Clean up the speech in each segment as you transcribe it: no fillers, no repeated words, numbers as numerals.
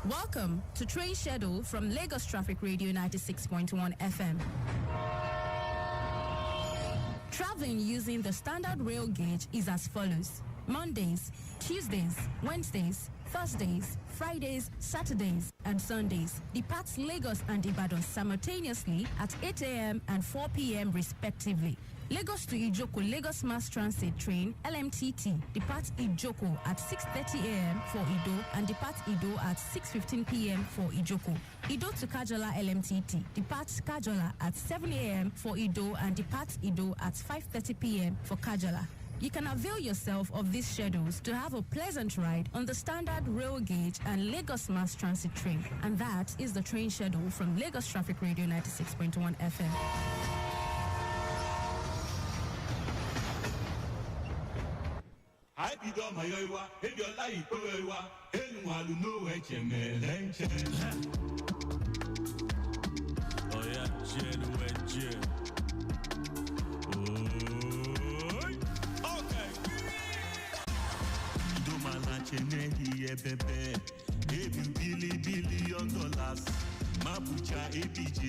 Welcome to Train Schedule from Lagos Traffic Radio 96.1 FM. Traveling using the standard rail gauge is as follows. Mondays, Tuesdays, Wednesdays, Thursdays, Fridays, Saturdays, and Sundays. Depart Lagos and Ibadan simultaneously at 8 a.m. and 4 p.m. respectively. Lagos to Ijoko Lagos Mass Transit Train LMTT depart Ijoko at 6:30 a.m. for Ido and depart Ido at 6:15 p.m. for Ijoko. Ido to Kajola LMTT depart Kajola at 7 a.m. for Ido and depart Ido at 5:30 p.m. for Kajola. You can avail yourself of these schedules to have a pleasant ride on the standard rail gauge and Lagos Mass Transit Train. And that is the train schedule from Lagos Traffic Radio 96.1 FM. I be done my yoiwa, if your life yoiwa, anyone who know where you may. Oh yeah, Jen. Okay. Do my lunch and here, baby. If you billion dollars, Mabucha, ABJ.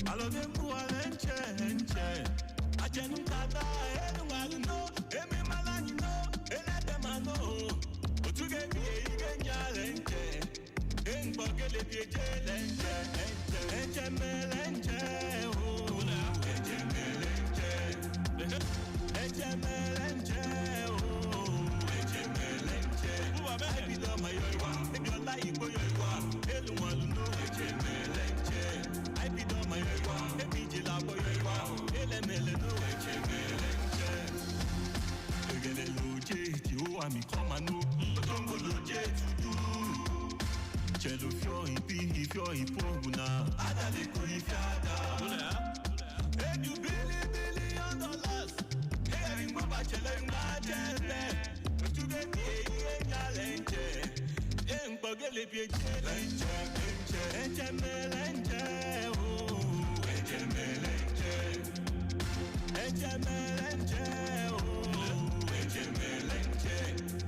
I love them who are enche. I can't cut anyone know. Mi come no, don't go loje to do. Chelo fio ipo na. Adale ko ifiada. If you billion dollars, hey, mo ba chele ma jebe. Tu be ni lenche. En pogele pie lenche melenche. Oh, enche melenche.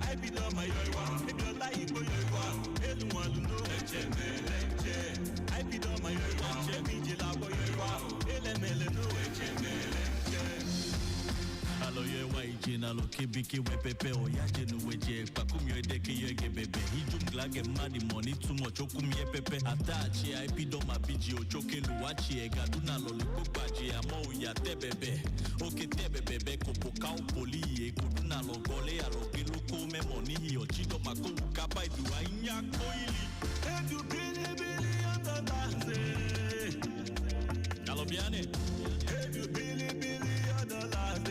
I be done my yoiwa, if you like yoiwa, anyone who know HMLNJ. I be done my yoiwa, Jemiji la yoiwa, elemele no HMLNJ. Alo ye wa ijina lo kibiki we pepe o ya jenu weje pakum yo deke ye bebe hijum glage madi money too much okum ye pepe atachi I pido ma biji o choke luwachi e gaduna lo lukupaji amo ya tebebe oke tebebe ko pokau poli e koduna lo gole alo biluko me money o chido mako kapa iduwa inya koili and you billion dollars alo biane and you billion dollars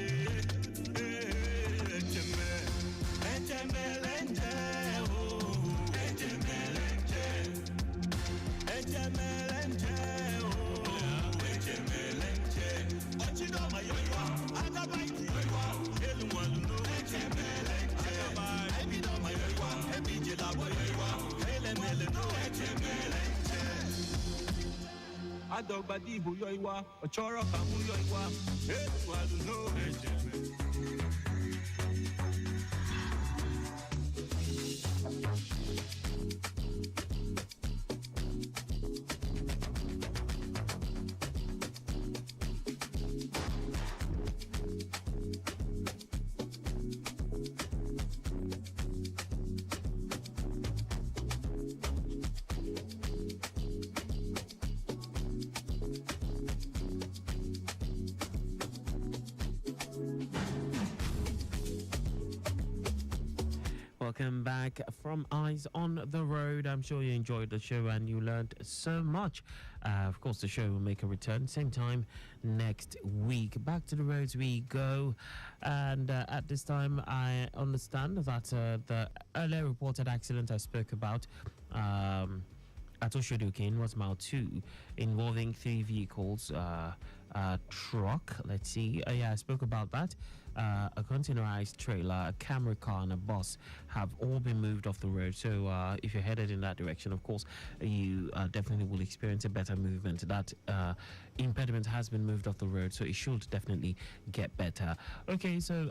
Adogba dibu yoiwa, ochoro kamu yoiwa. I don't know. Welcome back from Eyes on the Road. I'm sure you enjoyed the show and you learned so much. Of course, the show will make a return same time next week. Back to the roads we go. And at this time, I understand that the earlier reported accident I spoke about at Oshodukin was mile 2 involving 3 vehicles, truck. Let's see. I spoke about that. a containerized trailer, a camera car, and a bus have all been moved off the road. So if you're headed in that direction, of course, you definitely will experience a better movement. That impediment has been moved off the road, so it should definitely get better. Okay, so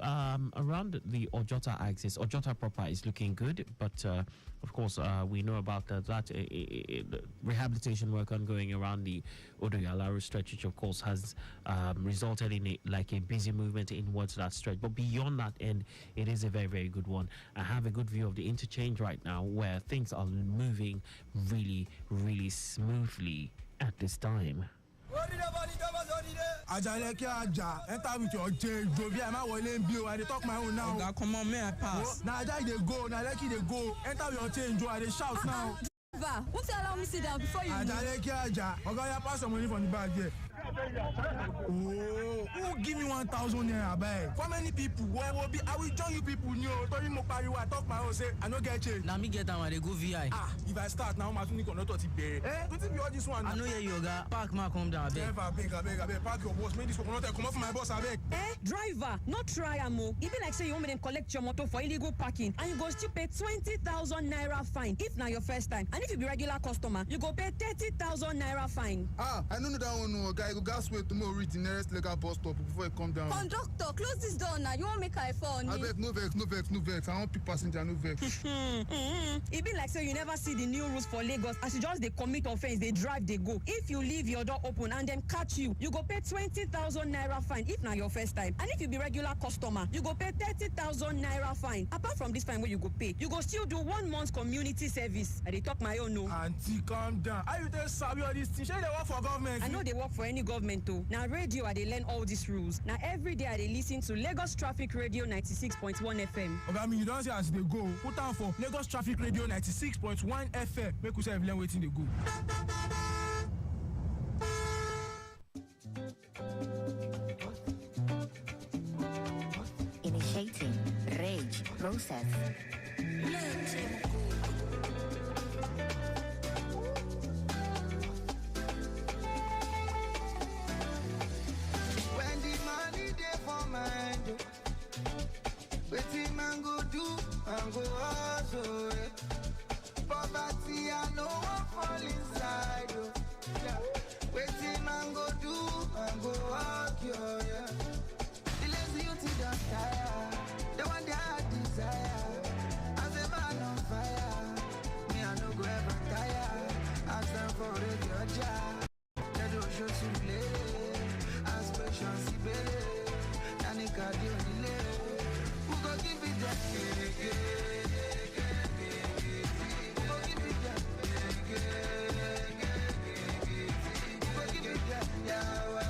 around the Ojota axis, Ojota proper is looking good, but of course, we know about that rehabilitation work ongoing around the Odoyalaru stretch, which of course has resulted in a busy movement inwards that stretch. But beyond that end, it is a very, very good one. I have a good view of the interchange right now, where things are moving really, really smoothly at this time. Ajaleke Aja, enter with your change. Jovi, I'm not willing to I talk my own now. Come on, may I pass? Now, Aja, they go. Now, Leki, they go. Enter with your change. Joe, they shout now. Won't you allow me sit down before you Ajaleke Aja, okay, you pass some money from the bag here. Oh, who give me 1,000 naira, bag? For many people, I will join you people. New, Tori Mokari, I talk my own, say, I don't get change. Now me get down and they go VI. If I start now, my phone not to pay. Don't you be all this one? I know you yoga. Park ma come down, beg. I beg. Park your boss. Make this one not come off my boss, I beg. Driver, not try amo. It be like say you want me to collect your motor for illegal parking, and you go still pay 20,000 naira fine if now your first time. And if you be regular customer, you go pay 30,000 naira fine. I don't know that one, no guy. You gas wait tomorrow reach the nearest legal bus stop before I come down. Conductor, close this door now. You won't make I fall on I beg, no vex. I want people passenger, no vex. It be like say you never see the new rules for Lagos. As you just they commit offense, they drive, they go. If you leave your door open and them catch you, you go pay 20,000 naira fine if now your first time. And if you be regular customer, you go pay 30,000 naira fine. Apart from this fine where you go pay, you go still do 1 month community service. I dey talk my own no. Auntie, calm down. Are you tell Sabi all these things? They work for government. I know they work for any government too. Now radio, I they learn all these rules. Now every day I they listen to Lagos Traffic Radio 96.1 FM. Okay, I mean you don't see as they go. Put down for Lagos Traffic Radio 96.1 FM. Make us learn waiting they go. Initiating rage process. When the money dey for mind, wetin man go do and go hustle. Poverty I no wan fall inside. Wetin man go do and go walk yo. The lazy youth don tire. They want their heart desire. As a man on fire, me I no go ever tire. Ask them for radio job. They don't show too late. Aspiration si bele. Nanika di onile. Who go give it that? Who go give it that? Who go give it that? Yawa,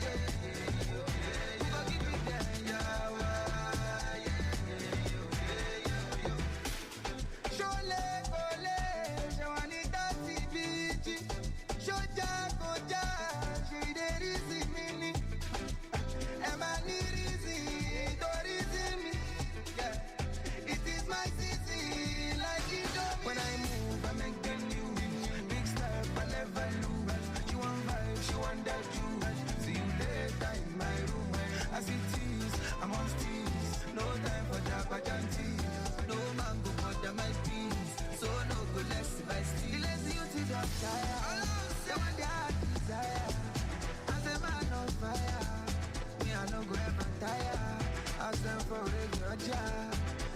yeah. Who go give it that? Yawa, yeah. Shole kole, shawanita tibiji. Shoja koja, she dey reason me. Am I need reason? Don't reason me. Yeah. It is my season, like it don't. When I move, I make the news. Big step, I never lose. She want vibe, she want that juice. See you later in my room. As it is, I'm on steez. No time for japajantis. No mango for my peace. So no go less by steez. The lazy youth don't tire. They want their heart desire. As a man on fire, me I no go ever tire. Ask them for regular job.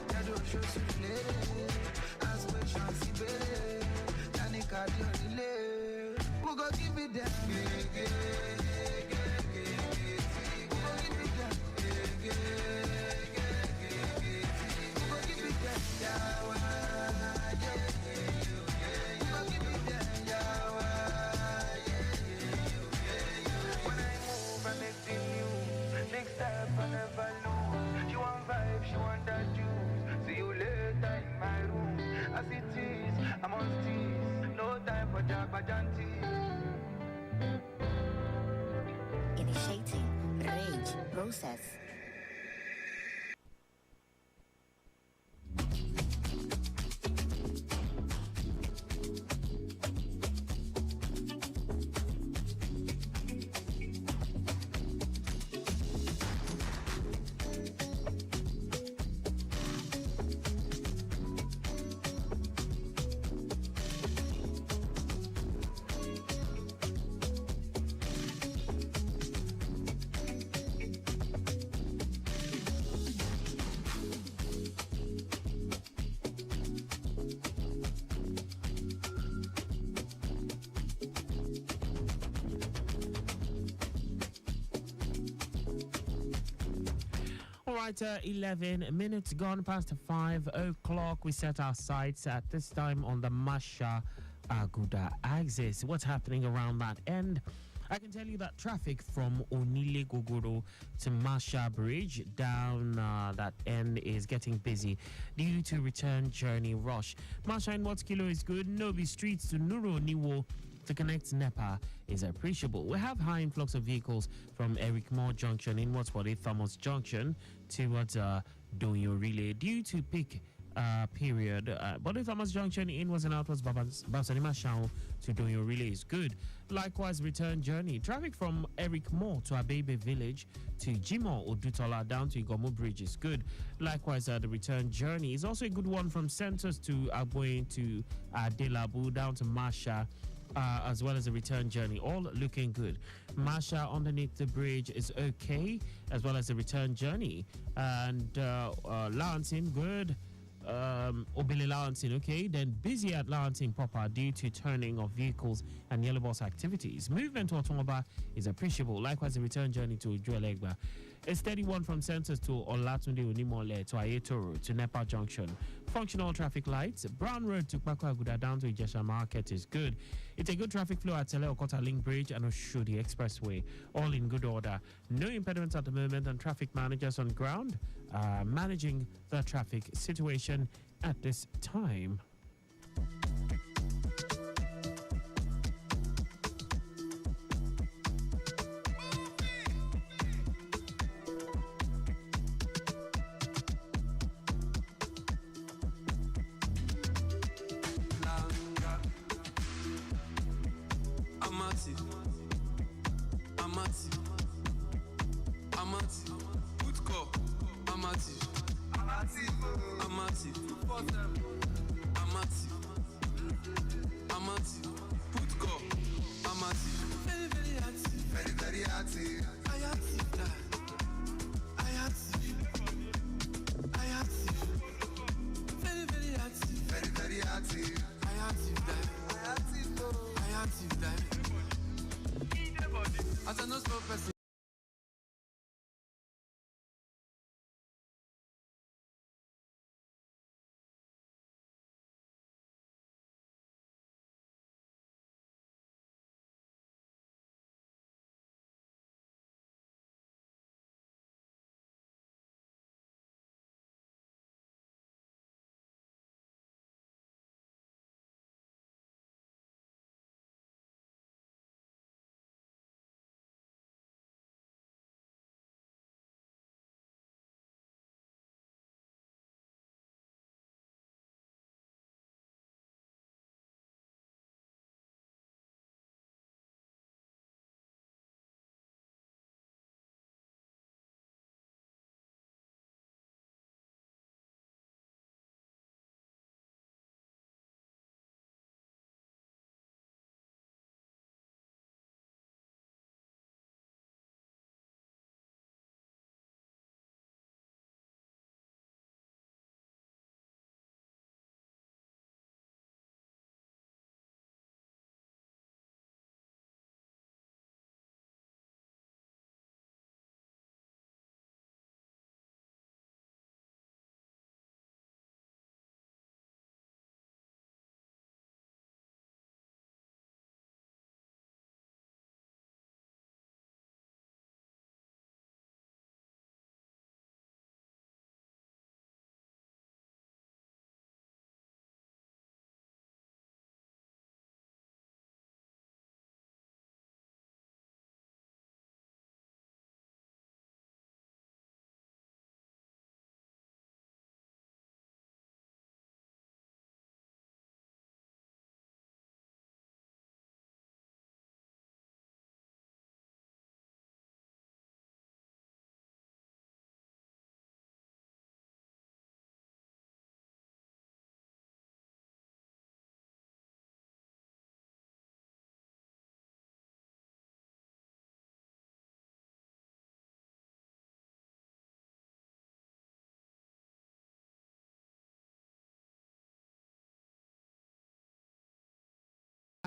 They don't show too late. Aspiration si bele. Nanika di onile. Who go give it them? Who go give it them? Who go give it them? Yawa, yeah. Who go give it them? Yawa, yeah. When I move, I make the news. Big step, I never lose. She want vibe, she want that juice. See you later in my room. As it is, I'm on steez. No time for jabajanti. Initiating rage process. All right, 11 minutes gone past 5 o'clock. We set our sights at this time on the Masha Aguda axis. What's happening around that end? I can tell you that traffic from Onile Gogoro to Masha Bridge down that end is getting busy due to return journey rush. Masha in Watts Kilo is good. Nobi Streets to Nuro Niwo to connect NEPA is appreciable. We have high influx of vehicles from Eric Moore Junction inwards for the Thomas Junction towards Donyo Relay due to peak period. Bode Thomas Junction inwards and outwards Babsanima Shao to Donyo Relay is good. Likewise, return journey. Traffic from Eric Moore to Abebe Village to Jimo Odutola down to Igomo Bridge is good. Likewise, the return journey is also a good one from Centers to Aboyne to Delabu down to Masha. As well as the return journey, all looking good. Masha underneath the bridge is okay, as well as the return journey. And Lansing, good. Obele Lansing, okay. Then busy at Lansing proper due to turning of vehicles and yellow bus activities. Movement to Otomoba is appreciable. Likewise, the return journey to Juelegba. A steady one from Centers to Olatunde Unimole to Ayetoro to Nepa Junction. Functional traffic lights. Brown Road to Kwakwaguda down to Ijesha Market is good. It's a good traffic flow at Tele Okota Link Bridge and Oshodi Expressway. All in good order. No impediments at the moment, and traffic managers on ground managing the traffic situation at this time. As I know small person.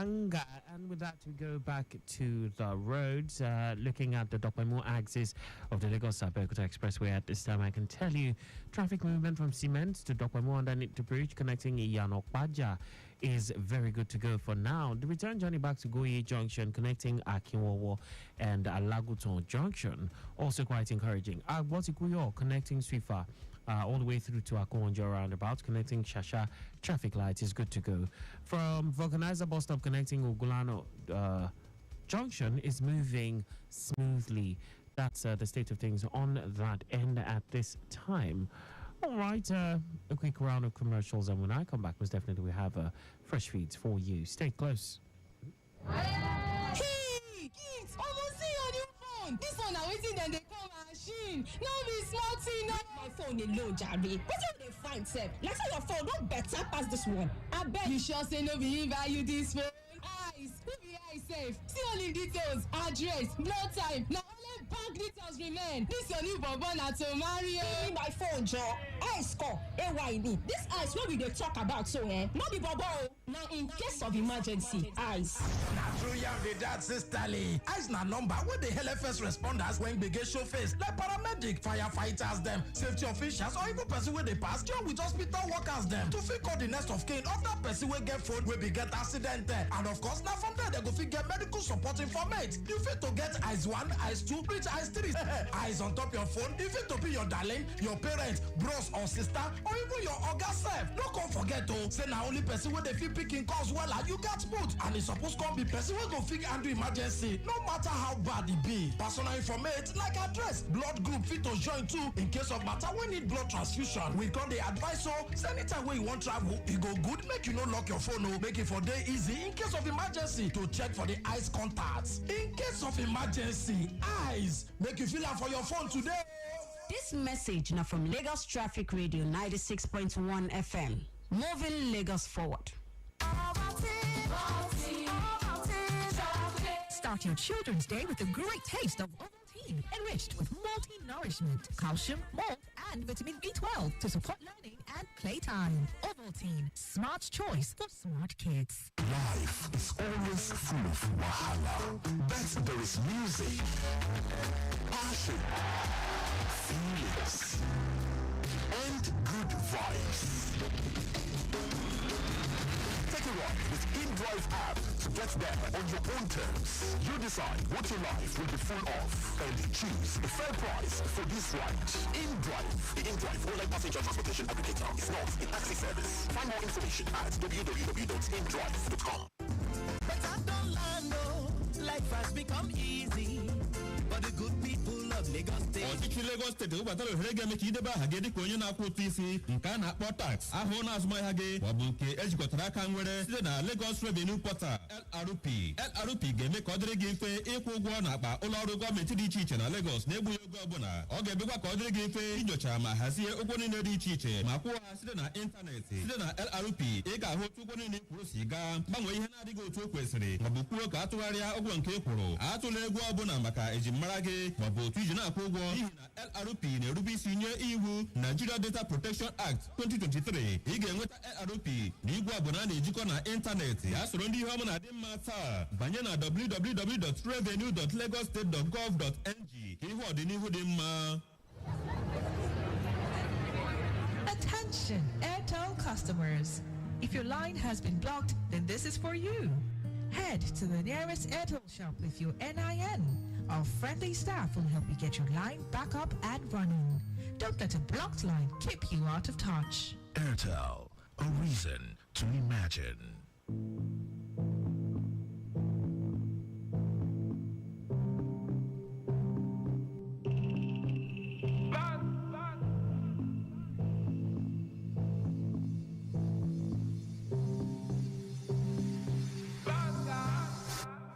Banga. And with that, we go back to the roads, looking at the Dokpemu axis of the Lagos-Abeokuta Expressway. At this time, I can tell you traffic movement from Cement to Dokpemu underneath the bridge connecting Iyanokpaja is very good to go for now. The return journey back to Goye Junction connecting Akinwowo and Alaguton Junction also quite encouraging. Agbotikuyo connecting Swifa all the way through to Akonjo roundabout connecting Shasha traffic lights is good to go. From Vulcanizer bus stop connecting Ugulano Junction is moving smoothly. That's the state of things on that end at this time. All right, a quick round of commercials, and when I come back, most definitely we have fresh feeds for you. Stay close. Hey, kids, almost see your new phone. This one now waiting, then they come machine. No be smart thing. My phone alone, Jerry. What do they find, sir? Like say your phone don't better pass this one. I bet you sure say no be value this phone. Eyes, who be eye safe? See only details, address, no time. Now only bank details remain. This your new bourbon na to marry. Give me my phone, Joe. Ice score. AYD. This ice what we dey talk about so not be bourbon. Now in case of emergency, ice. Na true yam dey that sisterly. Ice na number wey dey help first responders when gbege show face like paramedic, firefighters dem, safety officials or even person wey dey pass join with hospital workers dem to fit call the next of kin of that person wey get phone wey be get accident and of course na from there dem go fit get medical support informate. You fit to get ice 1, ice 2, reach ice 3. Eyes on top your phone, e fit to be your darling, your parents, bros or sister or even your oga sef. No come forget o say na only person wey dey fit picking calls wella you gats put, and e suppose come be person wey go fit handle emergency no matter how bad e be. Personal informate like address, blood group fit to join too in case of matter wey need blood transfusion. We come dey advise say anytime wey you wan travel e go good make you no lock your phone o, make e for dey easy in case of emergency to check for the eyes contacts. In case of emergency, eyes make you feel am for your phone today. This message now from Lagos Traffic Radio 96.1 FM. Moving Lagos forward. Start your children's day with a great taste of Ovaltine, enriched with multi-nourishment, calcium, malt, and vitamin B12 to support learning and playtime. Ovaltine, smart choice for smart kids. Life is always full of wahala, but there is music, passion, feelings, and good vibes. Take a ride with InDrive app to get there on your own terms. You decide what your life will be full of and choose a fair price for this ride. InDrive, the InDrive online passenger transportation aggregator, is not a taxi service. Find more information at www.indrive.com. But I don't know, life has become easy. But the good people of Lagos State. Ọchịchị Lagos State ụbatara ohere ga-eme ka idebe aha gị dịka onye na-akwụ ụtụ isi nke a na-akpọ tax ahụ na azụmahịa gị ma ọ bụ nke ejikọtara aka nwere site na Lagos Revenue Portal LRP. LRP ga-eme ka ọ dịrị gị mfe ịkwụ ụgwọ n'akpa ụlọ ọrụ gọọmenti dị iche iche na Lagos na-egbughị ego ọbụla. Ọ ga-emekwa ka ọ dịrị gị mfe inyocha ma hazie ụgwọ niile dị iche iche ma kwụọ ha site na ịntanetị. Site na LRP ị ga-ahụ otu ụgwọ niile kwụrụ si gaa, gbanwee ihe na-adịghị otu o kwesịrị ma ọ bụ kwuo ka atụgharịa ụgwọ nke ị kwụrụ. Atụla ego ọbụla maka ejimmara gị ma ọ bụ otu iji na-akwụ ụgwọ n'ihi na LRP na-erube isi nye iwu Nigeria Data Protection Act 2023. Ị ga-enweta LRP na igwe ọbụla a na-ejikọ na ịntanetị. Ya soro ndị ihe ọma na-adị mma taa. Banye na www.revenue.lagos.gov.ng ka ihu ọdịnihu dị mma. Attention, Airtel customers. If your line has been blocked, then this is for you. Head to the nearest Airtel shop with your NIN. Our friendly staff will help you get your line back up and running. Don't let a blocked line keep you out of touch. Airtel, a reason to imagine.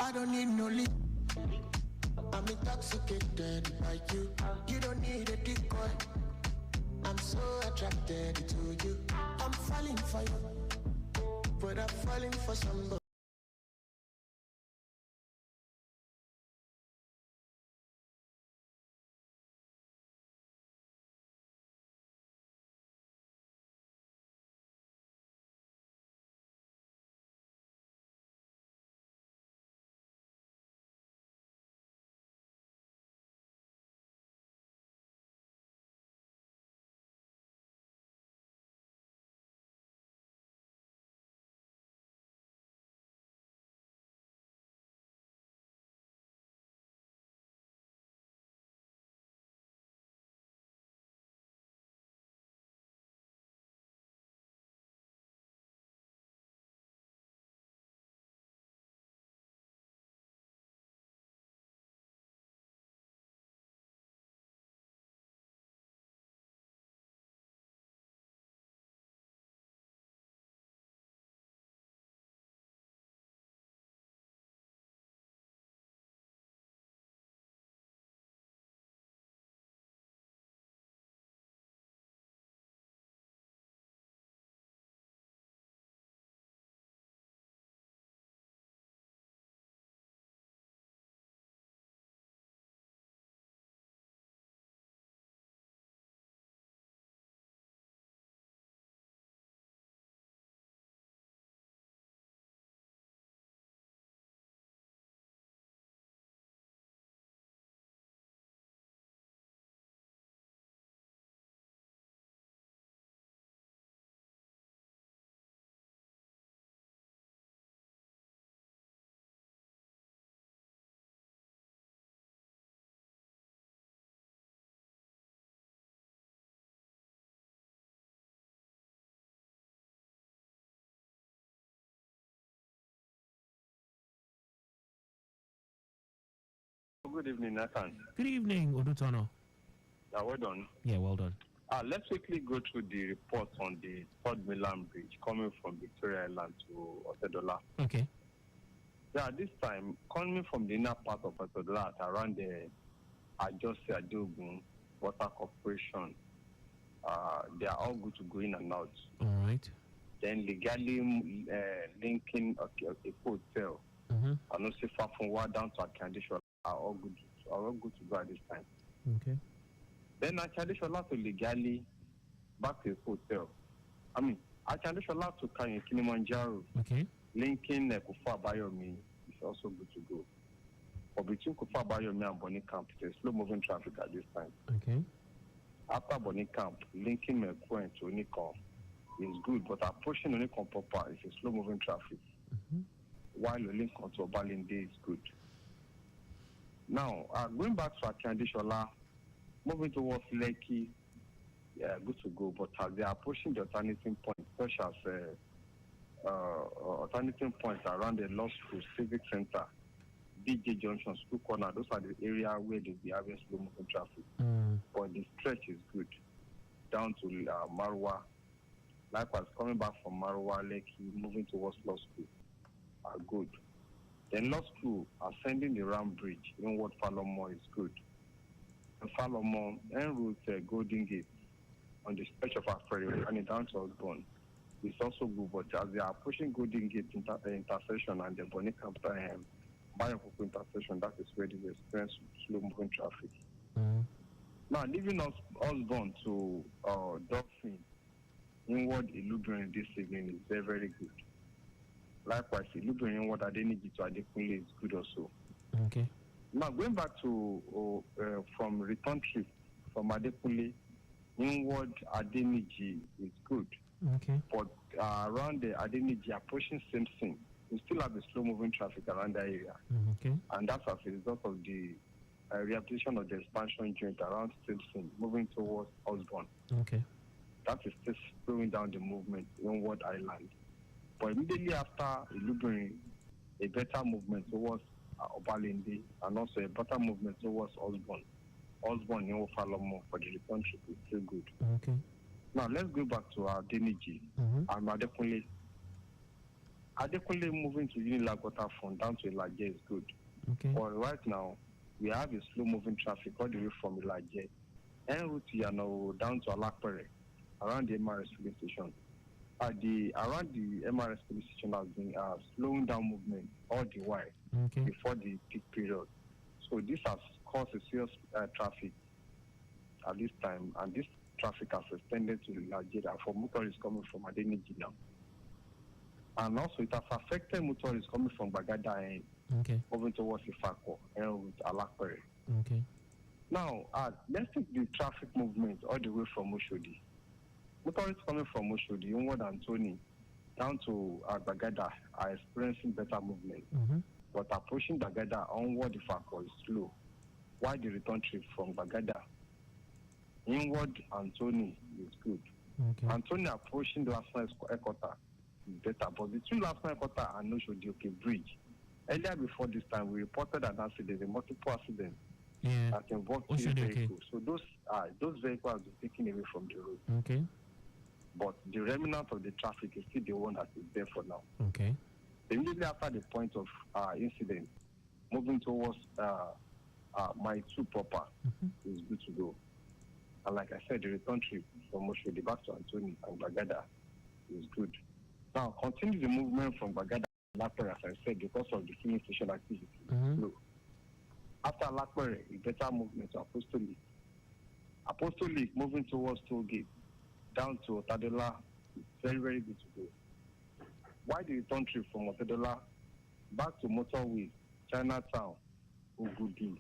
I don't need no lead. I'm intoxicated by you. You don't need a decoy. I'm so attracted to you. I'm falling for you, but I'm falling for somebody. good evening, Akan. Good evening, Odutono. Well done. Yeah, well done. Let's quickly go through the report on the Third Milan Bridge coming from Victoria Island to Otedola. Okay. Yeah, this time, coming from the inner part of Otedola around the Ajose Adogun Water Corporation, they are all good to go in and out. All right. Then legally linking a hotel and also far from down to Akandishola are all good to go at this time. Okay. Then Akandishola to legally back to a hotel. I mean, Akandishola to Kilimanjaro. Okay. Linking Kufa Bayomi is also good to go. But between Kufa Bayomi and Bonny Camp, there's slow moving traffic at this time. Okay. After Bonny Camp, linking Mekwen to Unicom is good, but approaching Unicom proper is a slow moving traffic. While the link onto Obalinde is good. Now, going back to Akandishola, moving towards Lekki, good to go, but as they are approaching the alternating points, such as alternating points around the Law School, Civic Center, DJ Junction, School Corner, those are the area where they'll be having slow moving traffic. But the stretch is good. Down to Marwa. Likewise, coming back from Marwa, Lekki, moving towards Law School are good. Then Law School, ascending the Ram Bridge, inward Falomo is good. And Falomo, en route Golden Gate, on the stretch of Afredi, and down to Osborne, is also good. But as they are pushing Golden Gate intersection and the Bonny Camp Bayokuku intersection, that is where they experience slow moving traffic. Now, leaving Osborne to Dolphin, inward Illubrian this evening is very, very good. Likewise, Illubrian inward Adeniji to Adekunle is good also. Okay. Now, going back to from return trip from Adekunle, inward Adeniji is good. Okay. But around the Adeniji approaching Simpson, we still have the slow moving traffic around that area. Okay. And that's as a result of the rehabilitation of the expansion joint around Simpson, moving towards Osborne. Okay. That is still slowing down the movement inward island. But immediately after Illubrian, a better movement towards Obalinde and also a better movement towards Osborne. Osborne in Ofalomo for the return trip is still good. Okay. Now let's go back to our Deniji and Adekunle. Adekunle moving to Unilagota from down to Ilaje is good. Okay. But right now, we have a slow moving traffic all the way from Ilaje en route to Yano down to Alakpere around the MRS police station. Around the MRS police station has been slowing down movement all the while before the peak period. So this has caused a serious traffic at this time, and this traffic has extended to Nigeria for motorists coming from Adeniji now. And also it has affected motorists coming from Bagada and moving towards Ifako and with Alakpere. Okay. Now, let's take the traffic movement all the way from Oshodi. Motorists coming from Oshodi, inward Anthony, down to Bagada are experiencing better movement. But approaching Bagada onward Ifako is slow. While the return trip from Bagada inward Anthony is good. Okay. Anthony approaching the last night Ekota is better. But between last night Ekota and Oshodi Bridge, earlier before this time, we reported an accident, a multiple accident that involved three vehicles. So those vehicles have been taken away from the road. Okay. But the remnant of the traffic is still the one that is there for now. Okay. Immediately after the point of incident, moving towards my two proper is good to go. And like I said, the return trip from Oshodi back to Anthony and Bagada is good. Now, continue the movement from Bagada to Lakpere, as I said, because of the filling station activity. Slow. After Lakpere, a better movement to Apostolic. Apostolic moving towards Tollgate down to Otadola is very, very good to go. Why the return trip from Otadola back to Motorways, Chinatown, Ogudi,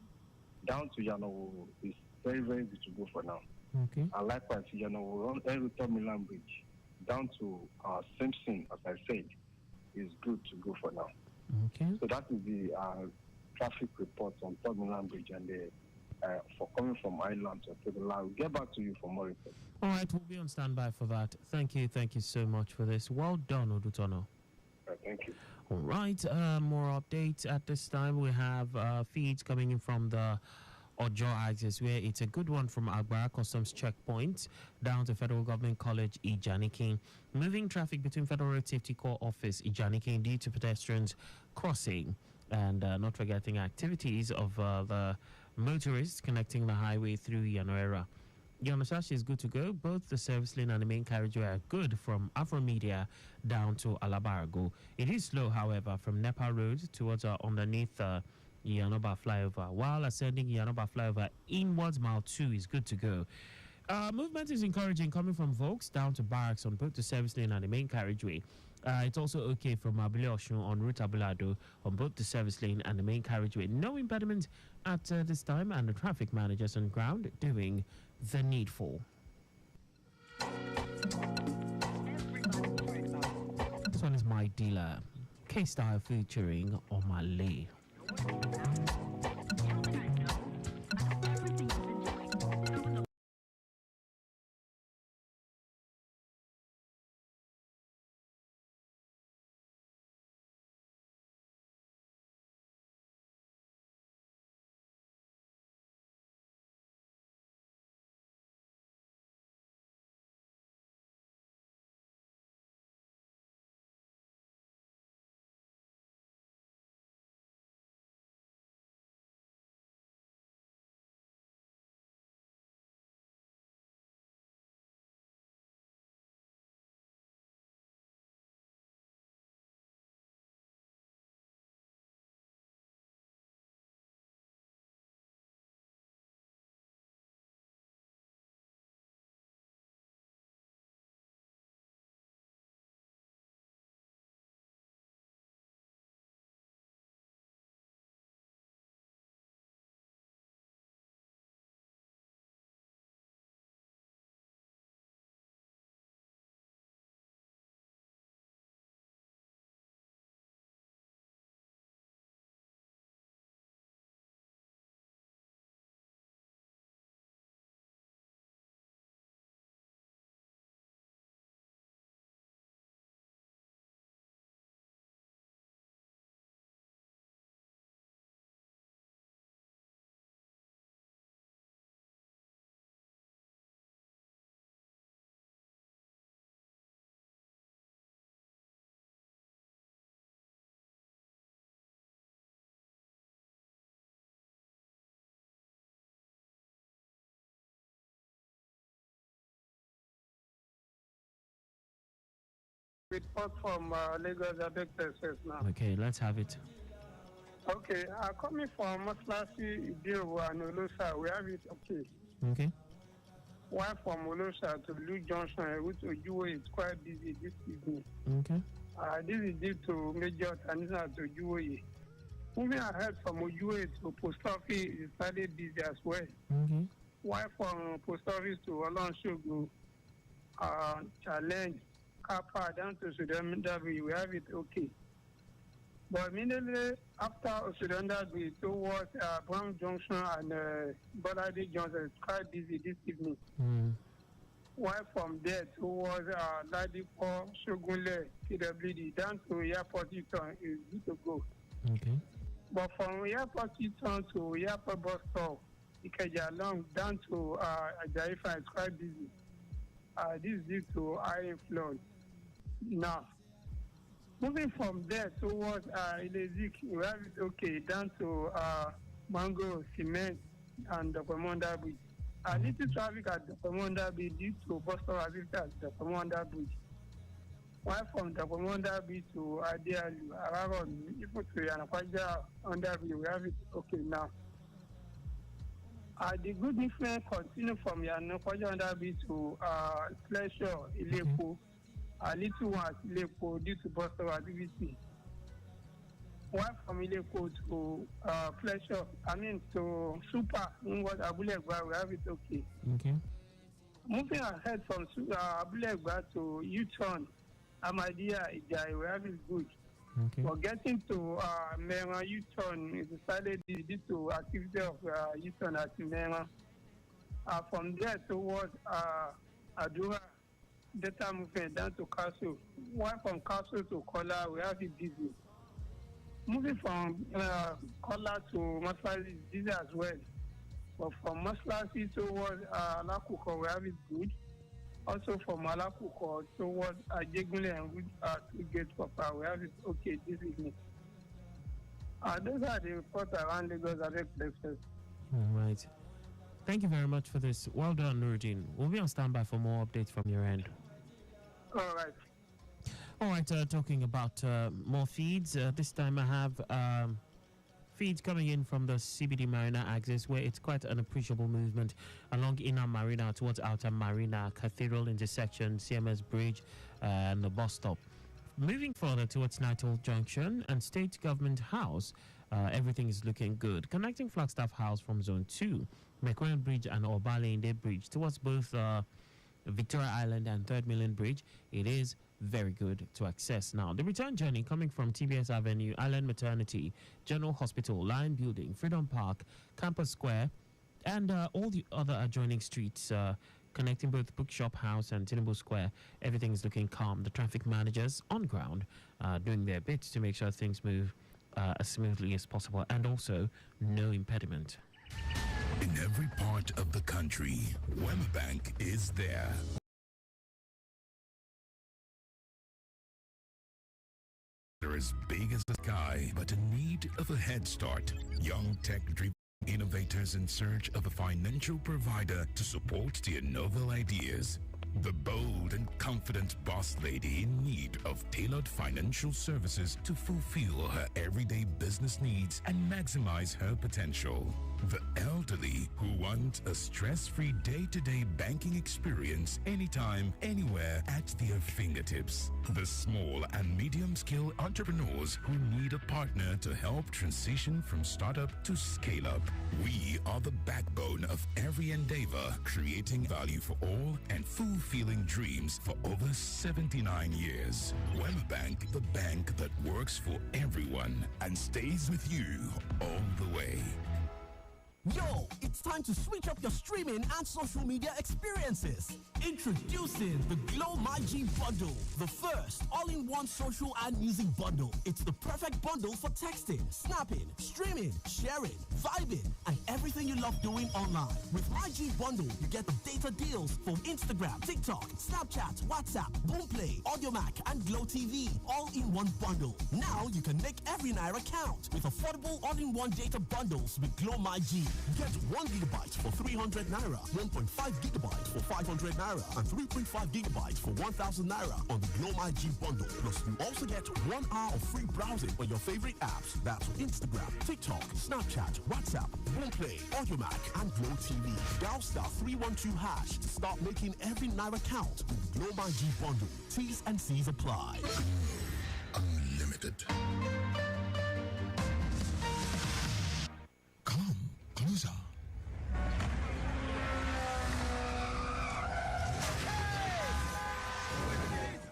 down to Yanowo is very, very good to go for now. Okay. And likewise, Yanowo, Third Milan Bridge, down to Simpson, as I said, is good to go for now. Okay. So that is the traffic report on Third Milan Bridge and the for coming from Island to the line. We'll get back to you for more reports. All right, we'll be on standby for that. Thank you so much for this. Well done, Odutono. Thank you. All right, more updates at this time. We have feeds coming in from the Ojo axis, where it's a good one from Agbara Customs Checkpoint down to Federal Government College Ijanikin. Moving traffic between Federal Road Safety Corps Office Ijanikin due to pedestrians crossing, and not forgetting activities of the motorists connecting the highway through Yanoera. Yanosashi is good to go. Both the service lane and the main carriageway are good from Afromedia down to Alabargo. It is slow, however, from Nepa Road towards underneath Yanoba flyover. While ascending Yanoba flyover inwards, mile 2 is good to go. Movement is encouraging coming from Vokes down to Barracks on both the service lane and the main carriageway. It's also okay from Abule Oshun on route Abulado on both the service lane and the main carriageway. No impediment at this time, and the traffic managers on ground doing the needful. This one is My Dealer, K-Style featuring Omale. Report from Lagos Texas now. Okay, let's have it. Okay, coming from Maslasi, Idio, and Olosa, we have it okay. Okay. While from Olosa to Blue Junction, which Ojuwe is quite busy this evening. Okay. This is due to Major Tanisa to Ojuwe. Moving ahead from Ojuwe to Post Office is slightly busy as well. Okay. While from Post Office to Olonshogu, Challenge, Kappa down to Sudan Dabi, we have it okay. But immediately after Sudan Dabi towards Brown Junction and Bolade Johnson, it's quite busy this evening. While from there towards Ladipo, Shogunle, PWD, down to Airport U-turn is good to go. Okay. But from Airport U-turn to Airport bus stop, Ikeja along down to Ajaifa, it's quite busy. This is due to high influence. Now, moving from there towards Ilezik, we have it okay, down to Mango, Cement, and the Commanda Bridge. Little traffic at the Commanda Bridge due to bus stop activity at the Commanda Bridge. While from the Commanda Bridge to Adialu, around even to Yanakwaja under Bridge, we have it okay now. The good difference continue from Yanakwaja under Bridge to Pleasure, Ilepo. A little one at Ilepo due to bus stop activity. While from Ilepo to Pleasure, to Super, in what Abulegba, we have it okay. Okay. Moving ahead from Abulegba to U-turn, Amadia, Ijai, we have it good. Okay. But getting to Mera U-turn is decided due to activity of U-turn at Mera. From there towards Adura, data movement down to Castle. While from Castle to Kola, we have it busy. moving from Kola to Maslasi is easy as well. But from Maslasi towards Alakuko, we have it good. Also from Alakuko towards Ajegunle and to Gate Papa, we have it okay this evening. Those are the reports around Lagos avec breakfast. All right. Thank you very much for this. Well done, Nuruddin. We'll be on standby for more updates from your end. All right. All right, talking about more feeds. This time I have feeds coming in from the CBD Marina axis, where it's quite an appreciable movement along Inner Marina towards Outer Marina, Cathedral intersection, CMS Bridge, and the bus stop. Moving further towards Natal Junction and State Government House, everything is looking good. Connecting Flagstaff House from Zone 2, McQueen Bridge and Obalende Bridge towards both Victoria Island and 3rd Million Bridge, it is very good to access now. The return journey coming from TBS Avenue, Island Maternity, General Hospital, Lion Building, Freedom Park, Campus Square, and all the other adjoining streets connecting both Bookshop House and Tinubu Square. Everything is looking calm. The traffic managers on ground doing their bit to make sure things move as smoothly as possible, and also no impediment. In every part of the country, Wembank is there. They're as big as the sky, but in need of a head start. Young tech-driven innovators in search of a financial provider to support their novel ideas. The bold and confident boss lady in need of tailored financial services to fulfill her everyday business needs and maximize her potential. The elderly who want a stress-free day-to-day banking experience anytime, anywhere at their fingertips. The small and medium-scale entrepreneurs who need a partner to help transition from startup to scale-up. We are the backbone of every endeavor, creating value for all and fulfilling dreams for over 79 years. Wembank, the bank that works for everyone and stays with you all the way. Yo, it's time to switch up your streaming and social media experiences. Introducing the Glow My G bundle, the first all-in-one social and music bundle. It's the perfect bundle for texting, snapping, streaming, sharing, vibing, and everything you love doing online. With My G bundle, you get the data deals for Instagram, TikTok, Snapchat, WhatsApp, Boomplay, AudioMac, and Glow TV, all in one bundle. Now you can make every naira count with affordable all-in-one data bundles with Glow My G. Get 1 gigabyte for 300 naira, 1.5 gigabyte for 500 naira, and 3.5 gigabytes for 1,000 naira on the Glow My G bundle. Plus, you also get 1 hour of free browsing on your favorite apps. That's Instagram, TikTok, Snapchat, WhatsApp, Boomplay, AudioMac, and Glow TV. Dial star 312 hash to start making every naira count with the Glow My G bundle. T's and C's apply. Unlimited. Come closer.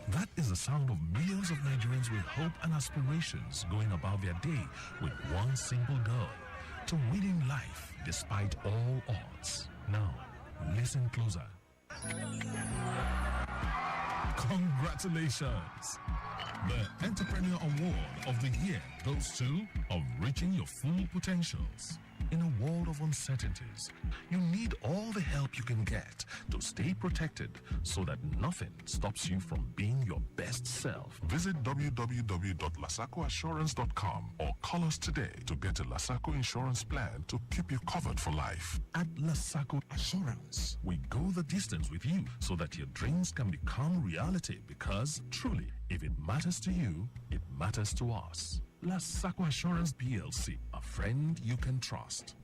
That is the sound of millions of Nigerians with hope and aspirations going about their day with one simple goal: to win in life despite all odds. Now, listen closer. Congratulations! The Entrepreneur Award of the Year goes to Of Reaching Your Full Potentials. In a world of uncertainties, you need all the help you can get to stay protected so that nothing stops you from being your best self. Visit www.lasacoassurance.com or call us today to get a Lasaco insurance plan to keep you covered for life. At Lasaco Assurance, we go the distance with you so that your dreams can become reality, because truly, if it matters to you, it matters to us. Lasaco Assurance PLC, a friend you can trust.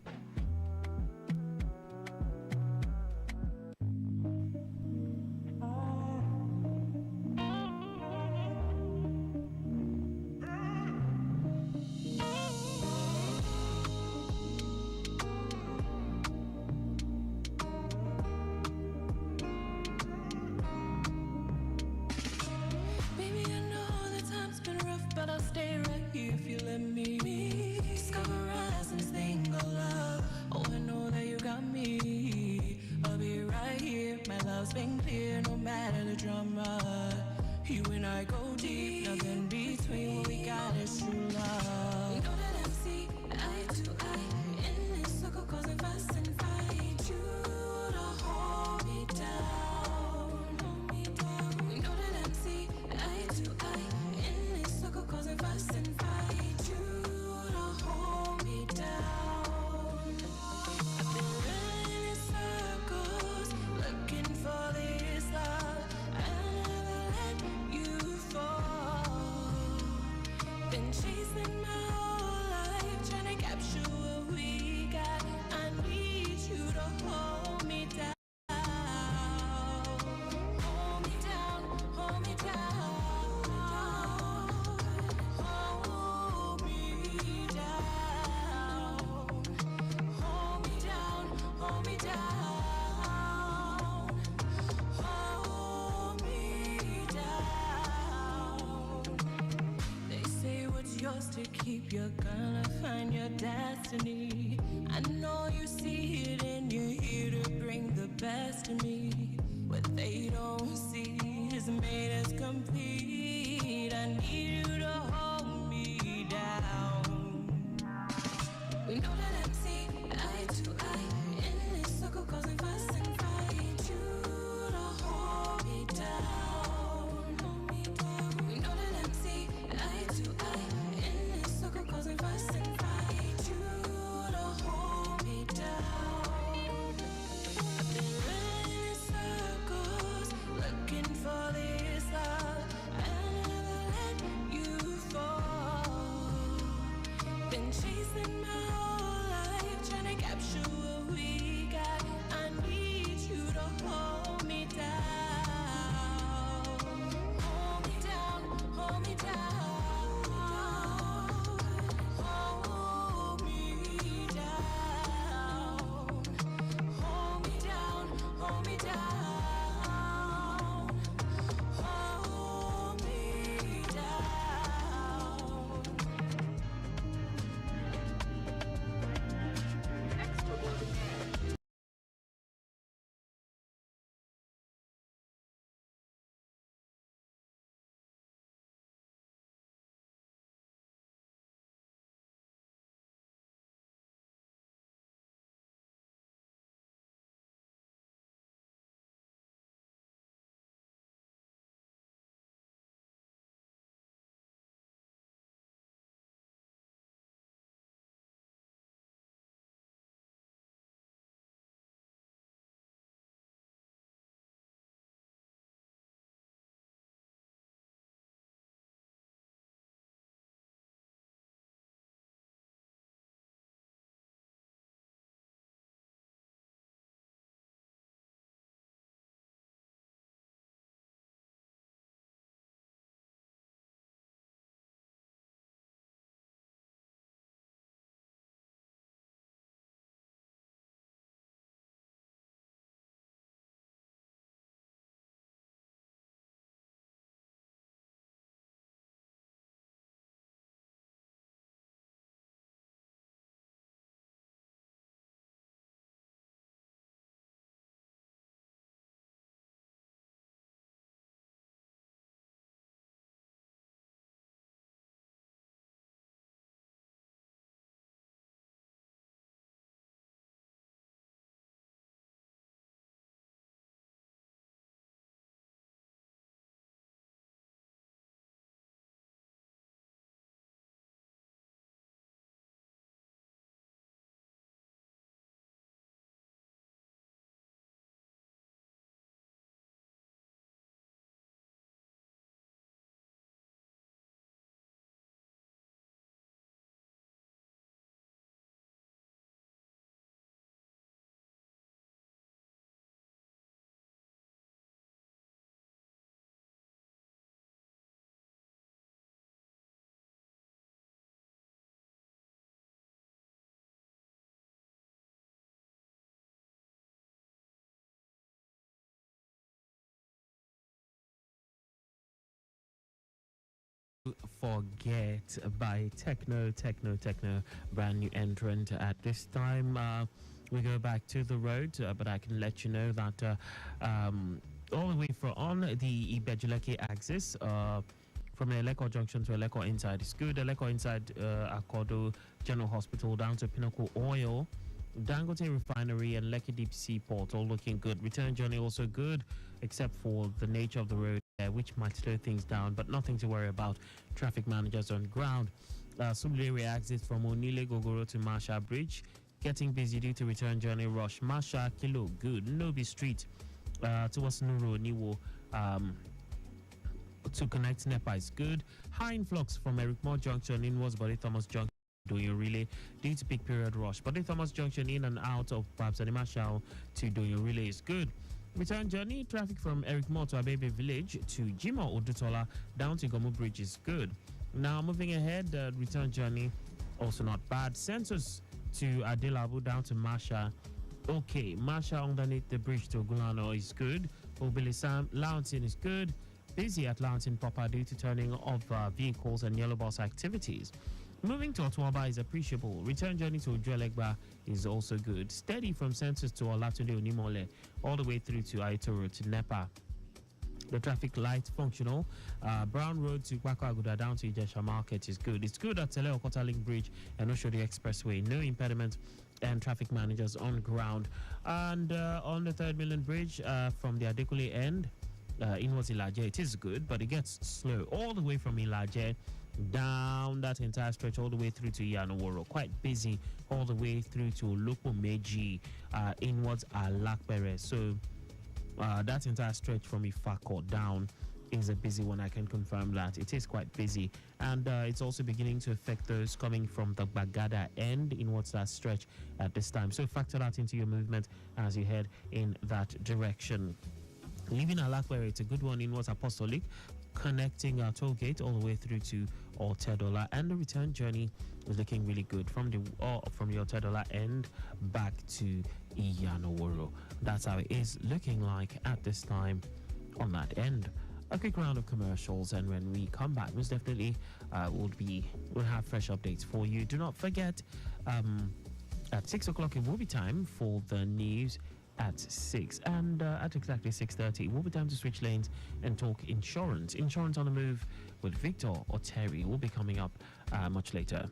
Baby, I know the time's been rough, but I'll stay right here if you let me. Discover us in this thing called love. Oh, I know that you got me. I'll be right here. My love's been clear, no matter the drama. You and I go deep, nothing between. What we got is true love. circle causing fuss and fight. You to hold me down, hold me down. We know that I'm see eye to eye in this circle causing fuss and fight. You to hold me down. I've been running in circles, looking for this love. I never let you fall. Been chasing my whole life, trying to capture what we got. I need you to hold me down. Hold me down, hold me down. Hold me down. Hold me down, hold me down. Hold me down. They say what's yours to keep, you're gonna find your destiny. I know you see it and you're here to bring the best of me. What they don't see is made us complete. I need you to hold me down. We know that I'm see eye to eye in this circle causing fuss and fight. You to hold me down, hold me down. We know that I'm see eye to eye in this circle causing fuss and fight. You to hold me down. I've been running in circles, looking for this love. I never let you fall. Been chasing my whole life, trying to capture what we got. I need you to hold me down. Hold me down, hold me down. Hold me down. Hold me down, hold me down. Hold me down. Forget by Techno, brand new entrant at this time. We go back to the road, but I can let you know that all the way on the Ibejuleke axis, from Eleko Junction to Eleko Inside is good. Eleko Inside, Akodo General Hospital down to Pinnacle Oil. Dangote Refinery and Lekki Deep Sea Port all looking good. Return journey also good, except for the nature of the road, which might slow things down, but nothing to worry about. Traffic managers on ground. Sumlere exit from Onile Gogoro to Masha Bridge. Getting busy due to return journey rush. Masha Kilo, good. Nobi Street towards Nuru Niwo to connect Nepa is good. High influx from Eric Moore Junction inwards Body Thomas Junction doing relay due to peak period rush. Body Thomas Junction in and out of Babs and Marshall to doing relay is good. Return journey traffic from Eric Moore to Abebe Village to Jima Odutola down to Gomu Bridge is good. Now moving ahead, return journey also not bad. Census to Adelabu down to Masha. Okay, Masha underneath the bridge to Ogulano is good. Obilisam Launton is good. Busy at Launton proper due to turning of vehicles and yellow bus activities. Moving to Otuaba is appreciable. Return journey to Ojuelegba is also good. Steady from Census to Olatunde Onimole all the way through to Aitoro to Nepa. The traffic light functional. Brown Road to Kwakwaguda down to Ijesha Market is good. It's good at Tele Okota Link Bridge and Oshodi Expressway. No impediment and traffic managers on ground. And on the 3rd Million Bridge from the Adekule end, inwards Ilaje, it is good, but it gets slow all the way from Ilaje down that entire stretch all the way through to Yanoworo. Quite busy all the way through to Lopo Meji, inwards Alakbere. So that entire stretch from Ifako down is a busy one. I can confirm that it is quite busy, and it's also beginning to affect those coming from the Bagada end inwards that stretch at this time. So factor that into your movement as you head in that direction. Leaving Alakwere, it's a good one inwards Apostolic, connecting our toll gate all the way through to Otedola, and the return journey is looking really good from the Otedola end back to Iyanoworo. That's how it is looking like at this time on that end. A quick round of commercials, and when we come back, most definitely we'll have fresh updates for you. Do not forget, at 6 o'clock it will be time for the news at 6, and at exactly 6:30 it will be time to switch lanes and talk insurance on the move with Victor or Terry will be coming up much later.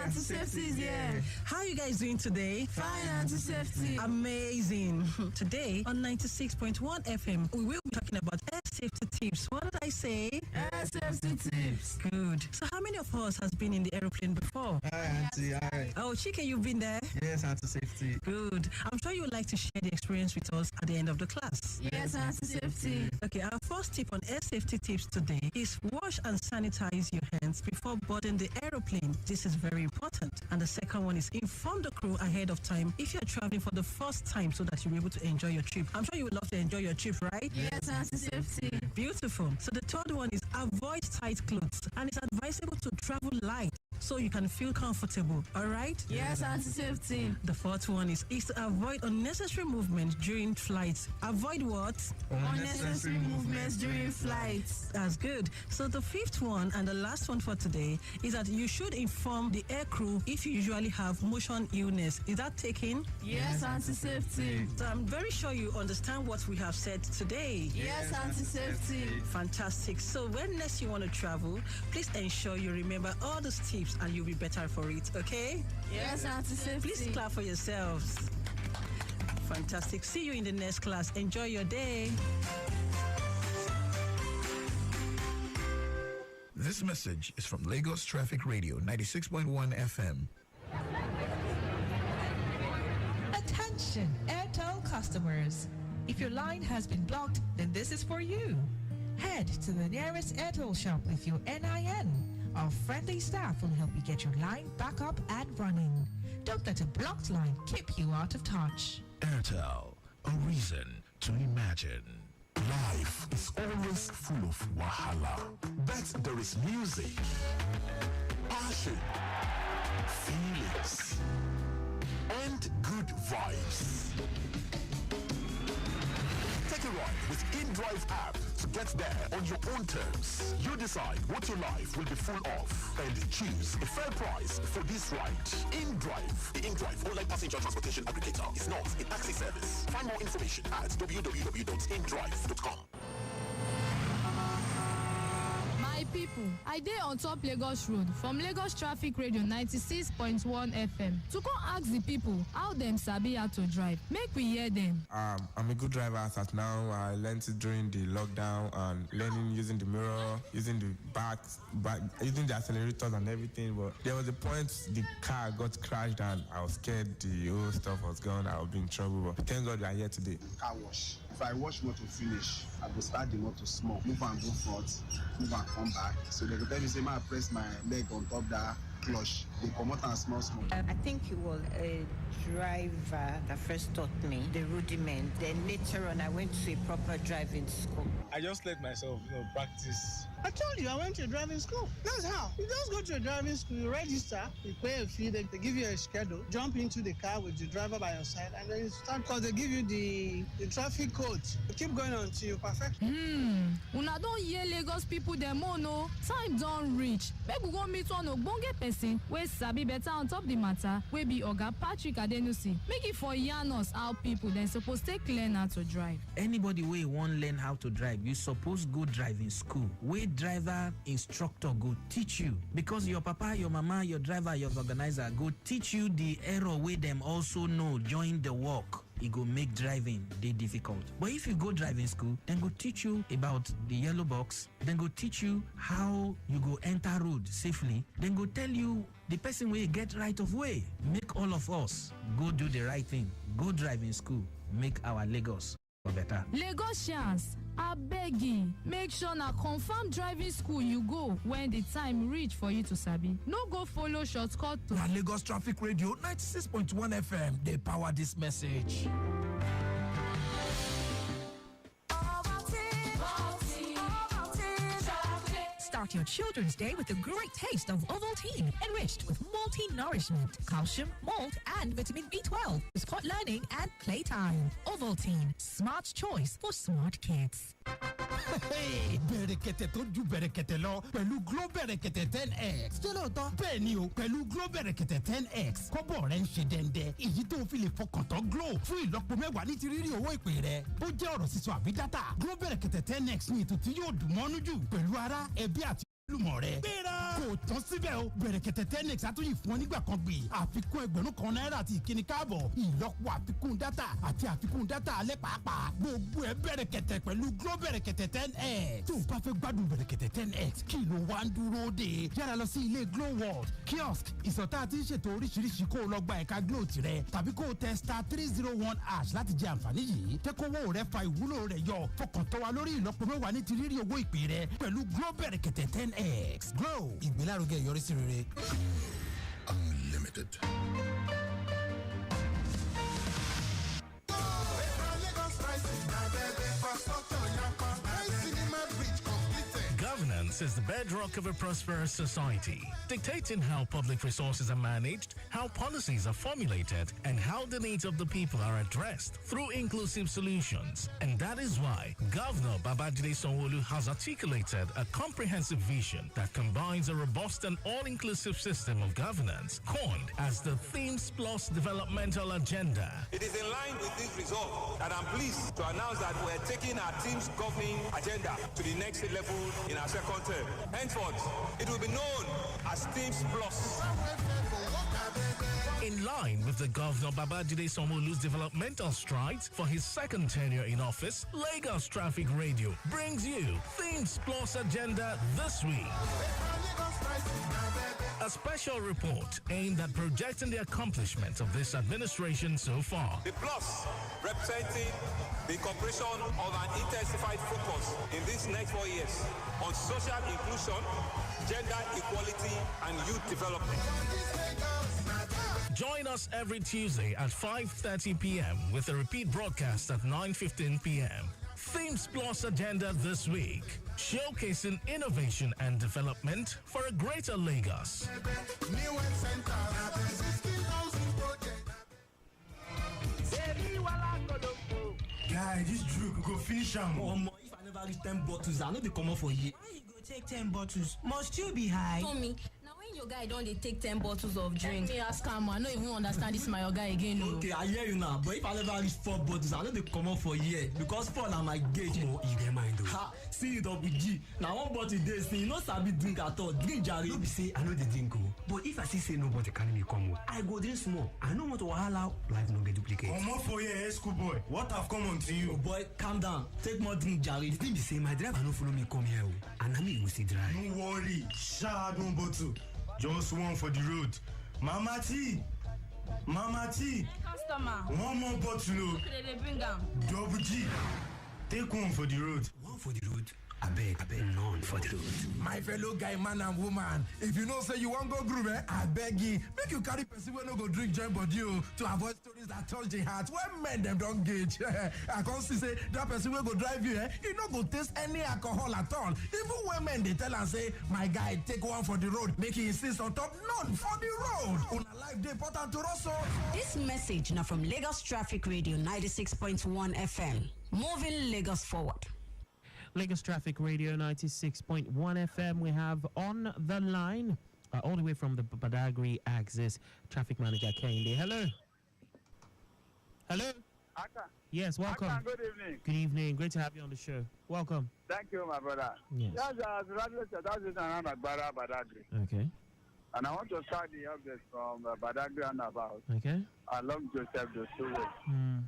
Anti-safety is here. How are you guys doing today? Fine, anti-safety. Amazing. Today on 96.1 FM, we will be talking about air safety tips. What did I say? Air safety tips. Good. So how many of us has been in the aeroplane before? Hi, Auntie. Hi. Oh, Chike, you've been there? Yes, anti-safety. Good. I'm sure you would like to share the experience with us at the end of the class. Yes, anti-safety. Okay, our first tip on air safety tips today is wash and sanitize your hands before boarding the aeroplane. This is very important. And the second one is inform the crew ahead of time if you're traveling for the first time so that you'll be able to enjoy your trip. I'm sure you would love to enjoy your trip, right? Yes, anti-safety. Beautiful. So the third one is avoid tight clothes, and it's advisable to travel light so you can feel comfortable. All right? Yes, anti-safety. The fourth one is to avoid unnecessary movement during flights. Avoid what? Unnecessary movements during flights. That's good. So the fifth one and the last one for today is that you should inform the air crew if you usually have motion illness. Is that taken? Yes, anti-safety. So I'm very sure you understand what we have said today. Yes, anti-safety. Fantastic. So when next you want to travel, please ensure you remember all those tips and you'll be better for it, okay? Yes, anti-safety. Please clap for yourselves. Fantastic. See you in the next class. Enjoy your day. This message is from Lagos Traffic Radio 96.1 FM. Attention, Airtel customers. If your line has been blocked, then this is for you. Head to the nearest Airtel shop with your NIN. Our friendly staff will help you get your line back up and running. Don't let a blocked line keep you out of touch. Airtel, a reason to imagine. Life is always full of wahala, but there is music, passion, feelings, and good vibes. Take a ride with InDrive app to get there on your own terms. You decide what your life will be full of and choose a fair price for this ride. InDrive, the InDrive online passenger transportation aggregator, is not a taxi service. Find more information at www.indrive.com. My people, I dey on top Lagos Road from Lagos Traffic Radio 96.1 FM to go ask the people how them sabi how to drive. Make we hear them. I'm a good driver as at now. I learned it during the lockdown and learning using the mirror, using the back, using the accelerators and everything. But there was a point the car got crashed and I was scared the whole stuff was gone. I would be in trouble. But thank God we are here today. Car wash. If I wash motor finish, I go start the motor small, move and go front, move and come back. So they go tell me, say, I press my leg on top that clutch. They come out and small. I think it was a driver that first taught me the rudiment. Then later on, I went to a proper driving school. I just let myself, practice. I told you I went to a driving school. That's how. You just go to a driving school, you register, you pay a fee, they give you a schedule, jump into the car with the driver by your side, and then you start because they give you the traffic code. You keep going until you perfect. Una don hear Lagos people dem o no. Time don reach. Make we go meet one ogbonge person wey sabi better on top the matter, wey be Oga Patrick Adenusi. Make it for yarn us how people dem suppose take learn how to drive. Anybody wey wan learn how to drive, you suppose go driving school. Wey driver instructor go teach you, because your papa, your mama, your driver, your organizer go teach you the error wey dem also know join the work. It go make driving dey difficult. But if you go driving school, then go teach you about the yellow box, then go teach you how you go enter road safely, then go tell you the person wey get right of way. Make all of us go do the right thing. Go driving school. Make our Lagos better. Lagosians, abegi, make sure na confirm driving school you go when the time reach for you to sabi. No go follow shortcut. Na Lagos Traffic Radio 96.1 FM, they power this message. Start your children's day with a great taste of Ovaltine, enriched with multi-nourishment, calcium, malt, and vitamin B12. Support learning and playtime. Ovaltine, smart choice for smart kids. Hey, bẹ̀rẹ̀kẹ̀tẹ̀ tó ju bẹ̀rẹ̀kẹ̀tẹ̀ lọ pẹ̀lú Glow bẹ̀rẹ̀kẹ̀tẹ̀ 10x. Ṣé lóòótọ́? Bẹ́ẹ̀ ni o, pẹ̀lú Glow bẹ̀rẹ̀kẹ̀tẹ̀ 10x. Kọ́bọ̀ rẹ̀ ń ṣe dẹ́ndẹ́. Èyí tó fi lè fọkàn tán Glow fún ìlọ́po mẹ́wàá ní ti rírí owó ìpè rẹ̀. Bó jẹ́ ọ̀rọ̀ sísọ àbí dátà, Glow bẹ̀rẹ̀kẹ̀tẹ̀ 10x ni ètò tí yóò dùn mọ́nú jù pẹ̀lú ara, ẹbí àti olùmọ̀ rẹ̀. Gbéra! Kò tán síbẹ̀ o, bẹ̀rẹ̀kẹ̀tẹ̀ 10x àtúnyì fún ọ nígbà kan gbì. Àfikún ẹgbẹ̀rún kan náírà àti ìkíni káàbọ̀. Ìlọ́po àfikún dátà àti àfikún dátà alẹ́ pàápàá. Gbogbo ẹ̀ bẹ̀rẹ̀kẹ̀tẹ̀ pẹ̀lú Glow bẹ̀rẹ̀kẹ̀tẹ̀ 10x. Tó o bá fẹ́ gbádùn bẹ̀rẹ̀kẹ̀tẹ̀ 10x, kí ló wá ń dúró dè? Yára lọ sí ilé Glow World kiosk ìsọ̀tá àti ìṣètò oríṣiríṣi kó o lọ gba ẹ̀ka Glow tirẹ̀ tàbí kó o tẹ *301# láti jẹ àǹfààní yìí. Tẹ́kọ̀wọ́ rẹ fa ìwúlò rẹ̀ yọ. Fọkàn tó wa lórí ìlọ́po mẹ́wàá ní ti rírí owó ìpè rẹ̀ pẹ̀lú Glow bẹ̀rẹ̀kẹ̀tẹ̀ 10x. Glow, ìgbélárugẹ ìyọrísí rere. Unlimited. Governance is the bedrock of a prosperous society, dictating how public resources are managed, how policies are formulated, and how the needs of the people are addressed through inclusive solutions. And that is why Governor Babajide Sanwo-Olu has articulated a comprehensive vision that combines a robust and all-inclusive system of governance, coined as the Themes Plus Developmental Agenda. It is in line with this resolve that I'm pleased to announce that we're taking our team's governing agenda to the next level in our second term. Henceforth, it will be known as Teams Plus. In line with the Governor Babajide Sanwo-Olu's developmental strides for his second tenure in office, Lagos Traffic Radio brings you Themes Plus Agenda this week. A special report aimed at projecting the accomplishments of this administration so far. The plus representing the incorporation of an intensified focus in these next 4 years on social inclusion, gender equality, and youth development. Join us every Tuesday at 5:30 p.m. with a repeat broadcast at 9:15 p.m. Themes Plus Agenda this week, showcasing innovation and development for a greater Lagos. Guy, this drink go finish am. If I never reach 10 bottles, I no dey comot for here. How you go take 10 bottles? Must you be high? Tommy, now when your your guy don't they take 10 bottles of drink? Me ask him, I don't even understand this my guy again. No. Okay, I hear you now, but if I never reach 4 bottles, I know they come up for a year because 4 na my gauge. Oh, you get mind though. Ha, see it up with G. Now 1 bottle day, see, you know sabi drink at all. Drink Jerry. No be say I know the drink oh, but if I see say nobody carry me come oh, I go drink small. I know what to wahala, life no get duplicate. Come on for your school boy. What have come on to you? Oh boy, calm down. Take more drink Jerry. The thing be say my driver no follow me come here oh, and I me go see drive. Don't worry, shard 1 bottle. Just 1 for the road. Mama T. Customer. 1 more bottle. Oh. They bring them. Double G. Take 1 for the road. 1 for the road. I beg, none for the road. My fellow guy, man and woman, if you know say you won't go groove, I beg you, make you carry person when no go drink join body to avoid stories that touch the heart. When men them don't gauge, I can't see say that person will go drive you, you no go taste any alcohol at all. Even when men they tell and say, my guy, take 1 for the road, make he insist on top, none for the road. On a life day important to us. This message now from Lagos Traffic Radio 96.1 FM, moving Lagos forward. Lagos Traffic Radio 96.1 FM. We have on the line, all the way from the Badagry axis, traffic manager Kende. Hello. Hello. Akan. Yes, welcome. Akan, good evening. Good evening. Great to have you on the show. Welcome. Thank you, my brother. Yes. That's around Agbara, Badagry. Okay. And I want to start the updates from Badagry and about. Okay. Along Joseph Dosuwe.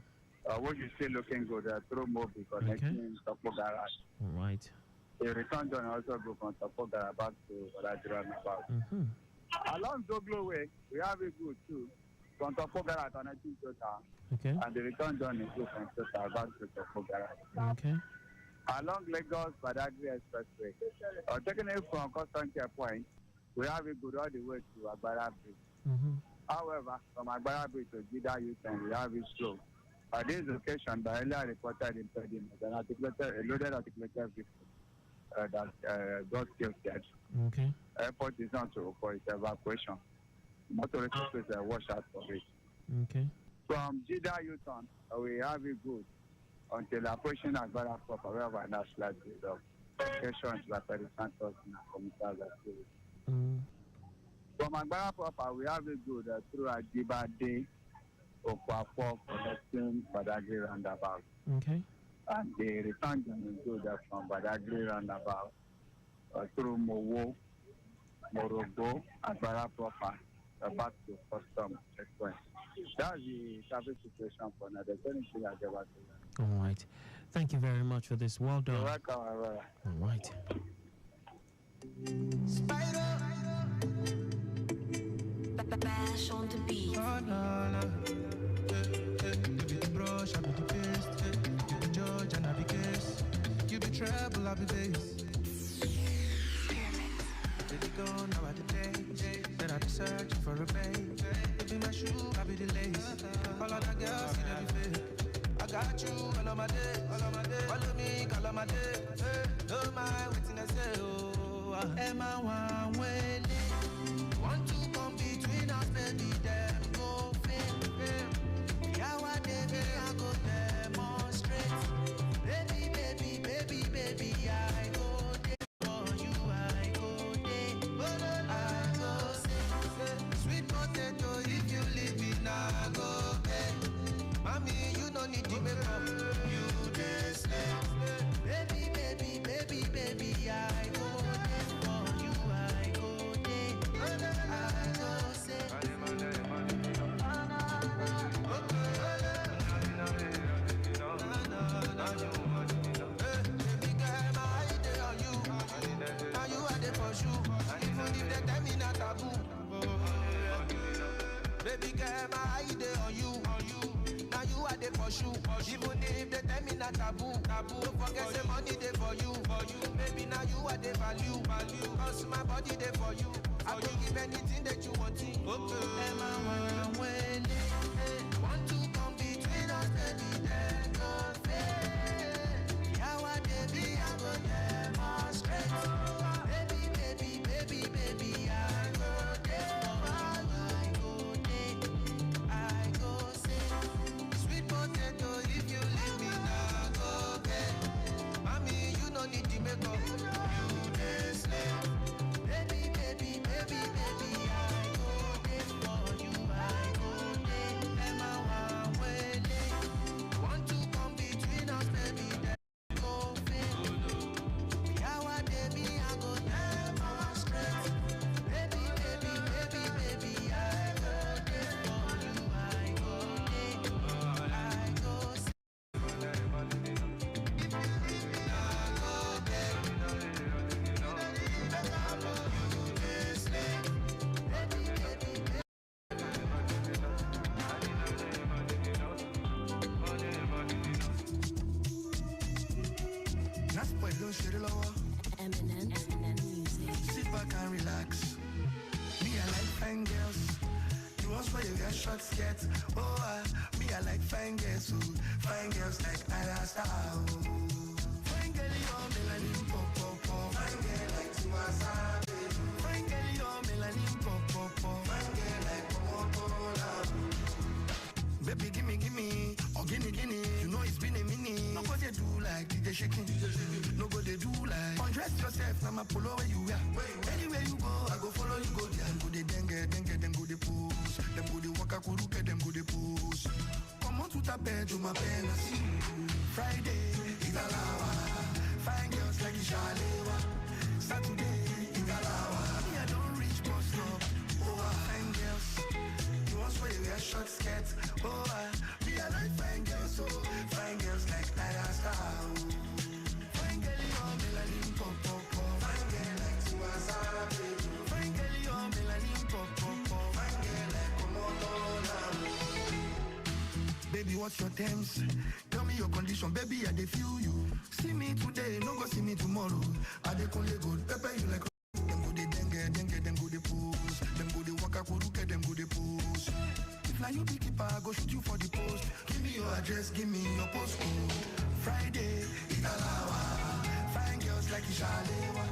What you still looking good through Mobi connecting Topo Garage. All right. The return journey also go from Topo Garage back to Badagry and about. Along Doglo Way, we have it good too. From Topo Garage connecting Total. Okay. And the return journey go from Total back to Topo Garage. Okay. Along Lagos Badagry Expressway, taking it from Custom Care Point, we have it good all the way to Agbara Bridge. However, from Agbara Bridge to Jida Usen, we have it slow. At this location, the earlier reported impediment, a loaded articulated vehicle that got killed dead. Okay. Airport is not to for its evacuation. Motorists please watch out for it. Okay. From Jida Usen, we have it good until approaching Agbara proper, wherever that's slightly up. Locations like the Santos and Community activity. From Agbara proper, we have it good through Ajiba Day. For connecting Badagry roundabout. Okay. And the return journey goes from Badagry roundabout through Mowo, Morogo, and Bara proper back to custom checkpoint. That's the traffic situation for now. There's anything I get back to that. All right. Thank you very much for this. Well done. You're welcome, my brother. All right. Bash on the beat. Oh, no, no. You be the brush, I be the paste. You be judge and I be case. You be treble, I be bass. Baby, go now at the days. Then I be searching for a babe. You be my shoe, I be the lace. All of the girls see they be fake. I got you all of my day. Follow me, all of my day. Don't mind waiting, I say, oh, am I one way? Want to come between us, baby, them go fail. Yeah, what they be, I go demonstrate. Baby, baby, baby, baby, I go there for you, I go there. I go say, sweet potato, if you leave me now, I go bed. Mommy, you don't need to make up. You just baby, baby, baby, baby, I go there for you, I go there. I go say. Baby girl, my eye dey on you. Now you are the for sure. Even if they tell me not taboo. Baby girl, my eye dey on you. Now you are the for sure. Even if they tell me not taboo. Don't forget the money dey for you. Baby, now you are the value. Cause my body dey for you. I will give anything that you want. Am I one way? Want to come between us, baby, then go fail. Yeah, what they be, I go demonstrate. Baby, baby, baby, baby, I go there. I go there. I go say, sweet potato, if you leave me now, go get. Mommy, you don't need to make up. You the slave. Baby, baby, baby, baby, Eminent music. Sit back and relax. Me, I like fine girls. You want for you wear short skirts. Oh, me, I like fine girls. Ooh. Fine girls like Ida Star. Fine girl, you're melanin pop pop pop. Fine girl like Tiwasa. Fine girl, you're melanin pop pop pop. Fine girl like Pomotola. Baby, gimme, or gimme. You know it's been a minute. No go they do like DJ shaking. No go they do like. Undress yourself, now my polo where you wear. Anywhere you go, I go follow you go there. Go they dengue, then go they pose. Them go they waka kuruke, them go they pose. Come on to the bed, do my pen, I see you. Friday, Italawa. Fine girls like Ishalewa. Saturday, Italawa. Me, I don't reach bus stop. Oh, fine girls. You want where you wear short skirts. Oh, me, I like fine girls. So fine girls like Ida Star. Fine girl, you're melanin pop pop pop. Fine girl like Tiwasa. Fine girl, you're melanin pop pop pop. Fine girl like Pomotola. Baby, what's your terms? Tell me your condition, baby, I dey feel you. See me today, no go see me tomorrow. I dey only good, pepper you like. Them go dey dengue, them go dey pose. Them go dey waka kuruke, them go dey pose. If now you be keeper, I go shoot you for the post. Give me your address, give me your postcode. Friday, Italawa. Fine girls like Ishalewa.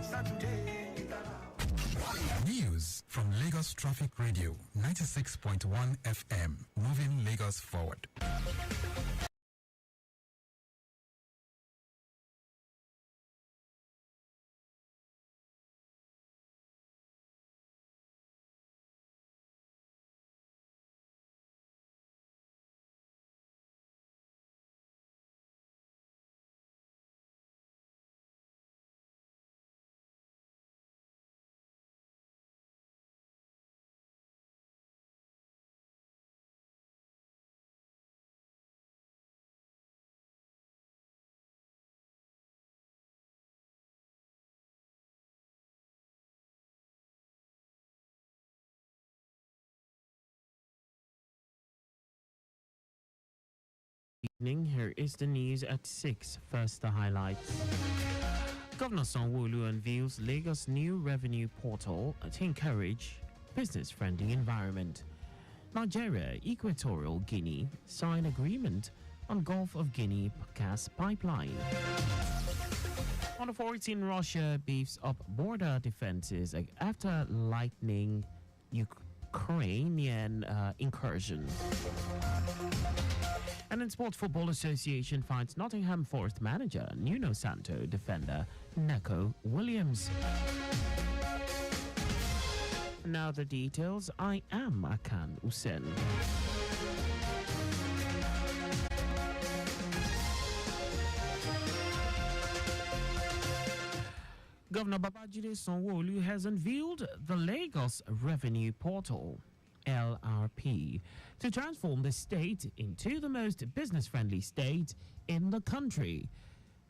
Saturday, Italawa. News from Lagos Traffic Radio 96.1 FM. Moving Lagos forward. Evening, here is the news at 6. First, the highlights. Governor Sanwo-Olu unveils Lagos' new revenue portal to encourage business-friendly environment. Nigeria, Equatorial Guinea sign agreement on Gulf of Guinea gas pipeline. On the 14, Russia beefs up border defenses after lightning Ukrainian incursion. And in Sport Football Association finds Nottingham Forest manager Nuno Santo defender Neco Williams. Now the details. I am Akan Usen. Governor Babajide Sanwo-Olu has unveiled the Lagos Revenue Portal, LRP, to transform the state into the most business-friendly state in the country.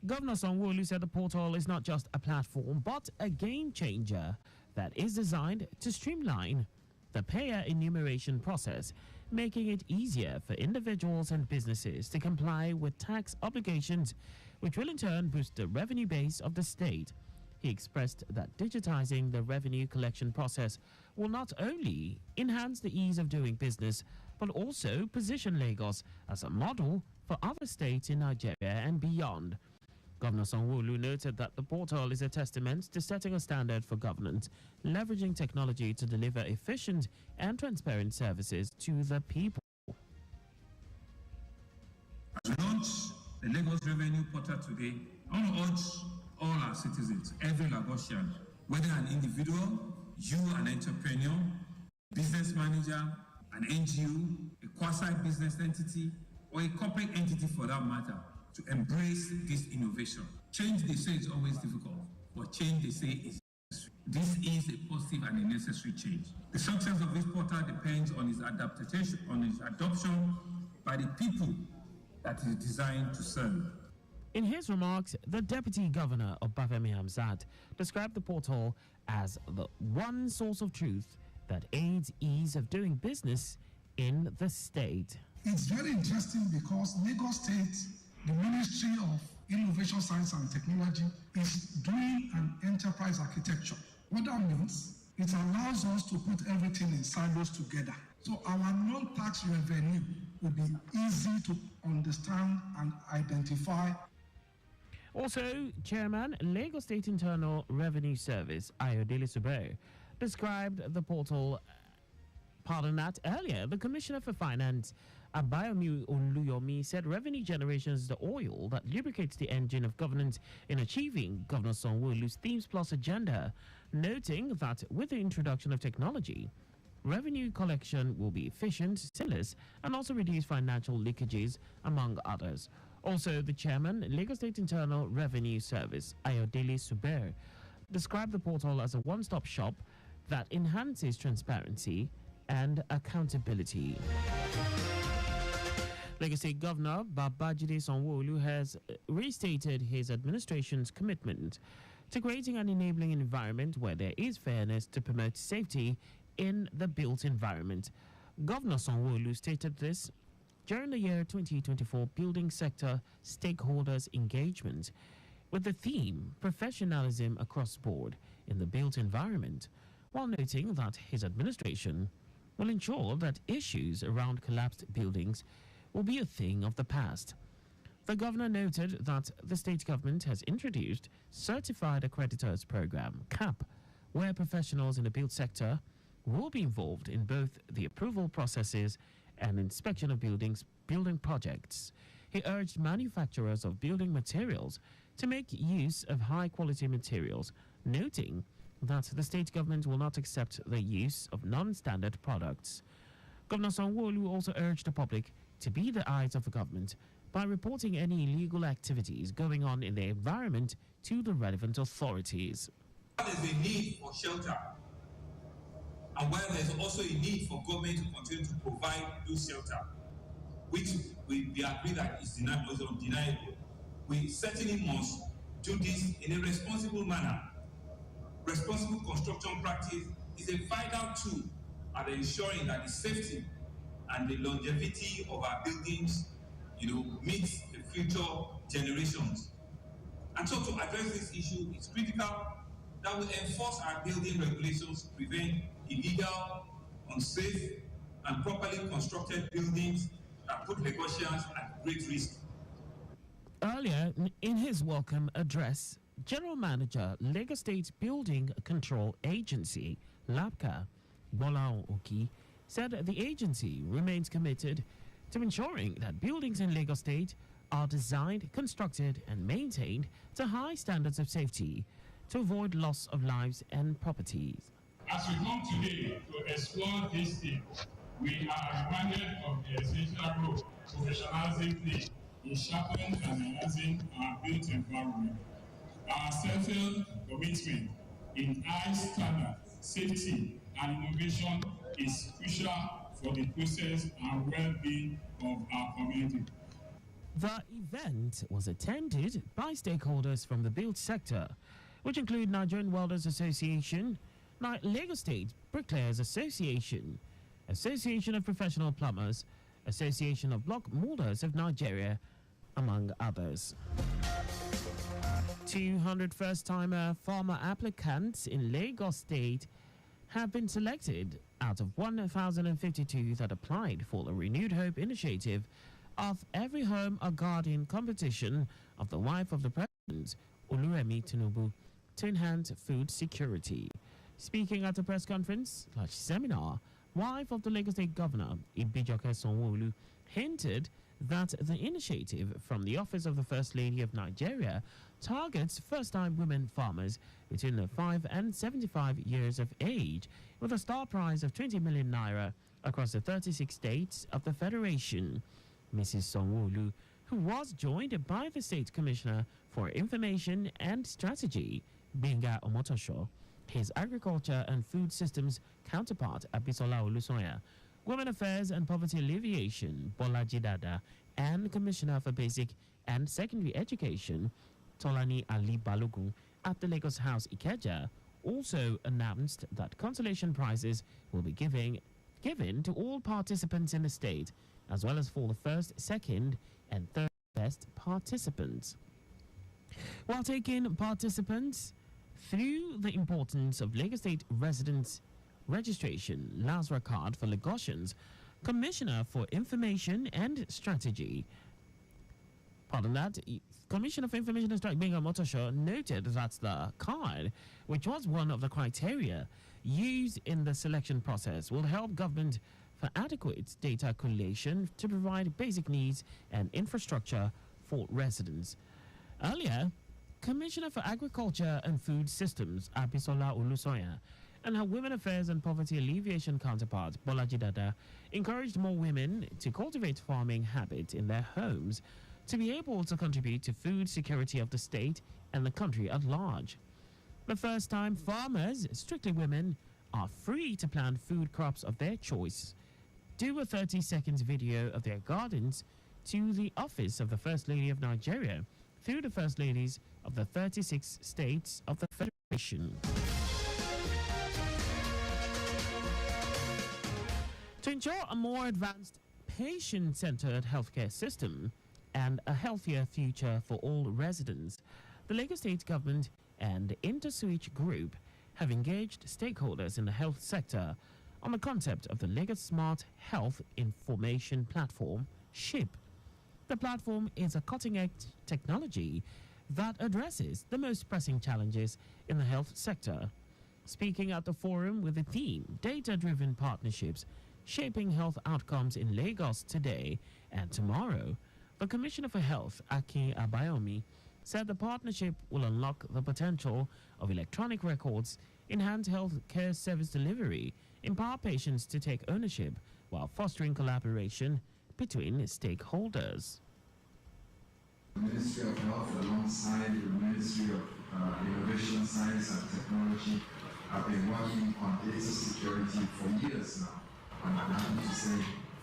Governor Sanwo-Olu said the portal is not just a platform, but a game-changer that is designed to streamline the payer enumeration process, making it easier for individuals and businesses to comply with tax obligations, which will in turn boost the revenue base of the state. He expressed that digitizing the revenue collection process will not only enhance the ease of doing business, but also position Lagos as a model for other states in Nigeria and beyond. Governor Sanwo-Olu noted that the portal is a testament to setting a standard for governance, leveraging technology to deliver efficient and transparent services to the people. As we launch the Lagos Revenue Portal today, I want to urge all our citizens, every Lagosian, whether an individual, you an entrepreneur, business manager, an NGO, a quasi-business entity, or a corporate entity for that matter, to embrace this innovation. Change, they say, is always difficult, but change, they say, is necessary. This is a positive and a necessary change. The success of this portal depends on its adaptation, on its adoption by the people that it is designed to serve. In his remarks, the Deputy Governor of Bafemi Hamzat described the portal as the one source of truth that aids ease of doing business in the state. It's very interesting because Lagos State, the Ministry of Innovation, Science and Technology is doing an enterprise architecture. What that means, it allows us to put everything in silos together. So our non-tax revenue will be easy to understand and identify. Also, Chairman, Lagos State Internal Revenue Service, Ayodele Sube, described the portal, earlier. The Commissioner for Finance, Abayomi Oluyomi, said revenue generation is the oil that lubricates the engine of governance in achieving Governor Sanwo-Olu's Themes Plus agenda, noting that with the introduction of technology, revenue collection will be efficient, seamless, and also reduce financial leakages, among others. Also, the chairman, Lagos State Internal Revenue Service, Ayodele Sube, described the portal as a one-stop shop that enhances transparency and accountability. Lagos State Governor Babajide Sanwo-Olu has restated his administration's commitment to creating an enabling environment where there is fairness to promote safety in the built environment. Governor Sanwo-Olu stated this during the year 2024 Building Sector Stakeholders Engagement with the theme Professionalism Across Board in the Built Environment, while noting that his administration will ensure that issues around collapsed buildings will be a thing of the past. The governor noted that the state government has introduced Certified Accreditors Program, CAP, where professionals in the built sector will be involved in both the approval processes and inspection of building projects. He urged manufacturers of building materials to make use of high-quality materials, noting that the state government will not accept the use of non-standard products. Governor Sanwo-Olu also urged the public to be the eyes of the government by reporting any illegal activities going on in the environment to the relevant authorities. There is a need for shelter, and while there is also a need for government to continue to provide those shelter, which we agree that is undeniable, we certainly must do this in a responsible manner. Responsible construction practice is a vital tool at ensuring that the safety and the longevity of our buildings, meets the future generations. And so to address this issue, it's critical that we enforce our building regulations to prevent illegal, unsafe, and properly constructed buildings that put Lagosians at great risk. Earlier, in his welcome address, General Manager, Lagos State Building Control Agency, LABCA, Bola Oki, said the agency remains committed to ensuring that buildings in Lagos State are designed, constructed, and maintained to high standards of safety to avoid loss of lives and properties. As we come today to explore this theme, we are reminded of the essential role professionalism plays in sharpening and enhancing our built environment. Our self-held commitment in high standard, safety, and innovation is crucial for the process and well-being of our community. The event was attended by stakeholders from the built sector, which include Nigerian Welders Association, Lagos State Bricklayers Association, Association of Professional Plumbers, Association of Block Molders of Nigeria, among others. 200 first-timer farmer applicants in Lagos State have been selected out of 1,052 that applied for the Renewed Hope initiative of Every Home a Garden competition of the wife of the president, Oluremi Tinubu, to enhance food security. Speaking at a press conference seminar, wife of the Lagos State Governor, Ibijoke Sanwo-Olu, hinted that the initiative from the Office of the First Lady of Nigeria targets first-time women farmers between 5 and 75 years of age with a star prize of 20 million naira across the 36 states of the Federation. Mrs. Sanwo-Olu, who was joined by the State Commissioner for Information and Strategy, Benga Omotosho, his Agriculture and Food Systems counterpart, Abisola Olusoya, Women Affairs and Poverty Alleviation, Bolaji Dada, and Commissioner for Basic and Secondary Education, Tolani Ali Balogun, at the Lagos House Ikeja, also announced that consolation prizes will be given to all participants in the state, as well as for the first, second, and third best participants. While taking participants through the importance of Lagos State residents registration LASRA card for Lagosians, Commissioner for Information and Strategy, Commissioner for Information and Strategy Benga Motosho noted that the card, which was one of the criteria used in the selection process, will help government for adequate data collation to provide basic needs and infrastructure for residents. Earlier, Commissioner for Agriculture and Food Systems, Abisola Olusoya, and her Women Affairs and Poverty Alleviation counterpart, Bolaji Dada, encouraged more women to cultivate farming habits in their homes to be able to contribute to food security of the state and the country at large. The first-time farmers, strictly women, are free to plant food crops of their choice. Do a 30-second video of their gardens to the office of the First Lady of Nigeria through the First Ladies of the 36 states of the Federation. To ensure a more advanced, patient-centered healthcare system and a healthier future for all residents, the Lagos State government and InterSwitch Group have engaged stakeholders in the health sector on the concept of the Lagos Smart Health Information Platform, SHIP. The platform is a cutting-edge technology that addresses the most pressing challenges in the health sector. Speaking at the forum with the theme Data-Driven Partnerships Shaping Health Outcomes in Lagos Today and Tomorrow, the Commissioner for Health, Akan Usen, said the partnership will unlock the potential of electronic records, enhance health care service delivery, empower patients to take ownership while fostering collaboration between stakeholders. The Ministry of Health, alongside the Ministry of Innovation, Science and Technology, have been working on data security for years now. And I'm happy to say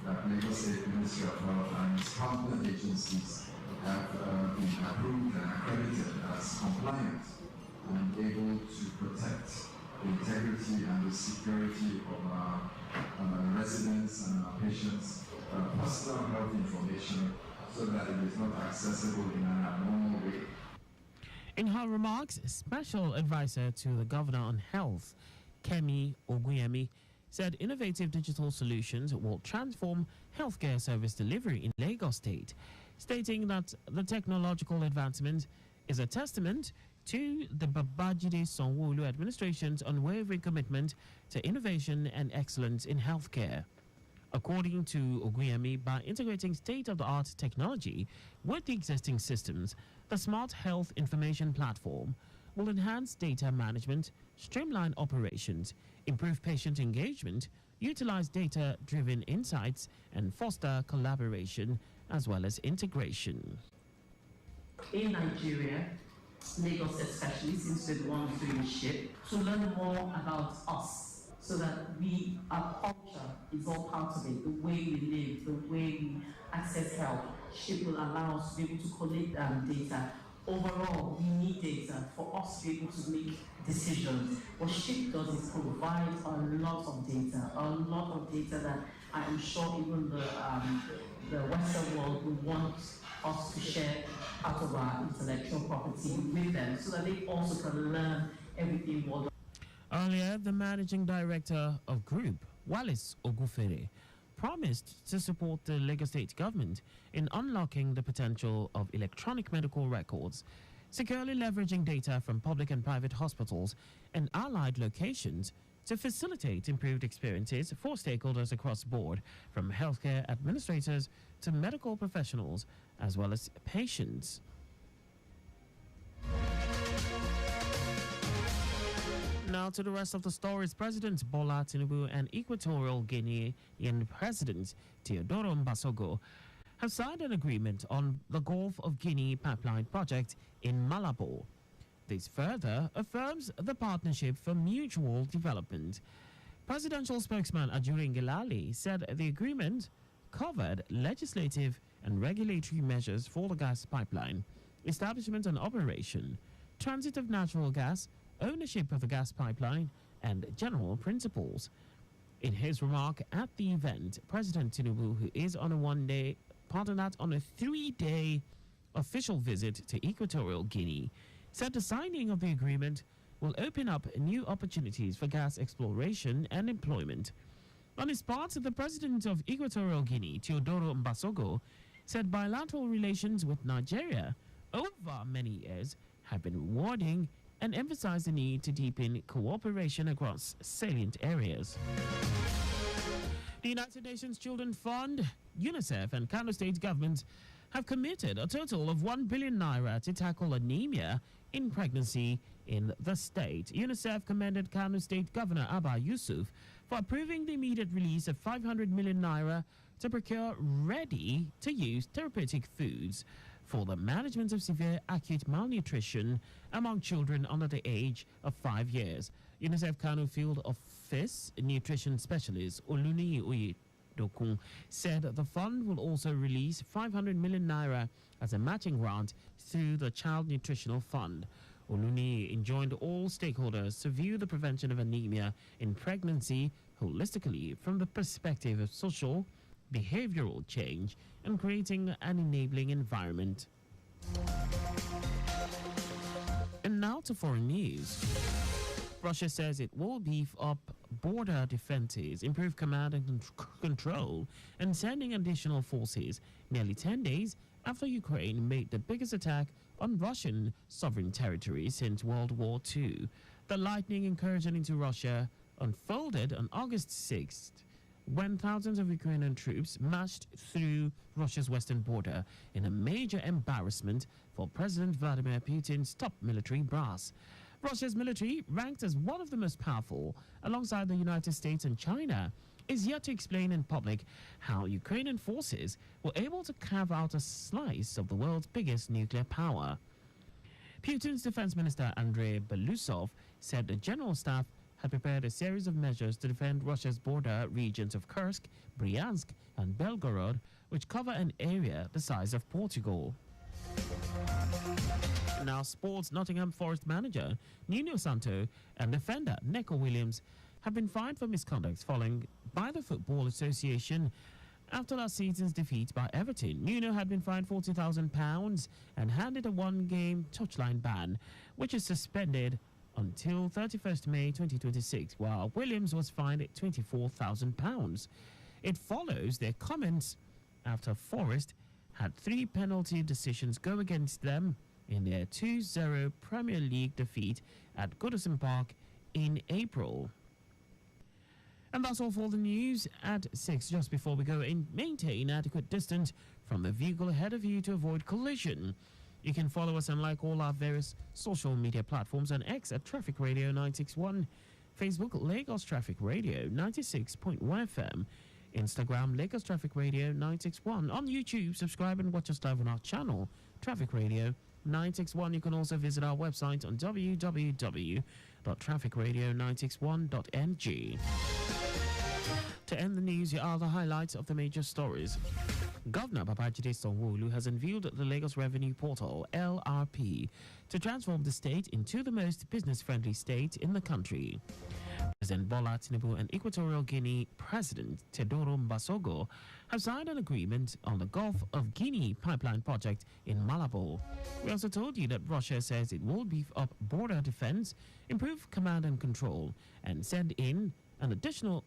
that Lagos State Ministry of Health and its partner agencies have been approved and accredited as compliant and able to protect the integrity and the security of our residents and our patients' personal health information, so that it is not accessible in an abnormal way. In her remarks, Special Advisor to the Governor on Health, Kemi Oguyemi, said innovative digital solutions will transform healthcare service delivery in Lagos State, stating that the technological advancement is a testament to the Babajide Sanwo-Olu administration's unwavering commitment to innovation and excellence in healthcare. According to Oguyemi, by integrating state-of-the-art technology with the existing systems, the Smart Health Information Platform will enhance data management, streamline operations, improve patient engagement, utilize data-driven insights, and foster collaboration as well as integration. In Nigeria, Lagos especially seems to be the one doing SHIP, to learn more about us, so that our culture is all part of it, the way we live, the way we access health. SHIP will allow us to be able to collect data. Overall, we need data for us to be able to make decisions. What SHIP does is provide a lot of data that I am sure even the Western world will want us to share part of our intellectual property with them, so that they also can learn everything more. Earlier, the managing director of Group, Wallace Ogufere, promised to support the Lagos State government in unlocking the potential of electronic medical records, securely leveraging data from public and private hospitals and allied locations to facilitate improved experiences for stakeholders across the board, from healthcare administrators to medical professionals, as well as patients. Now to the rest of the stories. President Bola Tinubu and Equatorial Guinean President Teodoro Mbasogo have signed an agreement on the Gulf of Guinea pipeline project in Malabo. This further affirms the partnership for mutual development. Presidential spokesman Ajuri Ngelale said the agreement covered legislative and regulatory measures for the gas pipeline, establishment and operation, transit of natural gas, ownership of the gas pipeline, and general principles. In his remark at the event, President Tinubu, who is on a 3-day official visit to Equatorial Guinea, said the signing of the agreement will open up new opportunities for gas exploration and employment. On his part, the president of Equatorial Guinea, Teodoro Mbasogo, said bilateral relations with Nigeria over many years have been rewarding and emphasized the need to deepen cooperation across salient areas. The United Nations Children Fund, UNICEF, and Kano State governments have committed a total of 1 billion naira to tackle anemia in pregnancy in the state. UNICEF commended Kano State Governor Abba Yusuf for approving the immediate release of 500 million naira to procure ready-to-use therapeutic foods for the management of severe acute malnutrition among children under the age of 5 years. UNICEF Kano Field Office nutrition specialist Oluni Oyedokun said the fund will also release 500 million naira as a matching grant through the Child Nutritional Fund. Oluni enjoined all stakeholders to view the prevention of anemia in pregnancy holistically from the perspective of social, behavioral change and creating an enabling environment. And now to foreign news. Russia says it will beef up border defenses, improve command and control, and sending additional forces nearly 10 days after Ukraine made the biggest attack on Russian sovereign territory since World War II. The lightning incursion into Russia unfolded on August 6th when thousands of Ukrainian troops marched through Russia's western border in a major embarrassment for President Vladimir Putin's top military brass. Russia's military, ranked as one of the most powerful alongside the United States and China, is yet to explain in public how Ukrainian forces were able to carve out a slice of the world's biggest nuclear power. Putin's defense minister Andrei Belousov said the general staff had prepared a series of measures to defend Russia's border regions of Kursk, Bryansk, and Belgorod, which cover an area the size of Portugal. Now, sports Nottingham Forest manager Nuno Santo and defender Neco Williams have been fined for misconduct following by the Football Association after last season's defeat by Everton. Nuno had been fined £40,000 and handed a one-game touchline ban, which is suspended until 31st May 2026, while Williams was fined at £24,000. It follows their comments after Forest had 3 penalty decisions go against them in their 2-0 Premier League defeat at Goodison Park in April. And that's all for the news at 6. Just before we go in, maintain adequate distance from the vehicle ahead of you to avoid collision. You can follow us and like all our various social media platforms on X at Traffic Radio 961, Facebook Lagos Traffic Radio 96.1 FM, Instagram Lagos Traffic Radio 961. On YouTube, subscribe and watch us live on our channel, Traffic Radio 961. You can also visit our website on www.trafficradio961.ng. To end the news, here are the highlights of the major stories. Governor Babajide Sanwo-Olu has unveiled the Lagos Revenue Portal, LRP, to transform the state into the most business-friendly state in the country. President Bola Tinubu and Equatorial Guinea President Teodoro Mbasogo have signed an agreement on the Gulf of Guinea pipeline project in Malabo. We also told you that Russia says it will beef up border defense, improve command and control, and send in additional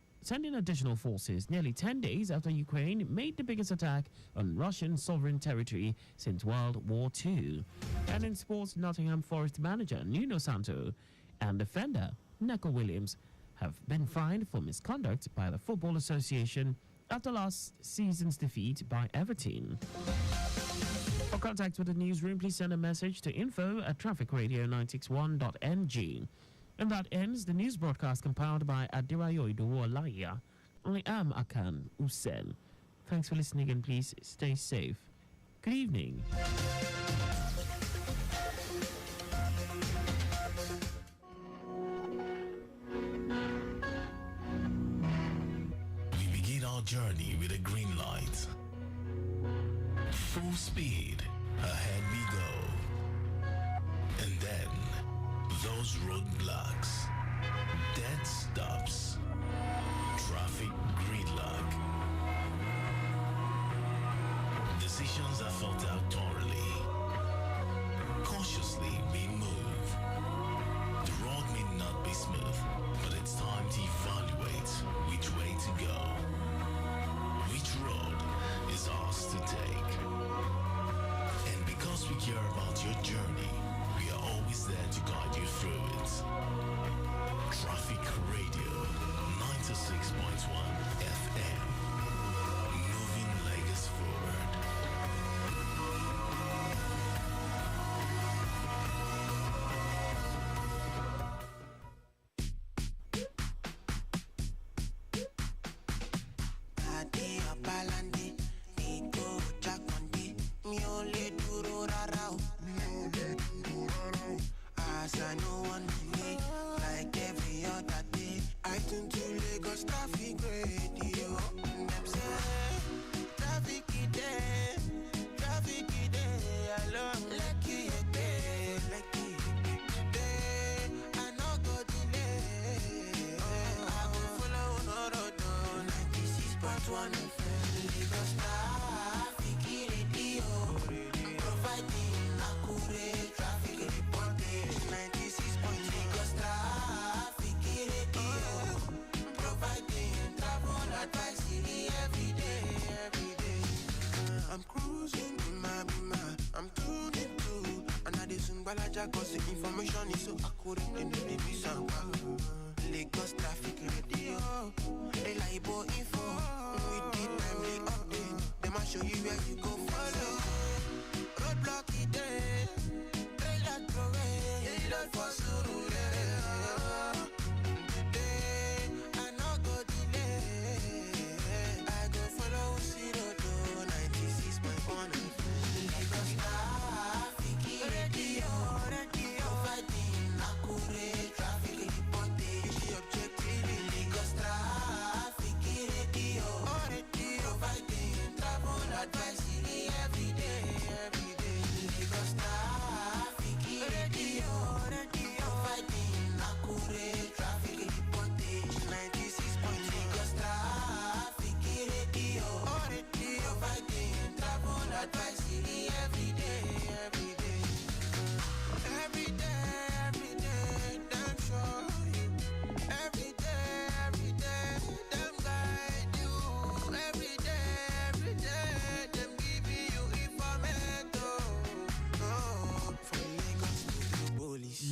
forces nearly 10 days after Ukraine made the biggest attack on Russian sovereign territory since World War II. And in sports, Nottingham Forest manager Nuno Santo and defender Neco Williams have been fined for misconduct by the Football Association after last season's defeat by Everton. For contact with the newsroom, please send a message to info@trafficradio961.ng. And that ends the news broadcast compiled by Adirayo Idowo-Olaiya. I am Akan Usen. Thanks for listening and please stay safe. Good evening. We begin our journey with a green light. Full speed, ahead we go. And then those roadblocks, dead stops, traffic gridlock. Decisions are thought out thoroughly. journey, we are always there to guide you through it. Traffic Radio 96.1 FM. Moving Lagos forward. Cause the information is so accurate and the baby sound Lagos traffic radio, reliable info. With the timely update, them I show you where you go follow. Roadblock it there, trailer throwing, load for Surulere. Today I no go delay, I go follow Sirodo 96.1 Lagos traffic radio.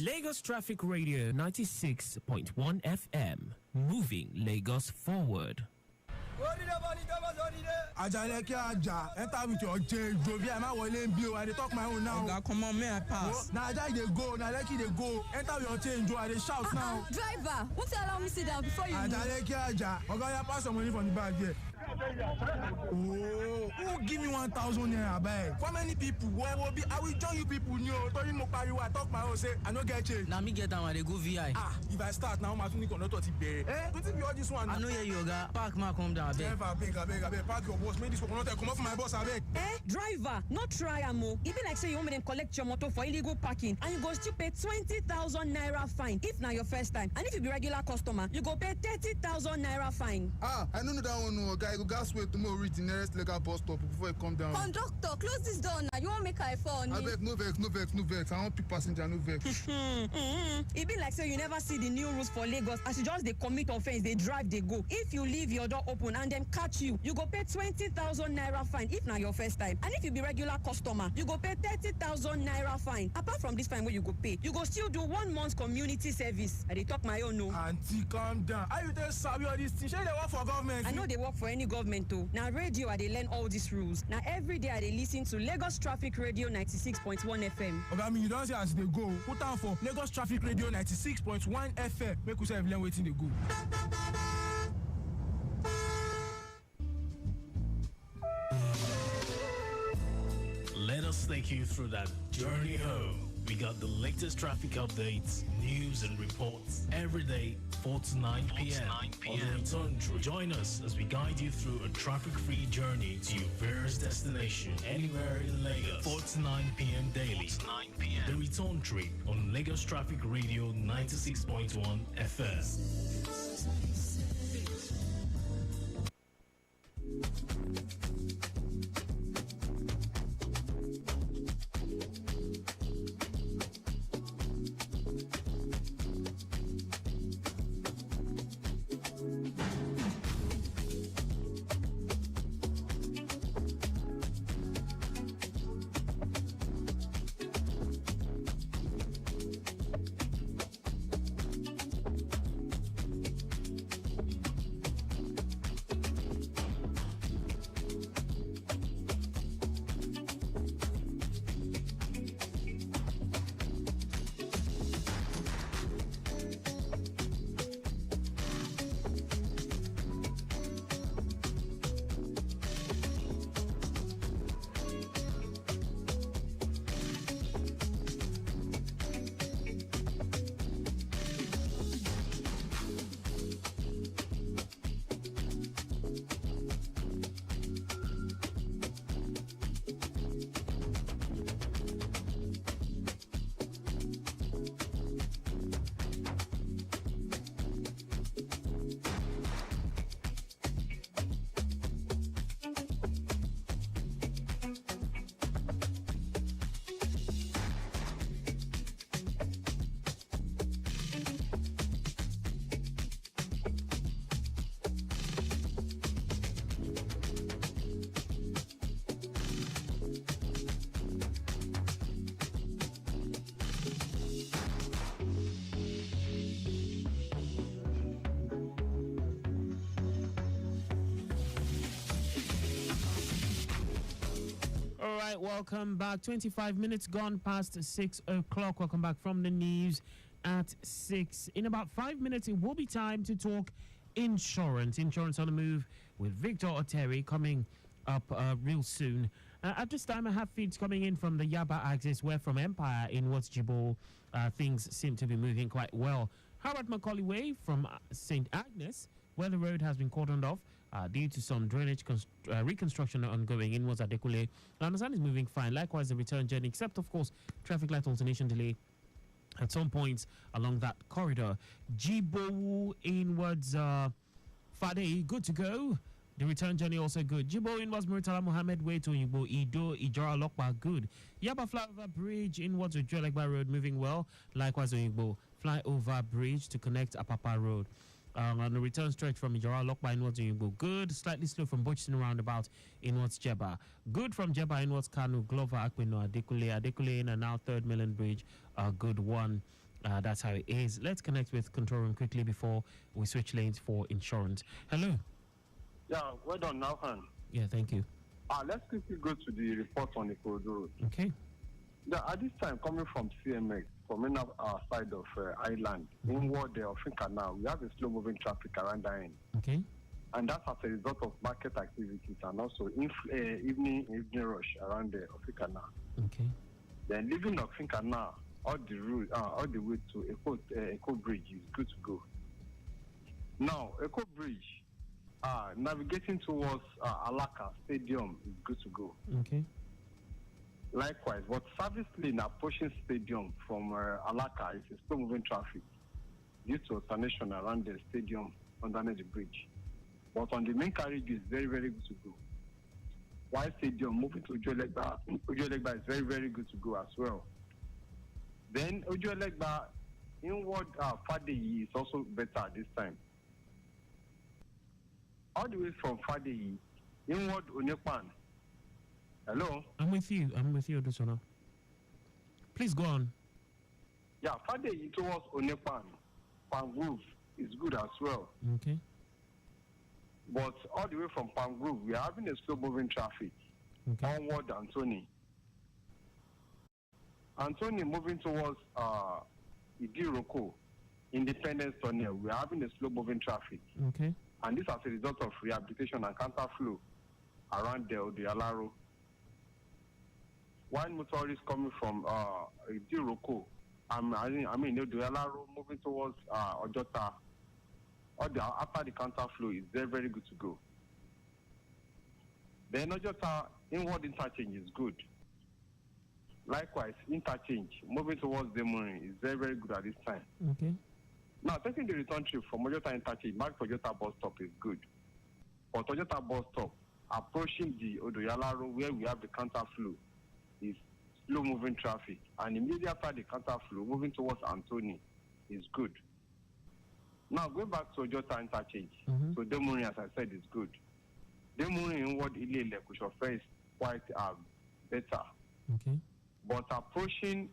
Lagos Traffic Radio 96.1 FM. Moving Lagos forward. Ajaleke Aja, enter with your change. Jovia, I'm not I dey talk my own now. Oga, come on, may I pass? Now Aja they go, now Leki they go. Enter with your change, I dey shout now. Driver, won't you allow me sit down before you move? Ajaleke Aja, Oga, you pass some money from the bag here. Oh, who give me 1,000 naira bag? For many people, where will be? I will join you people new. Tori mo pariwo, I talk my own, say I no get change. Now me get down and they go VI. If I start now, my tuni conductor ti bere. Don't be all this one. I know you, Oga. Park ma come down, abeg. Abeg, park your boss. Make this one not come off my boss, abeg. Driver, not try amo. E be like say you want me to collect your motor for illegal parking, and you go still pay 20,000 naira fine if na your first time. And if you be regular customer, you go pay 30,000 naira fine. I don't know that one, no, guy. You gas wait tomorrow reach the nearest legal bus stop before you come down. Conductor, close this door now. You won't make I fall. Abeg, no vex. I want pick passenger, no vex. E be like say you never see the new rules for Lagos. As you just they commit offense, they drive, they go. If you leave your door open and them catch you, you go pay 20,000 naira fine if na your first time. And if you be regular customer, you go pay 30,000 naira fine. Apart from this fine where you go pay, you go still do 1 month community service. I dey talk my own no. Auntie, calm down. How you tell sabi all this thing? Shey they work for government? I know they work for any government too. Now radio I dey learn all these rules. Now every day I dey listen to Lagos Traffic Radio 96.1 FM. Okay, you don't say as they go. Put on for Lagos Traffic Radio 96.1 FM. Make you say learn waiting they go. Let us take you through that journey home. We got the latest traffic updates, news and reports every day, 4 to 9 p.m. On the return trip. Join us as we guide you through a traffic-free journey to your various destination anywhere in Lagos. 4 to 9 p.m. daily. 4 to 9 p.m. The return trip on Lagos Traffic Radio 96.1 FM. welcome back. 25 minutes gone past 6 o'clock. Welcome back from the news at 6. In about 5 minutes, it will be time to talk insurance. Insurance on the move with Victor Oteri coming up real soon. At this time, I have feeds coming in from the Yaba axis, where from Empire in West Jibo, things seem to be moving quite well. How about Macaulay Way from St. Agnes, where the road has been cordoned off due to some drainage reconstruction ongoing in West Adekule. I understand is moving fine. Likewise, the return journey, except, of course, traffic light alternation delay at some points along that corridor. Jibo inwards, Fade, good to go. The return journey also good. Jibo inwards Muritala Mohammed Way to Yibo, Ido, Ijara Lokpa, good. Yaba Flyover Bridge inwards to Jolegba Road, moving well. Likewise, Yibo Flyover Bridge to connect Apapa Road. On the return stretch from Ijara Lokpa inwards to Yibo, good. Slightly slow from Butchison roundabout inwards Jeba. Good from Jeba inwards Kanu, Glover, Aquino, Adekule in and out 3rd Million Bridge, a good one. That's how it is. Let's connect with control room quickly before we switch lanes for insurance. Hello. Yeah, well done now, Han. Yeah, thank you. Let's quickly go to the report on the corridor road. Okay. Yeah, at this time, coming from CMX, from in our side of Island, inward of Canal, we have a slow-moving traffic around the end. Okay. And that's as a result of market activities and also evening rush around the Canal. Okay. Then leaving Canal, all the way to Echo Bridge is good to go. Now, Echo Bridge, navigating towards Alaka Stadium is good to go. Okay. Likewise, but service lane approaching stadium from Alaka is still moving traffic due to alternation around the stadium underneath the bridge. But on the main carriage is very, very good to go. While stadium moving to Ojolegba is very, very good to go as well. Then Ojolegba inward Fadeyi is also better this time. All the way from Fadeyi inward Onyepan. Hello? I'm with you, Odusona. Please go on. Yeah, Fadeyi towards Onyepan, Pangrove is good as well. Okay. But all the way from Pangrove, we are having a slow-moving traffic. Okay. Onward Anthony. Anthony moving towards Idiroko, Independence Tunnel, we are having a slow-moving traffic. Okay. And this as a result of rehabilitation and counterflow around the Alaro. One motorist coming from Idiroko, the Alaro moving towards Ojota, after the counterflow is very, very good to go. Then Ojota inward interchange is good. Likewise, interchange moving towards Demoni is very, very good at this time. Okay. Now, taking the return trip from Ojota interchange back to Ojota bus stop is good. But Ojota bus stop, approaching the Odoyalaro where we have the counterflow, is slow-moving traffic. And immediately after the counterflow, moving towards Anthony is good. Now, going back to Ojota interchange, so Demoni, as I said, is good. Demoni inward Ilele Koshofe is quite better. Okay. But approaching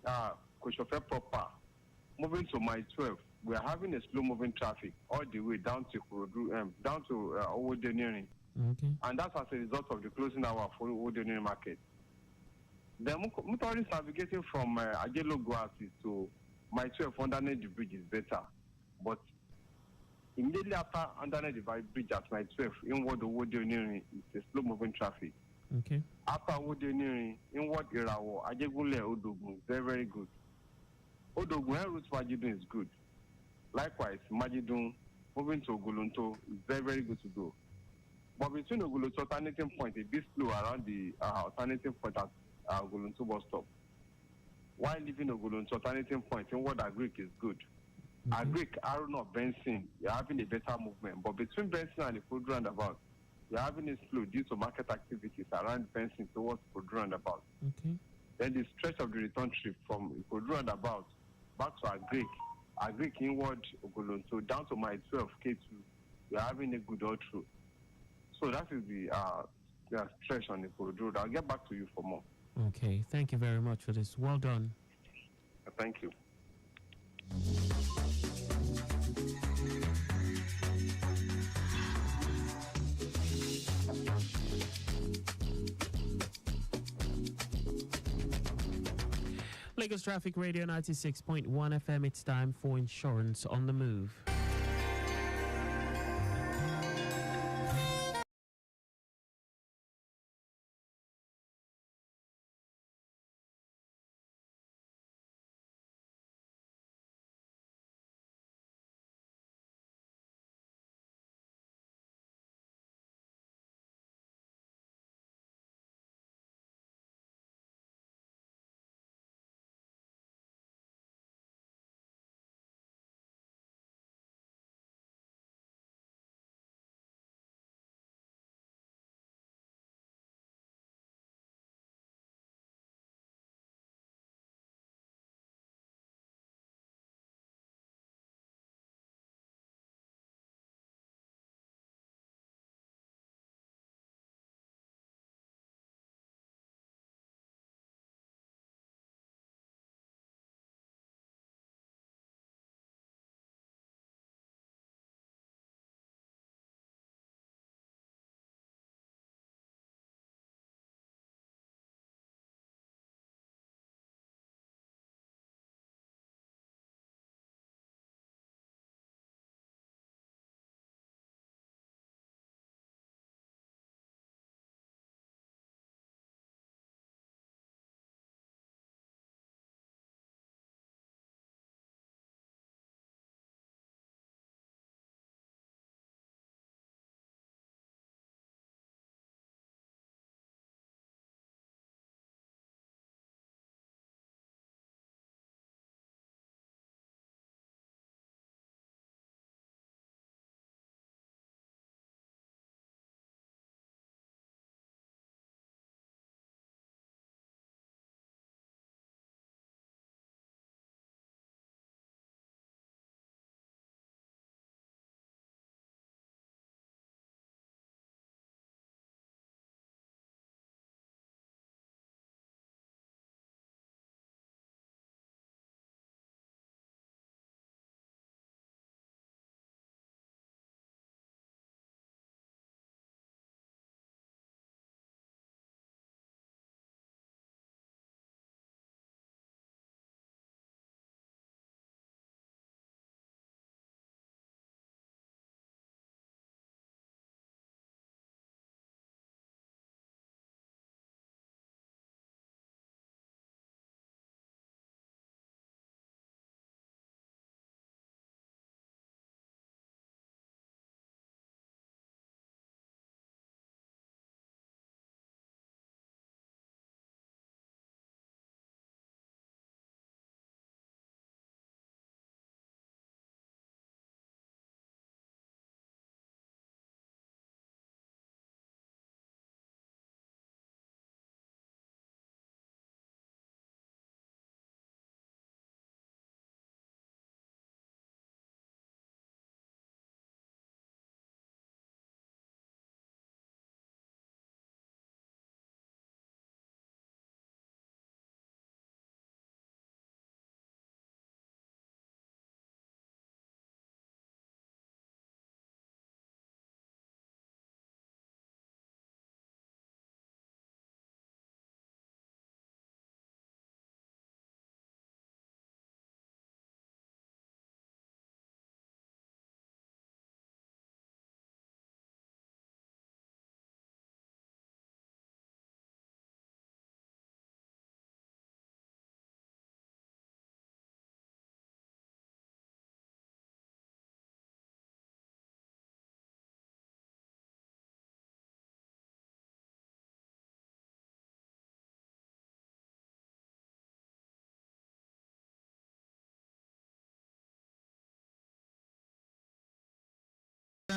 Koshofe proper, moving to Mile 12, we are having a slow-moving traffic all the way down to Owodenirin. Okay. And that's as a result of the closing hour for Owodenirin market. The motorists navigating from Ajelo Goasis to Mile 12 underneath the bridge is better. But immediately after underneath the bridge at Mile 12, inward Owodenirin is a slow-moving traffic. Okay. After Owodenirin, inward Irawo, Ajegunle Odogun is very, very good. Odogun route Majidun is good. Likewise, Majidun moving to Ogolonto is very, very good to go. But between Ogolonto alternating point, a bit slow around the alternating point at Ogolonto bus stop. While leaving Ogolonto alternating point, inward Agric is good. Agric, Aruna, Benson, you're having a better movement. But between Benson and the Food Roundabout, you're having a slow due to market activities around Benson towards Food Roundabout. Okay. Then the stretch of the return trip from Food Roundabout back to Agric inward Ogolonto down to Mile 12 K2, we're having a good all through. So that is the stretch on the road. I'll get back to you for more. Okay. Thank you very much for this. Well done. Thank you. Lagos Traffic Radio 96.1 FM. It's time for Insurance on the Move.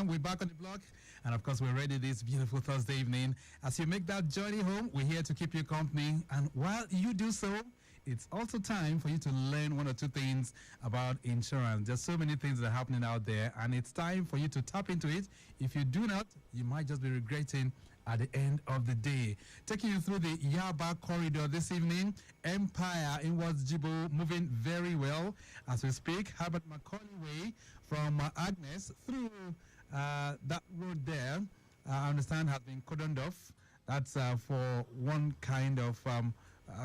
We're back on the block, and of course, we're ready this beautiful Thursday evening. As you make that journey home, we're here to keep you company. And while you do so, it's also time for you to learn one or two things about insurance. There's so many things that are happening out there, and it's time for you to tap into it. If you do not, you might just be regretting at the end of the day. Taking you through the Yaba corridor this evening, Empire in West Jibo moving very well as we speak. Herbert Macaulay Way from Agnes through that road there, I understand has been cordoned off. That's for one kind of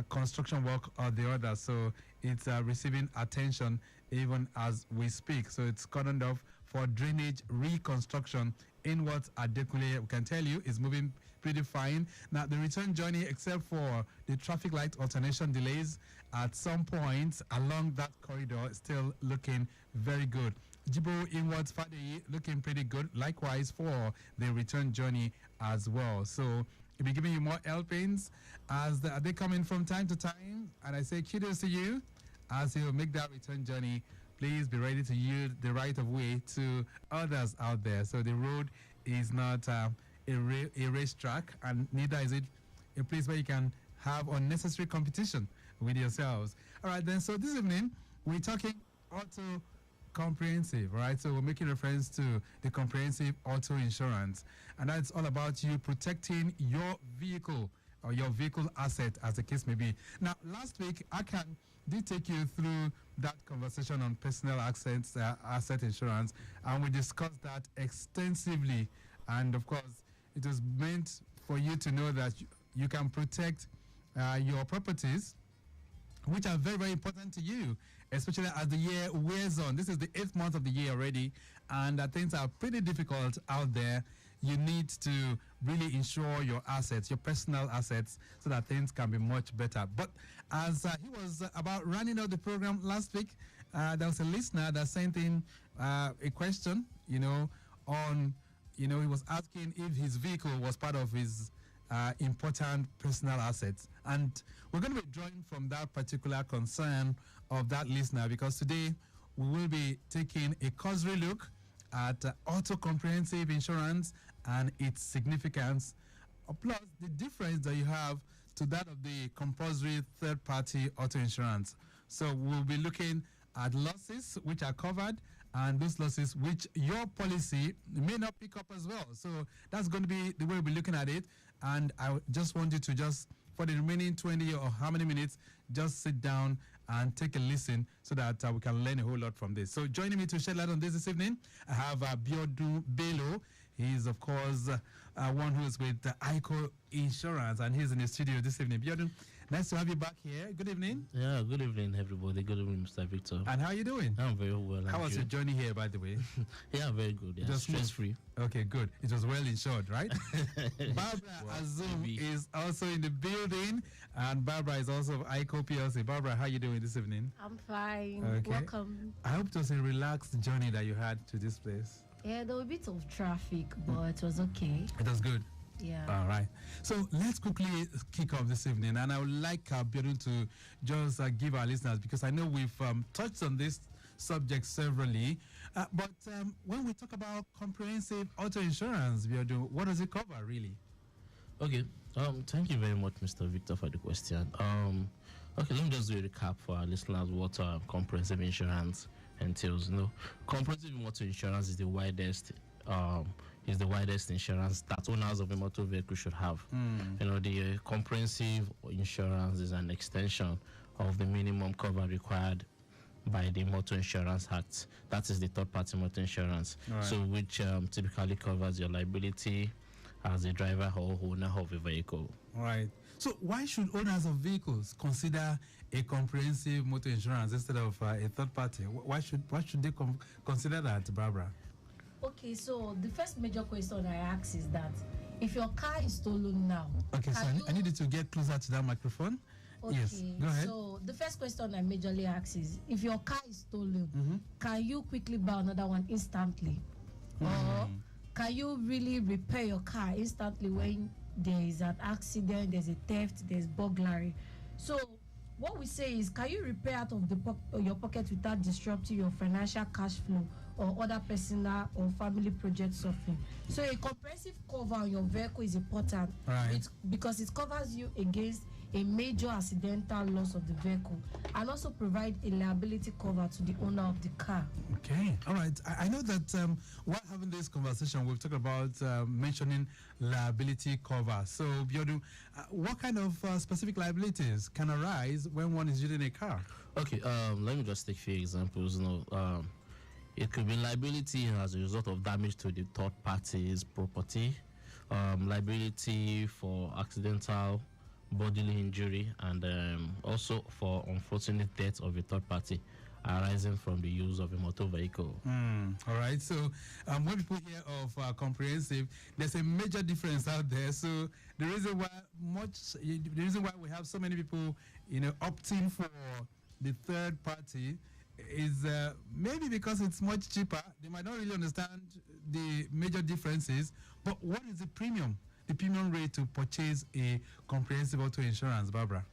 construction work or the other. So it's receiving attention even as we speak. So it's cordoned off for drainage reconstruction in what Adekule, we can tell you, is moving pretty fine. Now, the return journey, except for the traffic light alternation delays at some points along that corridor, is still looking very good. Jibo inwards Fadeyi looking pretty good. Likewise for the return journey as well. So we'll be giving you more helpings as they come in from time to time. And I say kudos to you as you make that return journey. Please be ready to yield the right of way to others out there. So the road is not a racetrack, and neither is it a place where you can have unnecessary competition with yourselves. All right, then. So this evening we're talking auto comprehensive, right? So we're making reference to the comprehensive auto insurance, and that's all about you protecting your vehicle or your vehicle asset, as the case may be. Now, last week, Akan did take you through that conversation on personal asset insurance, and we discussed that extensively. And of course, it was meant for you to know that you can protect your properties, which are very, very important to you, especially as the year wears on. This is the 8th month of the year already, and things are pretty difficult out there. You need to really insure your assets, your personal assets, so that things can be much better. But as he was about running out the program last week, there was a listener that sent in a question, on, he was asking if his vehicle was part of his important personal assets. And we're going to be drawing from that particular concern of that listener, because today we will be taking a cursory look at auto comprehensive insurance and its significance, plus the difference that you have to that of the compulsory third-party auto insurance. So we'll be looking at losses which are covered, and those losses which your policy may not pick up as well. So that's going to be the way we'll be looking at it. And I just want you to just, for the remaining 20 or how many minutes, just sit down and take a listen so that we can learn a whole lot from this. So joining me to shed light on this evening, I have Biodun Bello. He's, of course, one who is with ICO Insurance, and he's in the studio this evening. Biodun, nice to have you back here. Good evening. Yeah, good evening, everybody. Good evening, Mr. Victor. And how are you doing? I'm very well. How was your journey here, by the way? Yeah, very good. Yeah, Just stress-free. Okay, good. It was well insured, right? Barbara Azum is also in the building, and Barbara is also of ICO PLC. Barbara, how are you doing this evening? I'm fine. Okay. Welcome. I hope it was a relaxed journey that you had to this place. Yeah, there was a bit of traffic, but it was okay. It was good. Yeah. All right. So let's quickly kick off this evening, and I would like Biodun to just give our listeners, because I know we've touched on this subject severally, but when we talk about comprehensive auto insurance, Biodun, what does it cover really? Okay. Thank you very much, Mr. Victor, for the question. Okay, let me just do a recap for our listeners what comprehensive insurance entails. Comprehensive motor insurance is the widest insurance that owners of a motor vehicle should have. The comprehensive insurance is an extension of the minimum cover required by the Motor Insurance Act. That is the third-party motor insurance, Right. so which typically covers your liability as a driver or owner of a vehicle. All right. So why should owners of vehicles consider a comprehensive motor insurance instead of a third party? Why should they consider that, Barbara? Okay, so the first major question I ask is that if your car is stolen now, Okay, so I need you to get closer to that microphone. okay, Yes, go ahead. So the first question I majorly ask is, if your car is stolen, can you quickly buy another one instantly? Or can you really repair your car instantly when there is an accident, there's a theft, there's burglary? So what we say is, can you repair out of your pocket without disrupting your financial cash flow or other personal or family project suffering? So a comprehensive cover on your vehicle is important, Right. because it covers you against a major accidental loss of the vehicle, and also provide a liability cover to the owner of the car. Okay, all right. I know that while having this conversation, we've talked about mentioning liability cover. So, Biodun, what kind of specific liabilities can arise when one is using a car? Okay, let me just take a few examples. It could be liability as a result of damage to the third party's property, liability for accidental bodily injury, and also for unfortunate death of a third party arising from the use of a motor vehicle. All right. So when people hear of comprehensive, there's a major difference out there. So the reason why we have so many people, opting for the third party is maybe because it's much cheaper. They might not really understand the major differences. But what is the premium rate to purchase a comprehensive auto insurance, Barbara?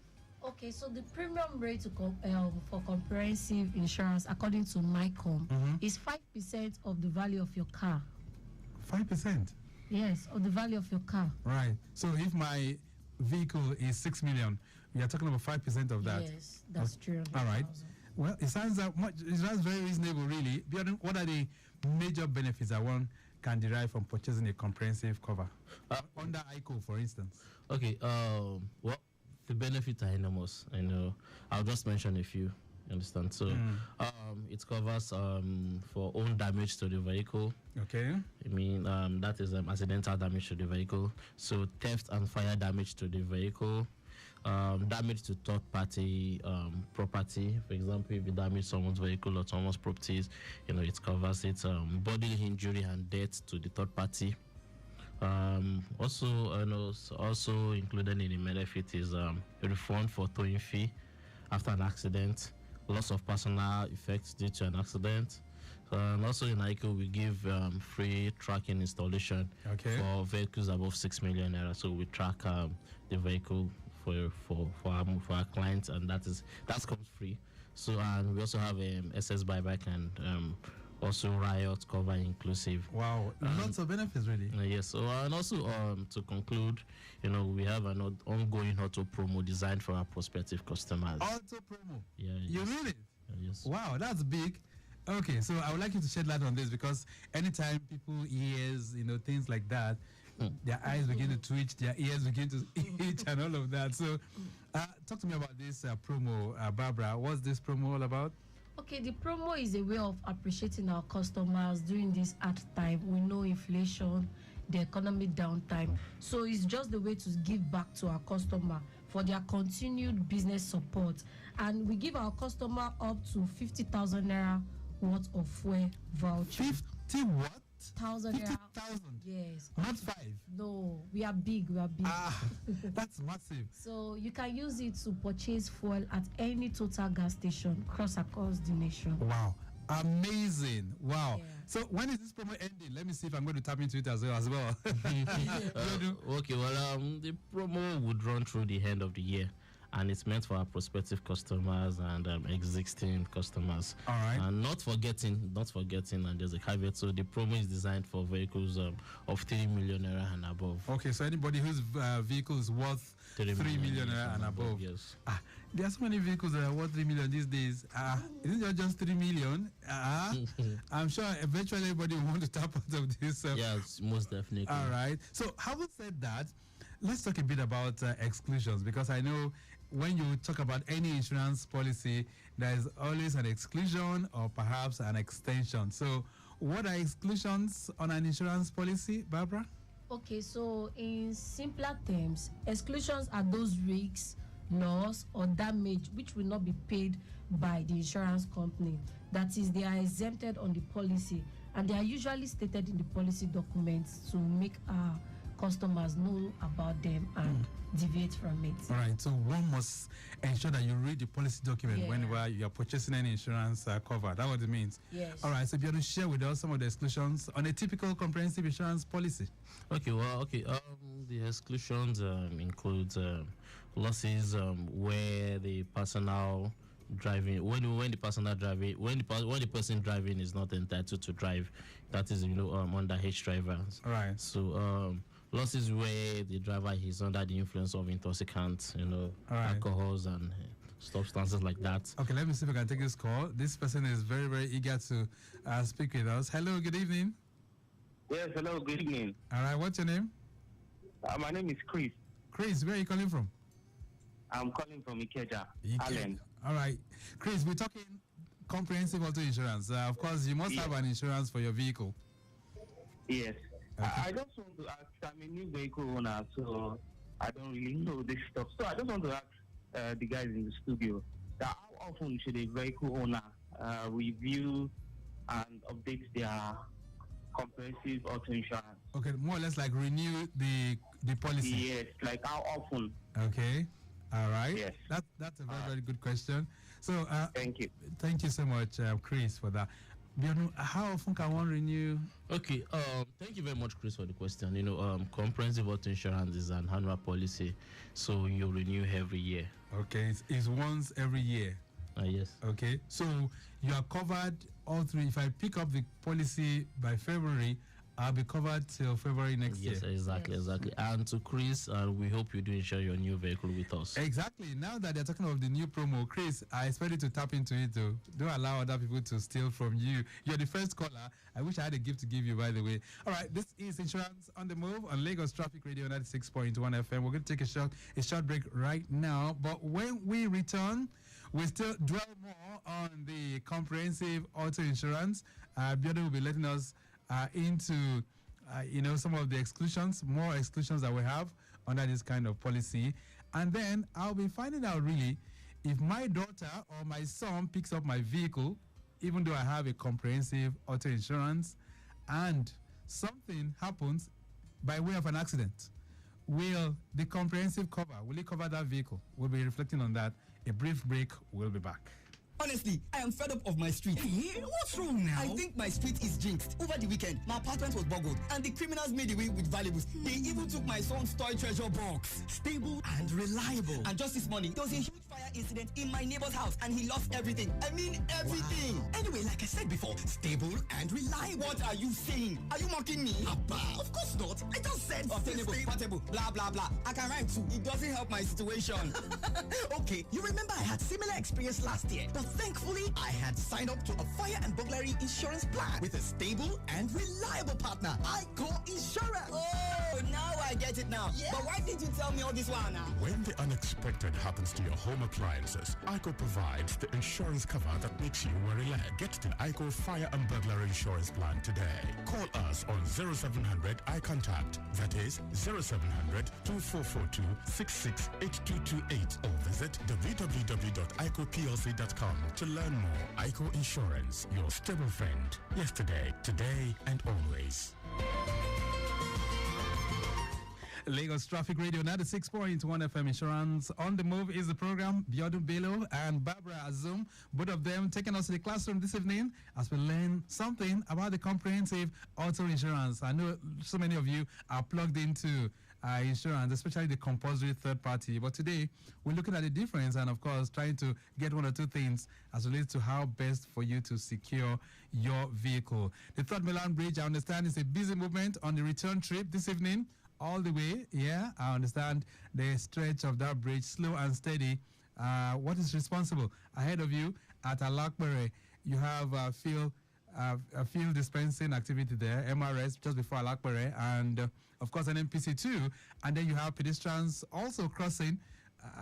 Okay, so the premium rate for comprehensive insurance, according to MyCom, is 5% of the value of your car. 5%? Yes, of the value of your car. Right. So if my vehicle is 6 million, we are talking about 5% of that. Yes, that's true. All right. Well, it sounds very reasonable, really. What are the major benefits that one can derive from purchasing a comprehensive cover under ICO, for instance? Okay. Well, the benefits are enormous. I'll just mention a few. You understand? So, it covers for own damage to the vehicle. Okay. I mean, that is accidental damage to the vehicle. So, theft and fire damage to the vehicle. Damage to third-party property. For example, if you damage someone's vehicle or someone's properties, it covers it. Bodily injury and death to the third party. Also included in the benefit is a refund for towing fee after an accident, loss of personal effects due to an accident. And also in ICO, we give free tracking installation for vehicles above 6 million naira. So we track the vehicle for our clients, and that comes free. So and we also have SS buyback and also riot cover inclusive. Wow, lots of benefits really. Yes. So and also to conclude, we have an ongoing auto promo designed for our prospective customers. Auto promo. Yeah. You mean it? Yes. Wow, that's big. Okay, so I would like you to shed light on this, because anytime people hears things like that, their eyes begin to twitch, their ears begin to itch, and all of that. So, talk to me about this promo, Barbara. What's this promo all about? Okay, the promo is a way of appreciating our customers during this hard time. We know inflation, the economic downtime. So it's just the way to give back to our customer for their continued business support. And we give our customer up to 50,000 naira worth of fuel voucher. 50 what? 1,000 naira. 50,000? Yes. Not 5? No, we are big. That's massive. So you can use it to purchase fuel at any total gas station across the nation. Wow. Amazing. Wow. Yeah. So when is this promo ending? Let me see if I'm going to tap into it as well. Okay, well, the promo would run through the end of the year, and it's meant for our prospective customers and existing customers. All right. And not forgetting, and there's a caveat. So the promo is designed for vehicles of 3 million naira and above. Okay, so anybody whose vehicle is worth 3 million naira and above. Yes. There are so many vehicles that are worth 3 million these days. Isn't it just 3 million? I'm sure eventually everybody will want to tap out of this. Yes, most definitely. All right. So having said that, let's talk a bit about exclusions, because I know when you talk about any insurance policy, there is always an exclusion or perhaps an extension. So what are exclusions on an insurance policy, Barbara? Okay, so in simpler terms, exclusions are those risks, loss, or damage which will not be paid by the insurance company. That is, they are exempted on the policy, and they are usually stated in the policy documents to make our customers know about them and deviate from it. All right, so one must ensure that you read the policy document whenever you are purchasing any insurance cover. That's what it means. Yes. All right, so be able to share with us some of the exclusions on a typical comprehensive insurance policy. Okay, the exclusions include losses where the personal driving, when the person driving is not entitled to drive, that is underage drivers. All right. So losses where the driver is under the influence of intoxicants, alcohols and substances like that. Okay, let me see if I can take this call. This person is very, very eager to speak with us. Hello, good evening. Yes, hello, good evening. All right, what's your name? My name is Chris. Chris, where are you calling from? I'm calling from Ikeja, Allen. All right. Chris, we're talking comprehensive auto insurance. Of course, you must have an insurance for your vehicle. Yes. Okay. I just want to ask, I'm a new vehicle owner, so I don't really know this stuff. So I just want to ask the guys in the studio that how often should a vehicle owner review and update their comprehensive auto insurance? Okay, more or less like renew the policy. Yes, like how often? Okay, all right. Yes. That's a very good question. So thank you so much, Chris, for that. How often can one renew? Okay, thank you very much, Chris, for the question. Comprehensive auto insurance is an annual policy, so you renew every year. Okay, it's once every year. Yes. Okay, so you are covered all three. If I pick up the policy by February, I'll be covered till February next year. Yes, exactly. And to Chris, we hope you do insure your new vehicle with us. Exactly. Now that they're talking of the new promo, Chris, I expect you to tap into it though. Don't allow other people to steal from you. You're the first caller. I wish I had a gift to give you, by the way. All right, this is Insurance on the Move on Lagos Traffic Radio 96.1 FM. We're going to take a short break right now. But when we return, we still dwell more on the comprehensive auto insurance. Biodo will be letting us into some of the exclusions, more exclusions that we have under this kind of policy. And then I'll be finding out really if my daughter or my son picks up my vehicle, even though I have a comprehensive auto insurance, and something happens by way of an accident, will the comprehensive cover, will it cover that vehicle? We'll be reflecting on that. A brief break, we'll be back. Honestly, I am fed up of my street. Hey, what's wrong now? I think my street is jinxed. Over the weekend, my apartment was boggled, and the criminals made away with valuables. They even took my son's toy treasure box. Stable and reliable. And just this morning, there was a huge fire incident in my neighbor's house, and he lost everything. I mean, everything. Wow. Anyway, like I said before, stable and reliable. What are you saying? Are you mocking me? Abba, of course not. I just said obtainable, portable, blah, blah, blah. I can rhyme too. It doesn't help my situation. Okay, you remember I had similar experience last year, but thankfully, I had signed up to a fire and burglary insurance plan with a stable and reliable partner, ICO Insurance. Oh, now I get it now. Yeah. But why did you tell me all this while now? When the unexpected happens to your home appliances, ICO provides the insurance cover that makes you worry-less. Get the ICO Fire and Burglary Insurance Plan today. Call us on 0700 iContact. That is 0700 2442 668228 or visit www.icoplc.com to learn more. ICO Insurance, your stable friend. Yesterday, today, and always. Lagos Traffic Radio 96.1 FM Insurance on the Move is the program. Biodun Bello and Barbara Azum, both of them taking us to the classroom this evening as we learn something about the comprehensive auto insurance. I know so many of you are plugged into insurance, especially the compulsory third party. But today, we're looking at the difference and, of course, trying to get one or two things as relates to how best for you to secure your vehicle. The Third Milan Bridge, I understand, is a busy movement on the return trip this evening. All the way, yeah, I understand the stretch of that bridge, slow and steady. What is responsible? Ahead of you at Alakbere, you have a field dispensing activity there, MRS, just before Alakbere, and of course an NPC2, and then you have pedestrians also crossing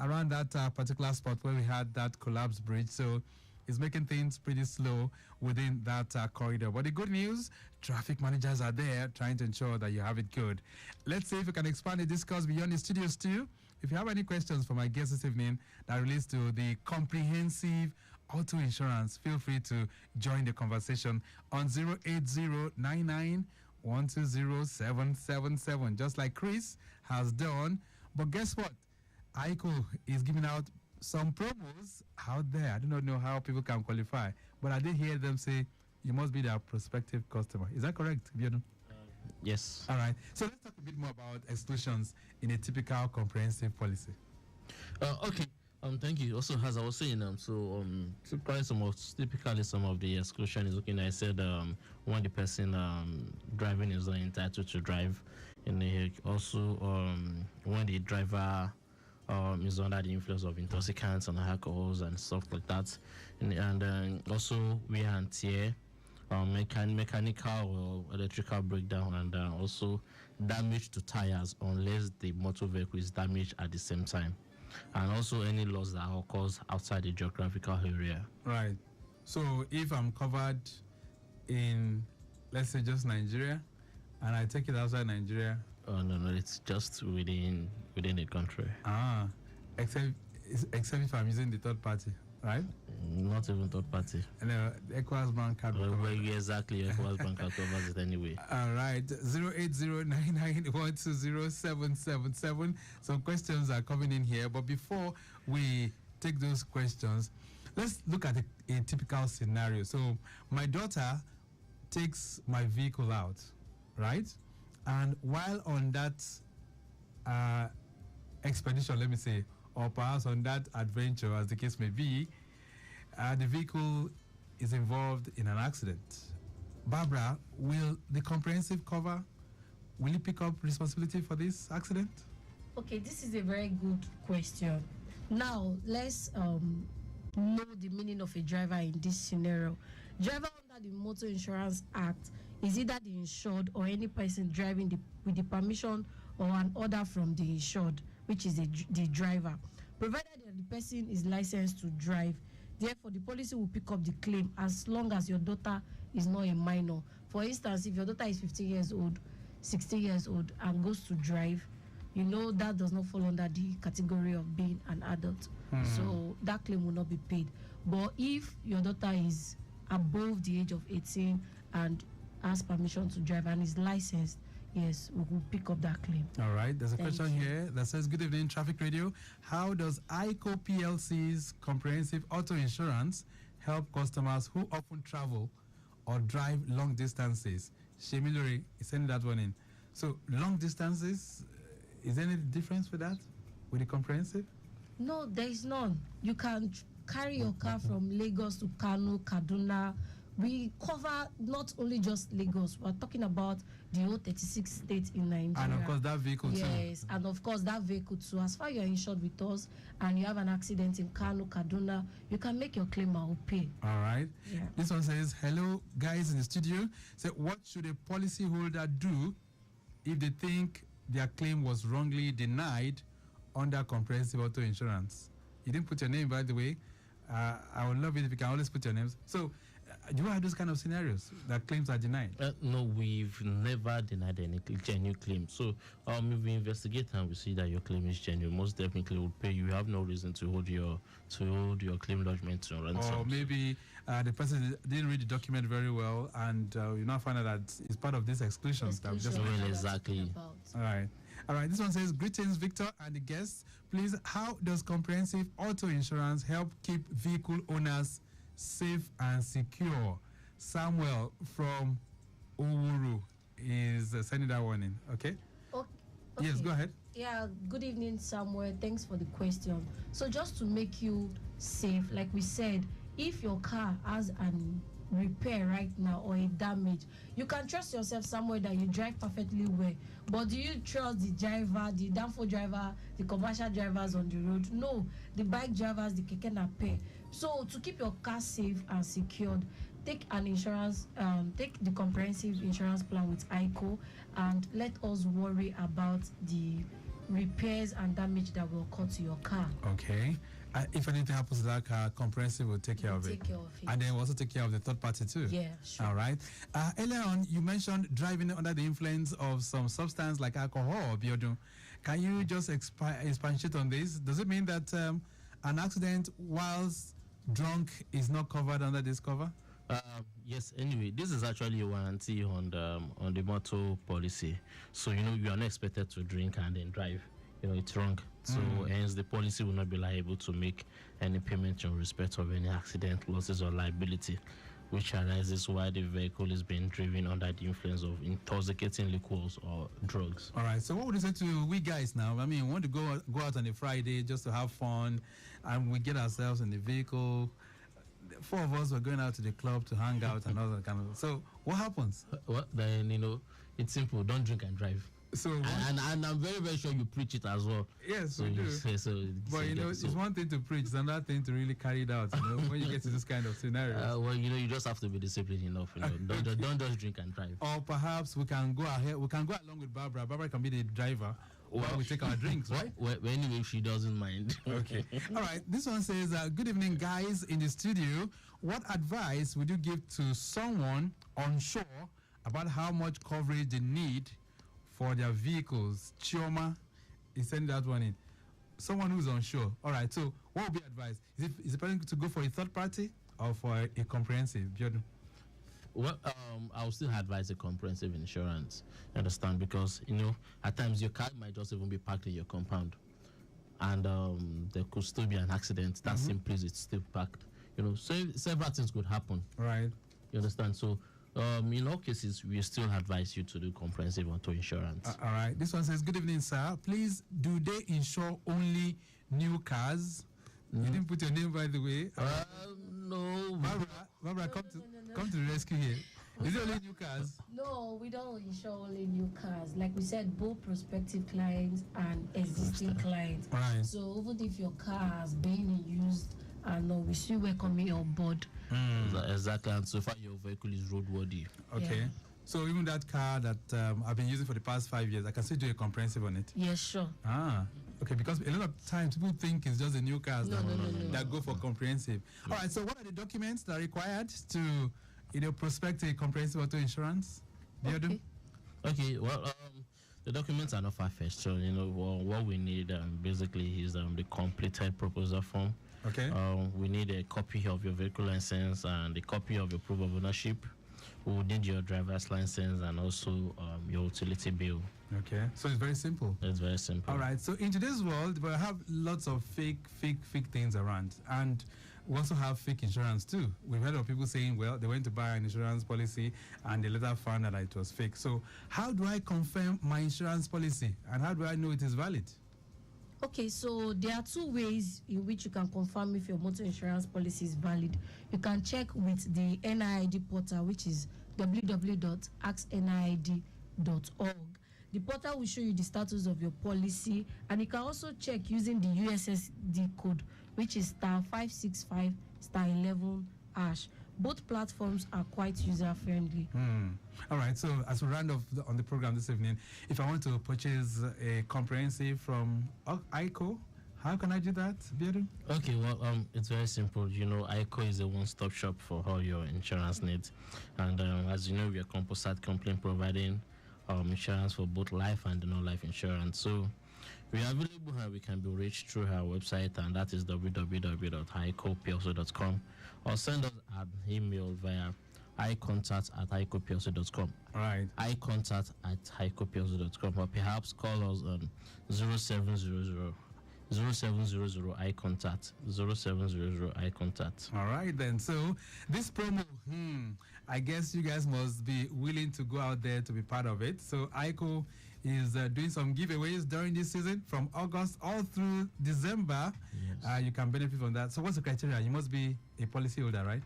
around that particular spot where we had that collapsed bridge. So it's making things pretty slow within that corridor. But the good news, traffic managers are there trying to ensure that you have it good. Let's see if we can expand the discourse beyond the studios too. If you have any questions for my guest this evening that relates to the comprehensive auto insurance, feel free to join the conversation on 08099120777, just like Chris has done. But guess what? ICO is giving out some promos out there. I do not know how people can qualify, but I did hear them say you must be their prospective customer. Is that correct, Biodun? Yes. All right. So let's talk a bit more about exclusions in a typical comprehensive policy. Okay. Thank you. Also, as I was saying, typically some of the exclusion is looking. I said when the person driving is not entitled to drive, and also when the driver is under the influence of intoxicants and alcohols and stuff like that, and also wear and tear, mechanical or electrical breakdown, and also damage to tires unless the motor vehicle is damaged at the same time, and also any loss that occurs outside the geographical area. Right. So if I'm covered in, let's say, just Nigeria, and I take it outside Nigeria, Oh no, it's just within the country. Except if I'm using the third party, right? Not even third party. No, the Ecowas Bank card. Exactly, Ecowas Bank card covers it anyway. All right, 08099120777. Some questions are coming in here, but before we take those questions, let's look at a typical scenario. So my daughter takes my vehicle out, right? And while on that expedition, let me say, or perhaps on that adventure, as the case may be, the vehicle is involved in an accident. Barbara, will the comprehensive cover, will it pick up responsibility for this accident? Okay, this is a very good question. Now, let's know the meaning of a driver in this scenario. Driver under the Motor Insurance Act is either the insured or any person driving with the permission or an order from the insured, which is the driver, provided that the person is licensed to drive. Therefore, the policy will pick up the claim as long as your daughter is not a minor. For instance, if your daughter is 15 years old, 16 years old, and goes to drive, you know that does not fall under the category of being an adult. So that claim will not be paid. But if your daughter is above the age of 18 and has permission to drive and is licensed, yes, we will pick up that claim. All right, there's a question here that says, good evening, Traffic Radio. How does ICO PLC's comprehensive auto insurance help customers who often travel or drive long distances? Shemilori is sending that one in. So long distances, is there any difference with that, with the comprehensive? No, there is none. You can carry your car from Lagos to Kano, Kaduna. We cover not only just Lagos, we're talking about the whole 36 states in Nigeria. And of course that vehicle too. Yes, and of course that vehicle too. As far as you're insured with us and you have an accident in Kano, Kaduna, you can make your claim and we'll pay. All right. Yeah. This one says, hello guys in the studio. Say, what should a policyholder do if they think their claim was wrongly denied under comprehensive auto insurance? You didn't put your name, by the way. I would love it if you can always put your names. So, do you have those kind of scenarios that claims are denied? No, we've never denied any genuine claim. So, if we investigate and we see that your claim is genuine, most definitely will pay you. You have no reason to hold your claim lodgement to ransom. Or maybe the person didn't read the document very well, and you now find out that it's part of these exclusions that we just. Well, exactly. All right. All right, this one says, greetings, Victor and the guests. Please, how does comprehensive auto insurance help keep vehicle owners safe and secure? Samuel from Owuru is sending that one in. Okay? Okay. Yes, go ahead. Yeah, good evening, Samuel. Thanks for the question. So just to make you safe, like we said, if your car has an repair right now or a damage, you can trust yourself somewhere that you drive perfectly well. But do you trust the driver, the danfo driver, the commercial drivers on the road? No, the bike drivers, the keke nape. So to keep your car safe and secured, take an insurance, take the comprehensive insurance plan with ICO, and let us worry about the repairs and damage that will occur to your car. Okay. If anything happens to that car, comprehensive will take care of it. And then we'll also take care of the third party too. Yeah, sure. All right. Earlier on, you mentioned driving under the influence of some substance like alcohol or biodun. Can you just expatiate on this? Does it mean that an accident whilst drunk is not covered under this cover? Yes. Anyway, this is actually a warranty on the motor policy. So you are not expected to drink and then drive. It's wrong. So hence the policy will not be liable to make any payment in respect of any accident, losses, or liability which arises while the vehicle is being driven under the influence of intoxicating liquors or drugs. All right. So what would you say to we guys now? I mean, we want to go out on a Friday just to have fun, and we get ourselves in the vehicle. Four of us were going out to the club to hang out and all that kind of. So what happens? Well, then it's simple. Don't drink and drive. So and I'm very, very sure you preach it as well. Yes, we do. But it's one thing to preach, it's another thing to really carry it out. When you get to this kind of scenario. Well, you just have to be disciplined enough. Don't just drink and drive. Or perhaps we can go ahead. We can go along with Barbara. Barbara can be the driver while we take our drinks, right? Well, anyway, she doesn't mind. Okay. All right. This one says, "Good evening, guys in the studio. What advice would you give to someone on shore about how much coverage they need for their vehicles. Chioma is sending that one in. Someone who's unsure. All right, so what would be advised? Is it planning to go for a third party or for a comprehensive? Biodun? Well, I would still advise a comprehensive insurance. Understand? Because at times your car might just even be parked in your compound, and there could still be an accident. That simply is it's still parked. So several things could happen. Right. You understand? So, in all cases, we still advise you to do comprehensive auto insurance. All right. This one says, "Good evening, sir. Please, do they insure only new cars?" You didn't put your name, by the way. No. Barbara, come to the rescue here. Is it only new cars? No, we don't insure only new cars. Like we said, both prospective clients and existing clients. Right. So even if your car has been used, we still welcome you on board. Exactly. And so far, your vehicle is roadworthy. Okay. Yeah. So even that car that I've been using for the past 5 years, I can still do a comprehensive on it? Yes, sure. Okay, because a lot of times people think it's just the new cars that go for comprehensive. Yeah. All right, so what are the documents that are required to prospect a comprehensive auto insurance? Okay, well, the documents are not far-fetched. So, what we need basically is the completed proposal form. Okay. We need a copy of your vehicle license and a copy of your proof of ownership. We will need your driver's license and also your utility bill. Okay, so it's very simple. It's very simple. All right, so in today's world, we have lots of fake things around. And we also have fake insurance too. We've heard of people saying, well, they went to buy an insurance policy and they later found out that it was fake. So how do I confirm my insurance policy? And how do I know it is valid? Okay, so there are two ways in which you can confirm if your motor insurance policy is valid. You can check with the NIID portal, which is www.axniid.org. The portal will show you the status of your policy, and you can also check using the USSD code, which is *565 *11#. Both platforms are quite user-friendly. All right, so as we round off on the program this evening, if I want to purchase a comprehensive from ICO, how can I do that, Biodun? Okay, well, it's very simple. ICO is a one-stop shop for all your insurance needs. And as you know, we are a composite company providing insurance for both life and non-life insurance. So we are available and we can be reached through our website, and that is www.icoplc.com, or send us an email via icontact@icoplc.com. All right. icontact@icoplc.com, or perhaps call us on 0700 iContact 0700 iContact. All right then. So this promo, I guess you guys must be willing to go out there to be part of it. So ICO is doing some giveaways during this season from August all through December. Yes. You can benefit from that. So what's the criteria? You must be a policy holder, right?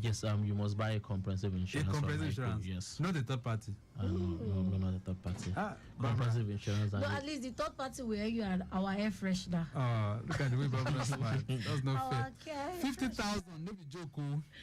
Yes, you must buy a comprehensive insurance. A comprehensive insurance? Yes. Not a third party? No, not a third party. Comprehensive insurance. No, at least the third party will you and our air freshener. Oh, look at the way Barbara smiled. That's not fair. Okay. 50,000, no be joke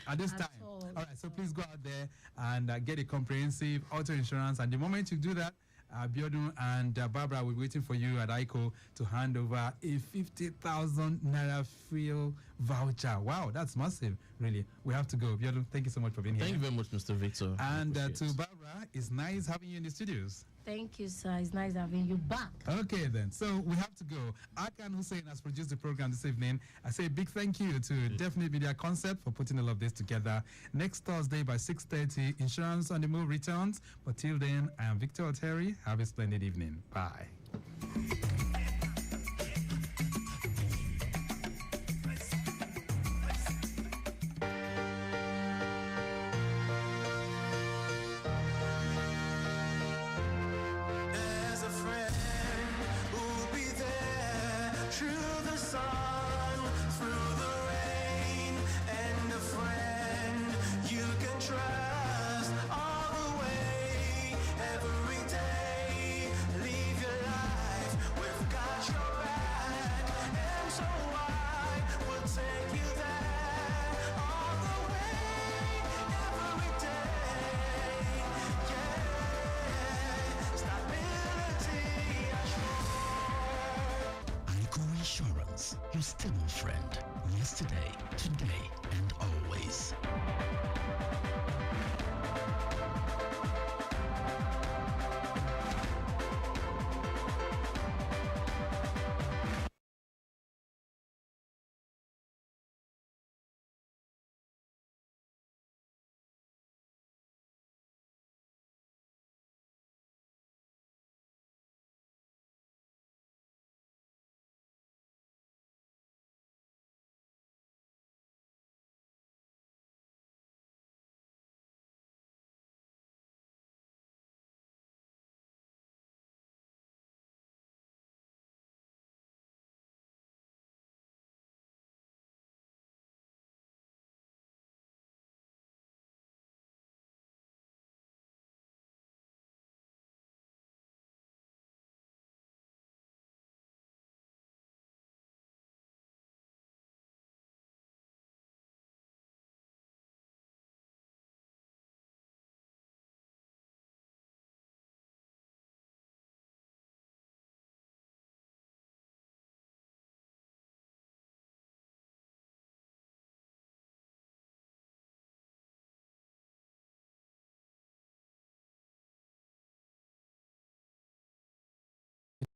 at this time. All right, so please go out there and get a comprehensive auto insurance. And the moment you do that, Biodun and Barbara will be waiting for you at ICO to hand over a 50,000 naira fuel voucher. Wow, that's massive, really. We have to go. Biodun, thank you so much for being here. Thank you very much, Mr. Victor. And to Barbara, it's nice having you in the studios. Thank you, sir. It's nice having you back. Okay, then. So we have to go. Akan Usen has produced the program this evening. I say a big thank you to Definite Media Concept for putting all of this together. Next Thursday by 6:30, Insurance on the Move returns. But till then, I am Victor Oteri. Have a splendid evening. Bye. Your stable friend, yesterday, today, and always.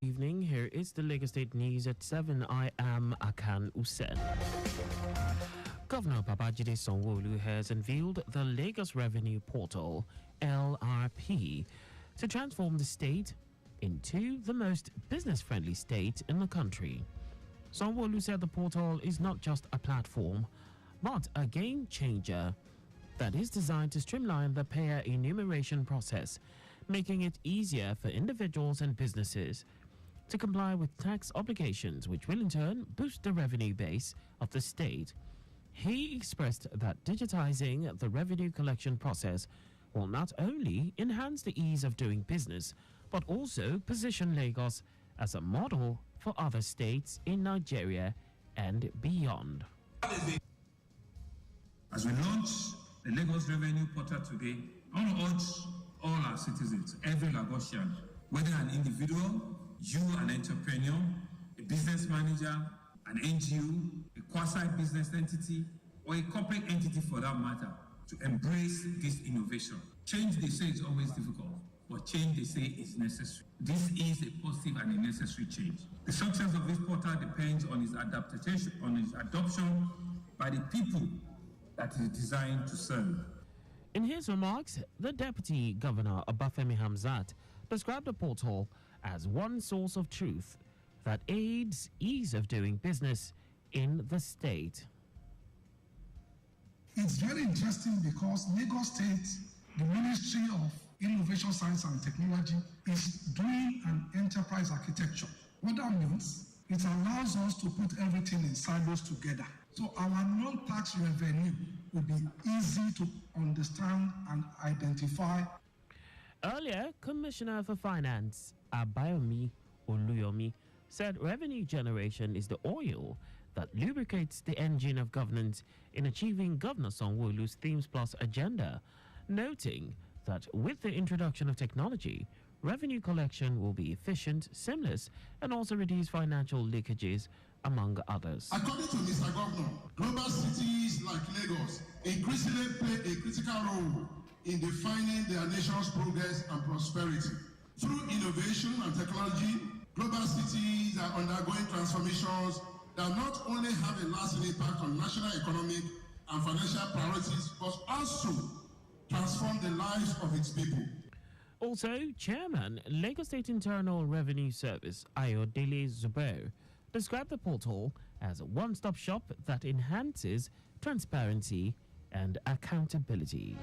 Evening, here is the Lagos State News at 7. I am Akan Usen. Governor Babajide Sanwo-Olu has unveiled the Lagos Revenue Portal, LRP, to transform the state into the most business-friendly state in the country. Sanwo-Olu said the portal is not just a platform, but a game changer that is designed to streamline the payer enumeration process, making it easier for individuals and businesses to comply with tax obligations, which will in turn boost the revenue base of the state. He expressed that digitizing the revenue collection process will not only enhance the ease of doing business, but also position Lagos as a model for other states in Nigeria and beyond. As we launch the Lagos Revenue Portal today, I want to urge all our citizens, every Lagosian, whether an individual, you an entrepreneur, a business manager, an NGO, a quasi-business entity, or a corporate entity for that matter, to embrace this innovation. Change, they say, is always difficult, but change, they say, is necessary. This is a positive and a necessary change. The success of this portal depends on its adoption by the people that is designed to serve. In his remarks, the Deputy Governor Obafemi Hamzat described the portal as one source of truth that aids ease of doing business in the state. It's very interesting because Lagos State, the Ministry of Innovation, Science and Technology, is doing an enterprise architecture. What that means, it allows us to put everything in silos together. So our non-tax revenue will be easy to understand and identify. Earlier, Commissioner for Finance Abayomi Oluyomi said revenue generation is the oil that lubricates the engine of governance in achieving Governor Sanwo-Olu's Themes Plus agenda, noting that with the introduction of technology, revenue collection will be efficient, seamless, and also reduce financial leakages, among others. According to Mr. Governor, global cities like Lagos increasingly play a critical role in defining their nation's progress and prosperity. Through innovation and technology, global cities are undergoing transformations that not only have a lasting impact on national economic and financial priorities, but also transform the lives of its people. Also, Chairman, Lagos State Internal Revenue Service, Ayodele Zubair, described the portal as a one-stop shop that enhances transparency and accountability.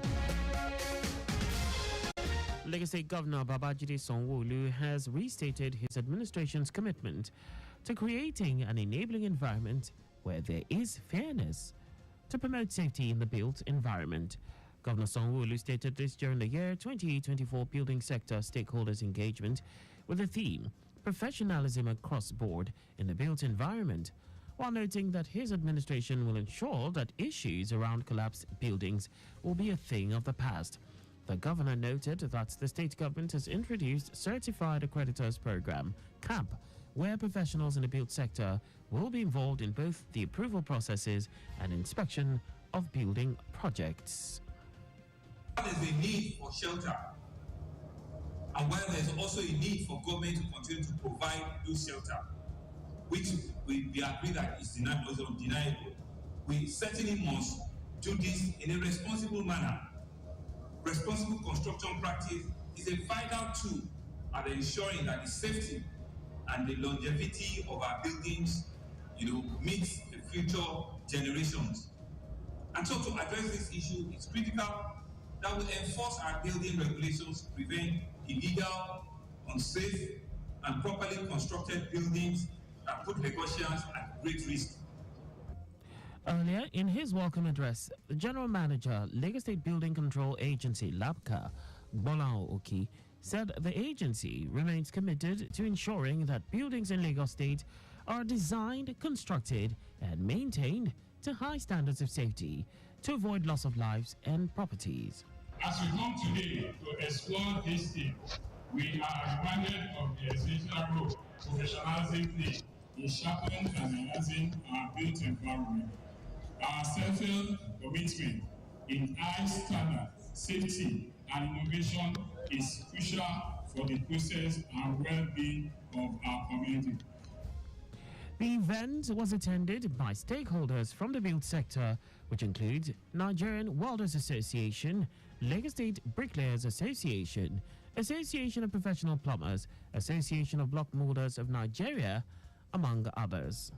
Lagos State Governor Babajide Sanwo-Olu has restated his administration's commitment to creating an enabling environment where there is fairness to promote safety in the built environment. Governor Sanwo-Olu stated this during the year 2024 building sector stakeholders engagement with the theme Professionalism Across Board in the Built Environment, while noting that his administration will ensure that issues around collapsed buildings will be a thing of the past. The governor noted that the state government has introduced Certified Accreditors Program, CAP, where professionals in the built sector will be involved in both the approval processes and inspection of building projects. There is a need for shelter, and while there is also a need for government to continue to provide those shelter, which we agree that is undeniable, we certainly must do this in a responsible manner. Responsible construction practice is a vital tool at ensuring that the safety and the longevity of our buildings, meets the future generations. And so to address this issue, it's critical that we enforce our building regulations to prevent illegal, unsafe, and properly constructed buildings that put Lagosians at great risk. Earlier, in his welcome address, the General Manager, Lagos State Building Control Agency, LABCA, Bolan Oki, said the agency remains committed to ensuring that buildings in Lagos State are designed, constructed, and maintained to high standards of safety to avoid loss of lives and properties. As we come today to explore this theme, we are reminded of the essential role professionalism plays in sharpening and enhancing our built environment. Our self-held commitment in high standard, safety, and innovation is crucial for the process and well-being of our community. The event was attended by stakeholders from the build sector, which includes Nigerian Welders Association, Lagos State Bricklayers Association, Association of Professional Plumbers, Association of Block Molders of Nigeria, among others.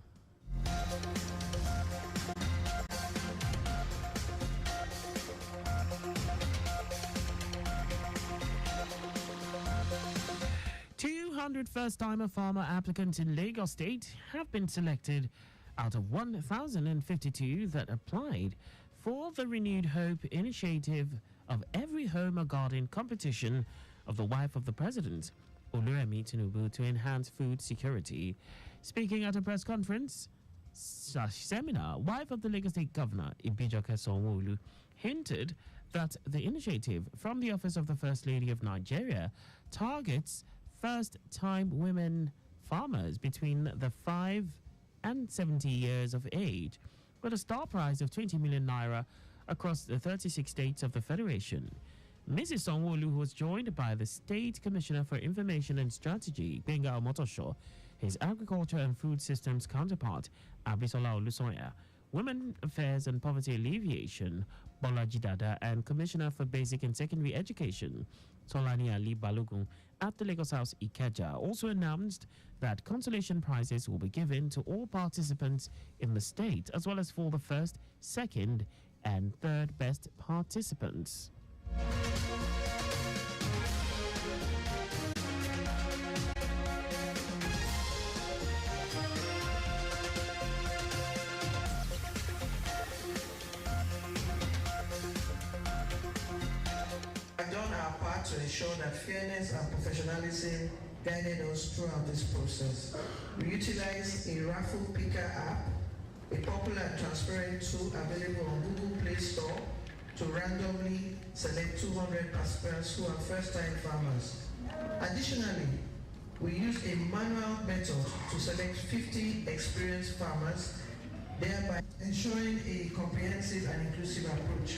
First-timer farmer applicants in Lagos State have been selected out of 1,052 that applied for the Renewed Hope initiative of Every Home a Garden competition of the wife of the president, Oluremi Tinubu, to enhance food security. Speaking at a press conference seminar, wife of the Lagos State Governor, Ibijoke Sanwo-Olu, hinted that the initiative from the Office of the First Lady of Nigeria targets first-time women farmers between the 5 and 70 years of age, with a star prize of 20 million naira across the 36 states of the Federation. Mrs. Sanwo-Olu was joined by the State Commissioner for Information and Strategy, Benga Omotosho, his Agriculture and Food Systems counterpart, Abisola Olusoya, Women Affairs and Poverty Alleviation, Bolaji Dada, and Commissioner for Basic and Secondary Education, Tolani Ali Balogun, at the Lagos House Ikeja, also announced that consolation prizes will be given to all participants in the state, as well as for the first, second, and third best participants. To ensure that fairness and professionalism guided us throughout this process. We utilize a raffle picker app, a popular and transparent tool available on Google Play Store, to randomly select 200 participants who are first-time farmers. Additionally, we use a manual method to select 50 experienced farmers, thereby ensuring a comprehensive and inclusive approach.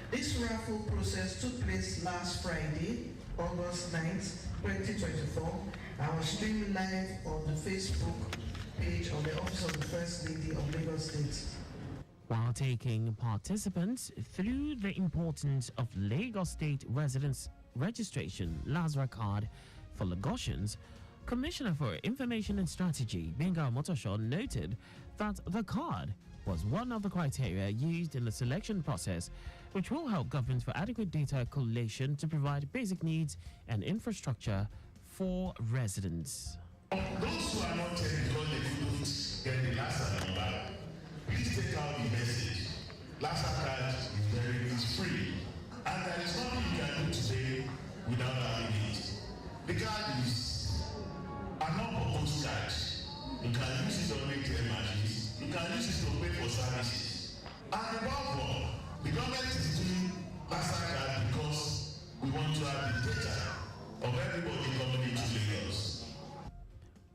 This raffle process took place last Friday, August 9th, 2024, and was streamed live on the Facebook page of the Office of the First Lady of Lagos State. While taking participants through the importance of Lagos State Residence Registration LASRA card for Lagosians, Commissioner for Information and Strategy, Benga Omotosho, noted that the card was one of the criteria used in the selection process, which will help governments for adequate data collation to provide basic needs and infrastructure for residents. Those who are not telling because they couldn't get the LASA number, please take out the message. LASA card is free, and there is nothing you can do today without having it. The card is a non-proposed card. You can use it on ATM machines. You can use it to pay for services. And above all, the government is doing LASA card because we want to have the data of everybody coming into Lagos.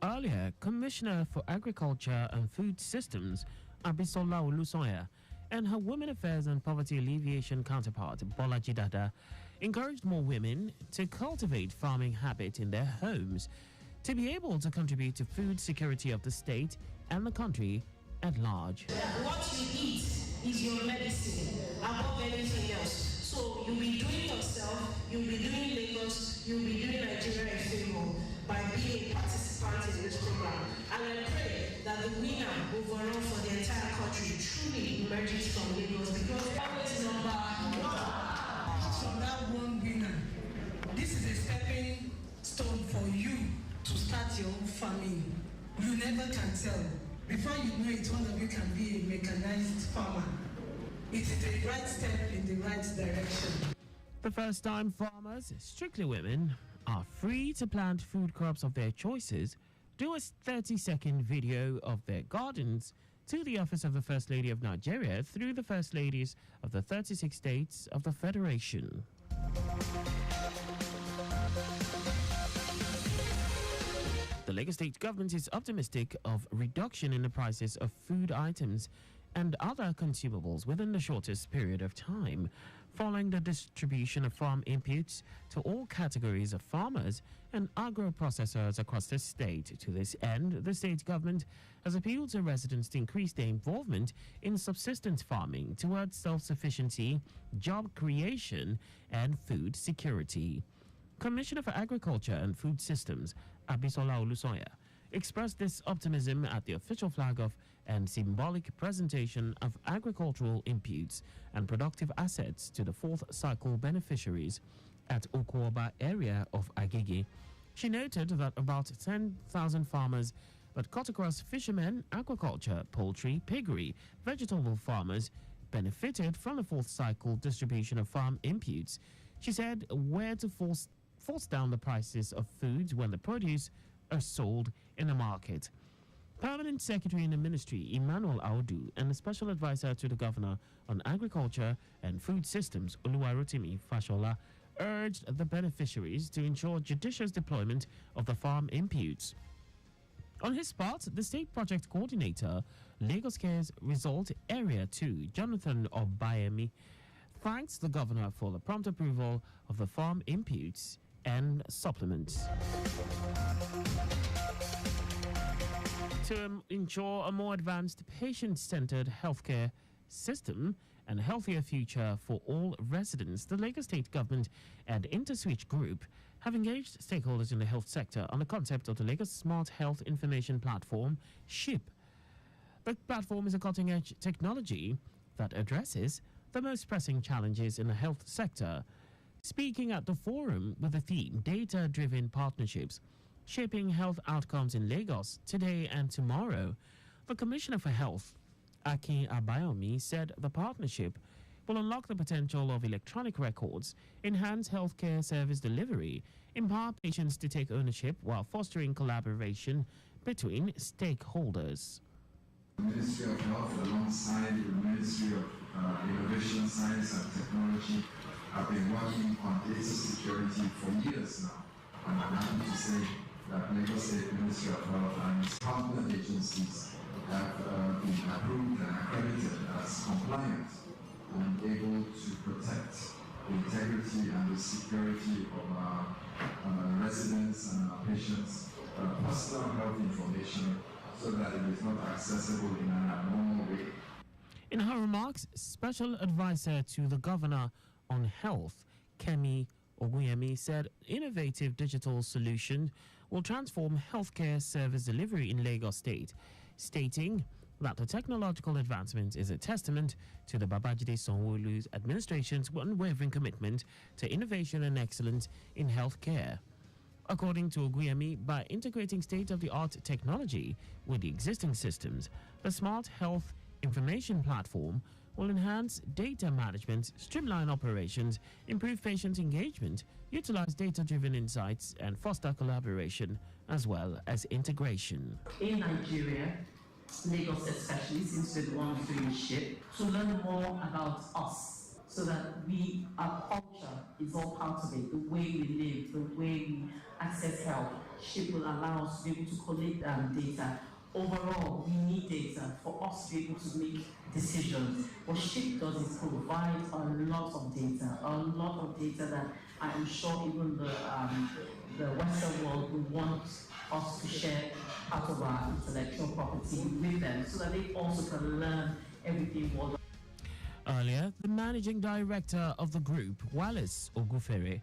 Earlier, Commissioner for Agriculture and Food Systems, Abisola Olusoya, and her Women Affairs and Poverty Alleviation counterpart, Bolaji Dada, encouraged more women to cultivate farming habit in their homes to be able to contribute to food security of the state and the country at large. What you eat is your medicine above anything else. So you'll be doing yourself, you'll be doing Lagos, you'll be doing Nigeria a favor by being a participant in this program. And I pray that the winner overall for the entire country truly emerges from Lagos, because always number one. So that one winner, this is a stepping stone for you to start your own farming. You never can tell. Before you know it, one of you can be a mechanized farmer. It is a right step in the right direction. The first-time farmers, strictly women, are free to plant food crops of their choices, do a 30-second video of their gardens to the Office of the First Lady of Nigeria through the First Ladies of the 36 states of the Federation. The Lagos State government is optimistic of reduction in the prices of food items and other consumables within the shortest period of time. following the distribution of farm inputs to all categories of farmers and agro-processors across the state. To this end, the state government has appealed to residents to increase their involvement in subsistence farming towards self-sufficiency, job creation, and food security. Commissioner for Agriculture and Food Systems, Abisola Olusoya, expressed this optimism at the official flag-off and symbolic presentation of agricultural inputs and productive assets to the fourth cycle beneficiaries at Okuoba area of Agege. She noted that about 10,000 farmers that cut across fishermen, aquaculture, poultry, piggery, vegetable farmers benefited from the fourth cycle distribution of farm inputs. She said where to force down the prices of foods when the produce are sold in the market. Permanent Secretary in the Ministry, Emmanuel Audu, and the Special Advisor to the Governor on Agriculture and Food Systems, Oluwarotimi Fashola, urged the beneficiaries to ensure judicious deployment of the farm inputs. On his part, the State Project Coordinator, Lagos Cares Result Area 2, Jonathan Obayemi, thanks the Governor for the prompt approval of the farm inputs and supplements. To ensure a more advanced patient-centered healthcare system and healthier future for all residents, the Lagos State Government and InterSwitch Group have engaged stakeholders in the health sector on the concept of the Lagos Smart Health Information Platform, SHIP. The platform is a cutting-edge technology that addresses the most pressing challenges in the health sector. Speaking at the forum with the theme Data-Driven Partnerships, Shaping Health Outcomes in Lagos Today and Tomorrow, the Commissioner for Health, Akan Usen, said the partnership will unlock the potential of electronic records, enhance healthcare service delivery, empower patients to take ownership while fostering collaboration between stakeholders. The Ministry of Health, alongside the Ministry of Innovation, Science and Technology, have been working on data security for years now. And I'm happy to say that Lagos State Ministry of Health and its partner agencies have been approved and accredited as compliant and able to protect the integrity and the security of our residents and our patients' personal health information so that it is not accessible in an abnormal way. In her remarks, Special Advisor to the Governor on Health, Kemi Oguyemi, said innovative digital solution will transform healthcare service delivery in Lagos State, stating that the technological advancement is a testament to the Babajide Sanwo-Olu's administration's unwavering commitment to innovation and excellence in healthcare. According to Oguyemi, by integrating state-of-the-art technology with the existing systems, the Smart Health Information Platform will enhance data management, streamline operations, improve patient engagement, utilize data-driven insights, and foster collaboration as well as integration. In Nigeria, Lagos especially seems to be the one doing SHIP to learn more about us so that our culture is all part of it, the way we live, the way we access health. SHIP will allow us to be able to collect data. Overall, we need data for us to be able to make decisions. What SHIP does is provide a lot of data that I am sure even the Western world will want us to share part of our intellectual property with them so that they also can learn everything more. Earlier, the managing director of the group, Wallace Ogufere,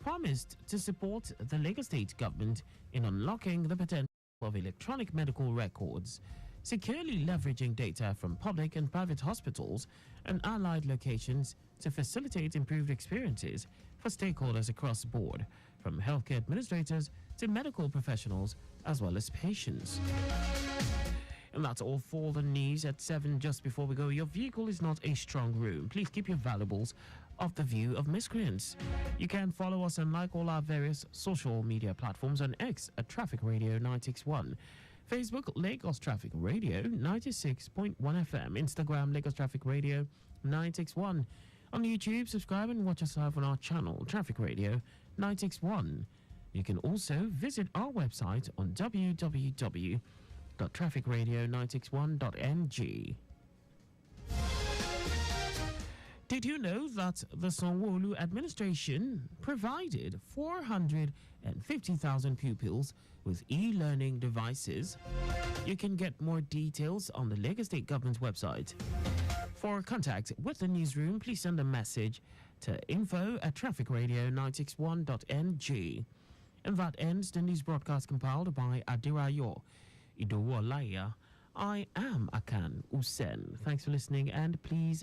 promised to support the Lagos State government in unlocking the potential of electronic medical records, securely leveraging data from public and private hospitals and allied locations to facilitate improved experiences for stakeholders across the board, from healthcare administrators to medical professionals as well as patients. And that's all for the news at 7. Just before we go, your vehicle is not a strong room. Please keep your valuables off the view of miscreants. You can follow us and like all our various social media platforms on X at Traffic Radio 961, Facebook Lagos Traffic Radio 96.1 FM, Instagram Lagos Traffic Radio 961. On YouTube, subscribe and watch us live on our channel Traffic Radio 961. You can also visit our website on www.trafficradio961.ng. Did you know that the Sanwo-Olu administration provided 450,000 pupils with e-learning devices? You can get more details on the Lagos State Government's website. For contact with the newsroom, please send a message to info@trafficradio961.ng. And that ends the news broadcast compiled by Adirayo Idowolaya. I am Akan Usen. Thanks for listening, and please